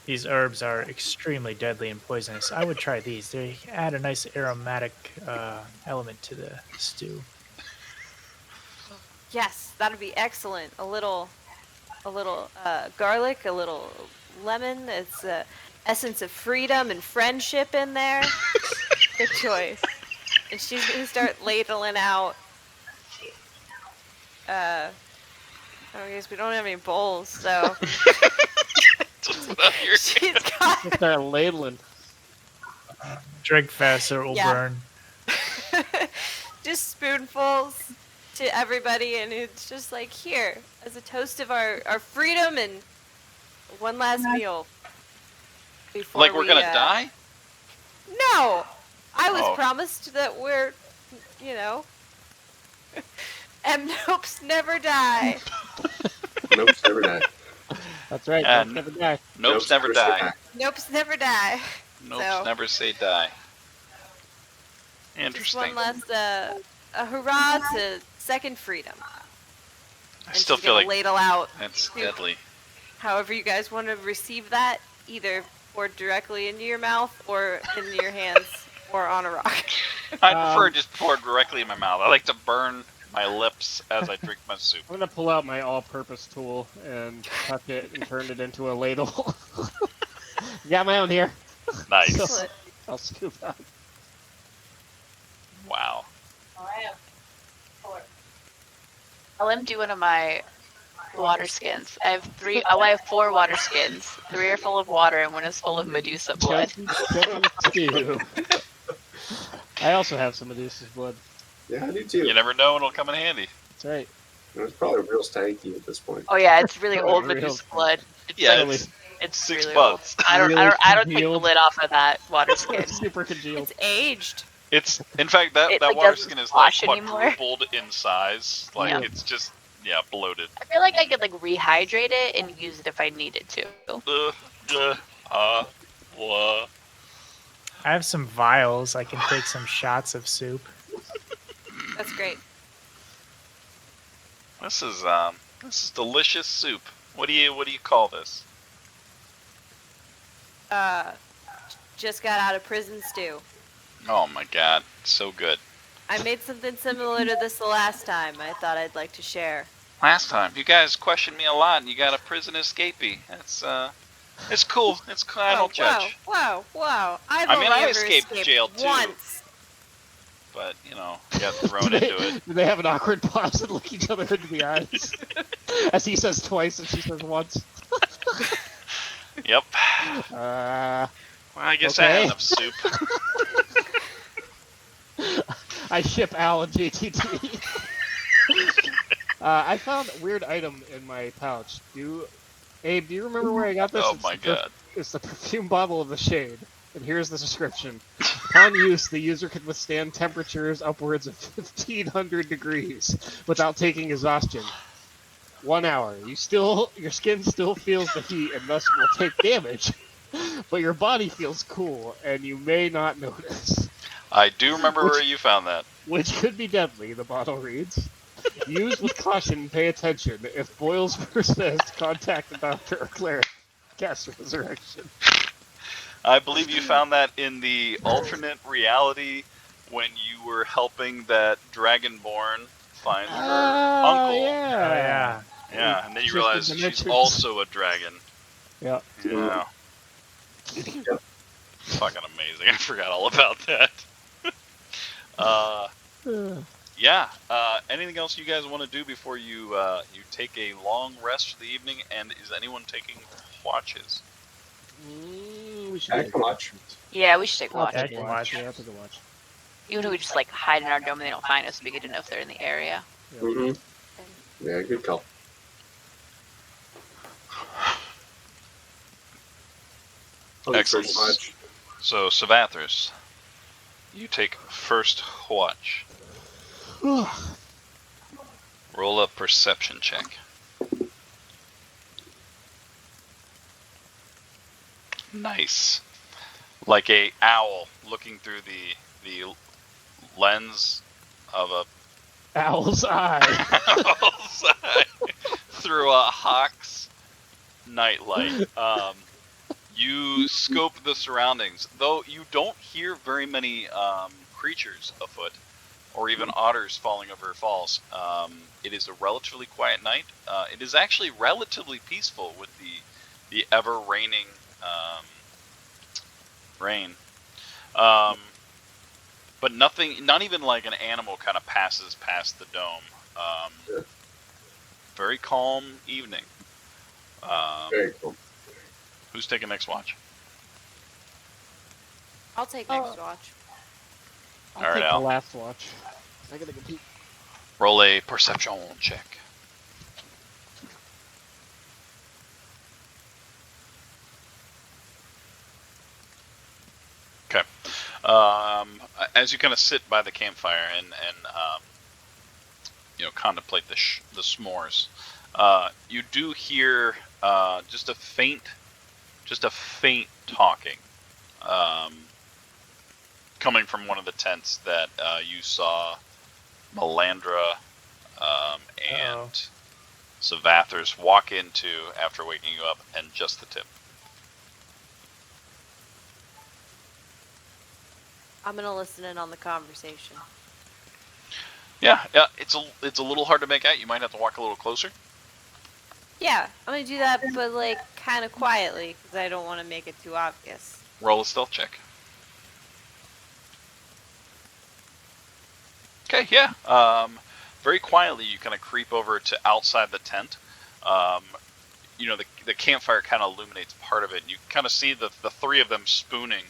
These herbs are extremely deadly and poisonous. I would try these. They add a nice aromatic element to the stew. Yes, that'd be excellent. A little garlic, a little lemon. It's essence of freedom and friendship in there. Good choice. And she's gonna start ladling out. I guess we don't have any bowls, so. She's got. Start ladling. Drink fast or it will burn. Just spoonfuls to everybody, and it's just like, here, as a toast of our freedom and one last meal. Like we're gonna die? No! I was promised that we're, Nopes never die. Nopes never die. That's right. Nopes never die. Nopes never die. Nopes never die. Nopes never say die. Interesting. Just one last a hurrah to second freedom. I still feel like ladle out. That's deadly. However you guys want to receive that, either poured directly into your mouth or in your hands or on a rock. I prefer just poured directly in my mouth. I like to burn my lips as I drink my soup. I'm gonna pull out my all-purpose tool and cut it and turn it into a ladle. Got my own here. Nice. So I'll scoop out. Wow. I'll let him do one of my water skins. I have 4 water skins. 3 are full of water and 1 is full of Medusa blood. I also have some Medusa's blood. Yeah, I do too. You never know when it'll come in handy. That's right. It's probably real stanky at this point. Oh yeah, it's really old Medusa blood. It's it's 6 really bucks. Old. I don't take the lid off of that water skin. Super congealed. It's aged. It's in fact that like, water skin is like anymore. quadrupled in size. Like it's just bloated. I feel like I could like rehydrate it and use it if I needed to. I have some vials. I can take some shots of soup. That's great. This is delicious soup. What do you call this? Just got out of prison stew. Oh my god, so good. I made something similar to this the last time. I thought I'd like to share. Last time, you guys questioned me a lot, and you got a prison escapee. It's cool. It's cool. I don't judge. Wow. I I've mean, only I ever escaped jail, too. once. But got thrown into it. Do they have an awkward pause and look each other into the eyes? As he says twice and she says once. Yep. Uh, Well, I guess I had okay. enough soup. I ship Al and JTT. I found a weird item in my pouch. Abe, do you remember where I got this? Oh my god. It's the perfume bottle of the shade. And here's the description. Upon use, the user can withstand temperatures upwards of 1500 degrees without taking exhaustion. 1 hour. Your skin still feels the heat and thus will take damage. But your body feels cool, and you may not notice. I do remember where you found that. Which could be deadly, the bottle reads. Use with caution and pay attention. If boils persist, contact the doctor or cleric. Cast resurrection. I believe you found that in the alternate reality when you were helping that Dragonborn find her uncle. Yeah. Yeah, and then you Shifted realize she's dimensions. also a dragon. Yeah. Yeah. Fucking amazing. I forgot all about that. Yeah. Anything else you guys want to do before you take a long rest for the evening? And is anyone taking watches? We should I can watch. Yeah, we should take a I'll watch. take Yeah, a I can watch. watch. Yeah, I'll take a watch. Even if we just like hide in our dome and they don't find us, we get to know if they're in the area. Mm-hmm. Yeah, good call. I'll take first Excellent. watch. So, Savathris, you take first watch. Roll a perception check. Nice. Like a owl looking through the lens of a Owl's eye. owl's eye through a hawk's nightlight. You scope the surroundings, though you don't hear very many creatures afoot, or even otters falling over falls. It is a relatively quiet night. It is actually relatively peaceful with the ever raining rain. But nothing, not even like an animal kind of passes past the dome. Very calm evening. Very cool. Who's taking next watch? I'll take next watch. I'll Alright, take Al. the last watch. I gotta go pee. Roll a perception check. Okay. As you kind of sit by the campfire and contemplate the s'mores, you do hear just a faint talking coming from one of the tents that you saw Melandra and Savathers walk into after waking you up, and just the tip. I'm gonna listen in on the conversation. Yeah, it's a little hard to make out. You might have to walk a little closer. Yeah, I'm gonna do that, but like kind of quietly, because I don't want to make it too obvious. Roll a stealth check. Okay, yeah. Very quietly, you kind of creep over to outside the tent. The campfire kind of illuminates part of it. You kind of see the three of them spooning,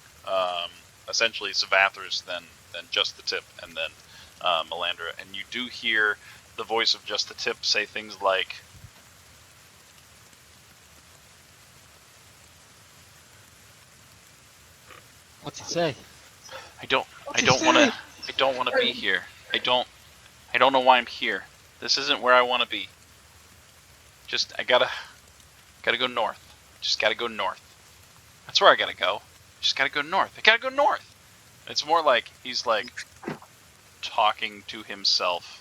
essentially Savathers, then just the tip, and then Melandra. And you do hear the voice of just the tip say things like, What's he say? I don't want to be here. I don't know why I'm here. This isn't where I want to be. Just, I gotta go north. Just gotta go north. That's where I gotta go. Just gotta go north. I gotta go north. It's more like he's like talking to himself.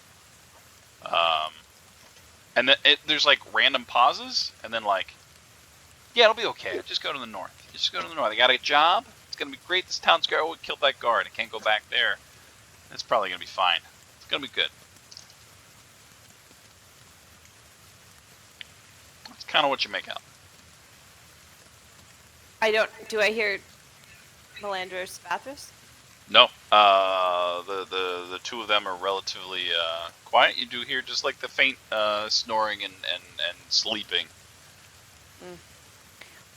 And then there's like random pauses, and then like, yeah, it'll be okay. Just go to the north. Just go to the north. I got a job. It's gonna be great. This town's guard. Oh, we killed that guard. I can't go back there. It's probably gonna be fine. It's gonna be good. That's kind of what you make out. Do I hear Melandros Spathis? No, the two of them are relatively quiet. You do hear just like the faint snoring and sleeping.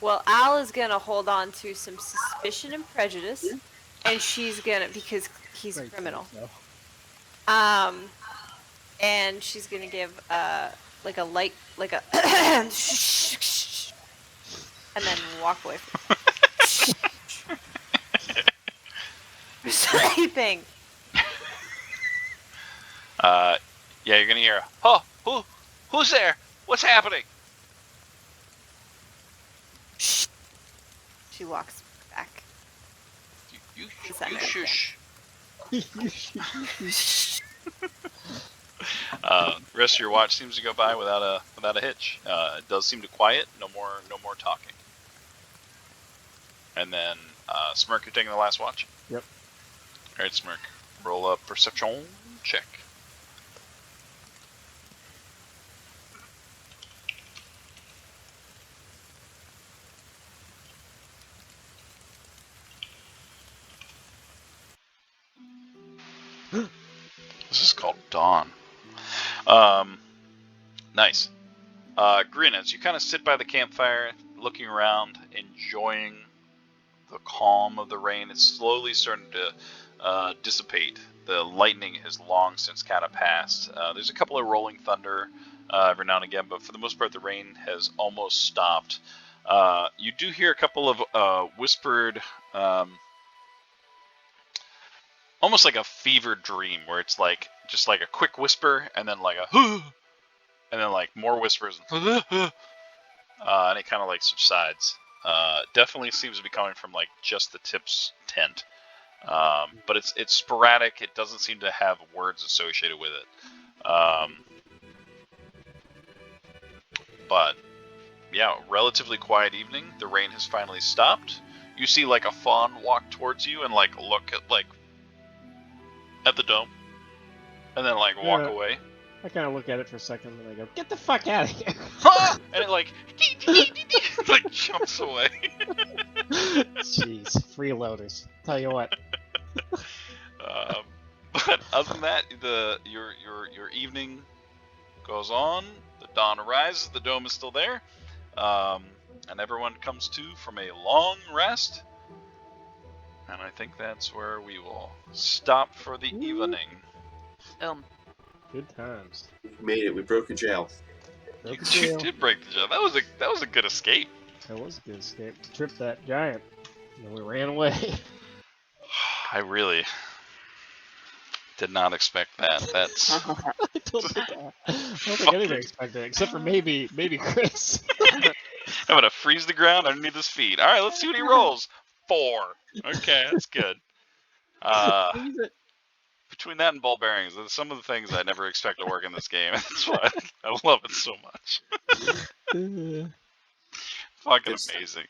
Well, Al is gonna hold on to some suspicion and prejudice, and she's gonna, because he's a criminal. And she's gonna give like a light, like a and then walk away from sleeping. Yeah, you're gonna hear, oh, who's there? What's happening? She walks back. You Center. shush. Rest of your watch seems to go by without a hitch. It does seem to quiet. No more talking. And then Smirk, you're taking the last watch. Yep. All right, Smirk, roll up perception check. This is called Dawn. Nice. Grin, as you kind of sit by the campfire, looking around, enjoying the calm of the rain, it's slowly starting to dissipate. The lightning has long since kind of passed. There's a couple of rolling thunder every now and again, but for the most part, the rain has almost stopped. You do hear a couple of whispered, almost like a fever dream, where it's like just like a quick whisper, and then like a and then like more whispers, and it kind of like subsides. Definitely seems to be coming from like just the tip's tent, but it's sporadic. It doesn't seem to have words associated with it. But yeah, relatively quiet evening. The rain has finally stopped. You see like a fawn walk towards you and like look at the dome, and then like walk away. I kind of look at it for a second and I go, "Get the fuck out of here!" And it like like jumps away. Jeez, freeloaders. Tell you what. But other than that, your evening goes on. The dawn arises. The dome is still there, and everyone comes to from a long rest. And I think that's where we will stop for the evening. Good times. We made it. We broke a jail. You did break the jail. That was a good escape. That was a good escape. Tripped that giant. And we ran away. I really did not expect that. That's. I don't think anybody expected it, except for maybe Chris. I'm gonna freeze the ground underneath his feet. All right, let's see what he rolls. 4. Okay, that's good. Between that and ball bearings, there's some of the things I never expect to work in this game. That's why I love it so much. Fucking amazing.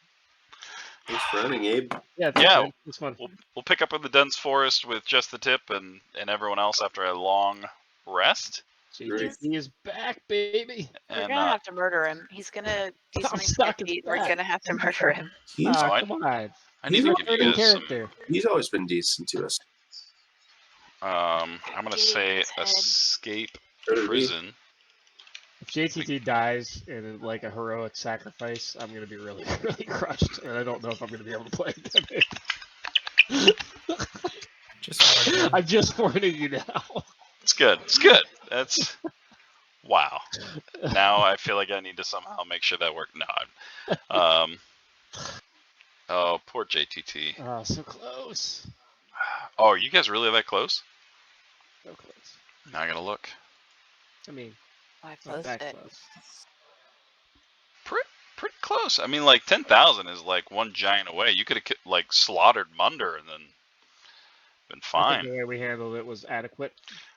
Thanks for running, Abe. Yeah, it's fun. We'll pick up in the dense forest with just the tip and everyone else after a long rest. JTT is back, baby. We're gonna have to murder him. He's gonna do something sketchy. We're gonna have to murder him. Come on. I need to give you guys character. He's always been decent to us. I'm gonna say escape prison. If JTT dies in like a heroic sacrifice, I'm gonna be really, really crushed, and I don't know if I'm gonna be able to play again. I'm just warning you now. It's good. It's good. That's wow. Now I feel like I need to somehow make sure that works. No. Oh, poor JTT. Oh, so close. Oh, are you guys really that close? So close. Now I gotta look. I mean, Not that close. Pretty close. I mean, like 10,000 is like one giant away. You could have like slaughtered Munder and then been I fine. think the way we handled it was adequate.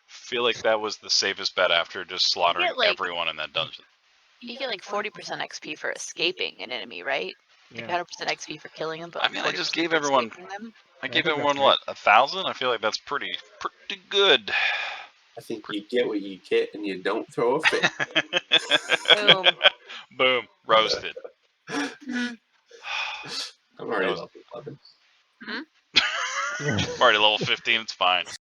feel like that was the safest bet after just slaughtering like- everyone in that dungeon. You get like 40% XP for escaping an enemy, right? Like Yeah. 100% XP for killing them, but I like mean, I 40% just gave for everyone- escaping them. I gave think everyone that's what, 1,000? I feel like that's pretty good. I think you get what you get, and you don't throw a fit. Boom. Boom, roasted. Mhm. I'm already was- level 11. I'm already level 15. It's fine.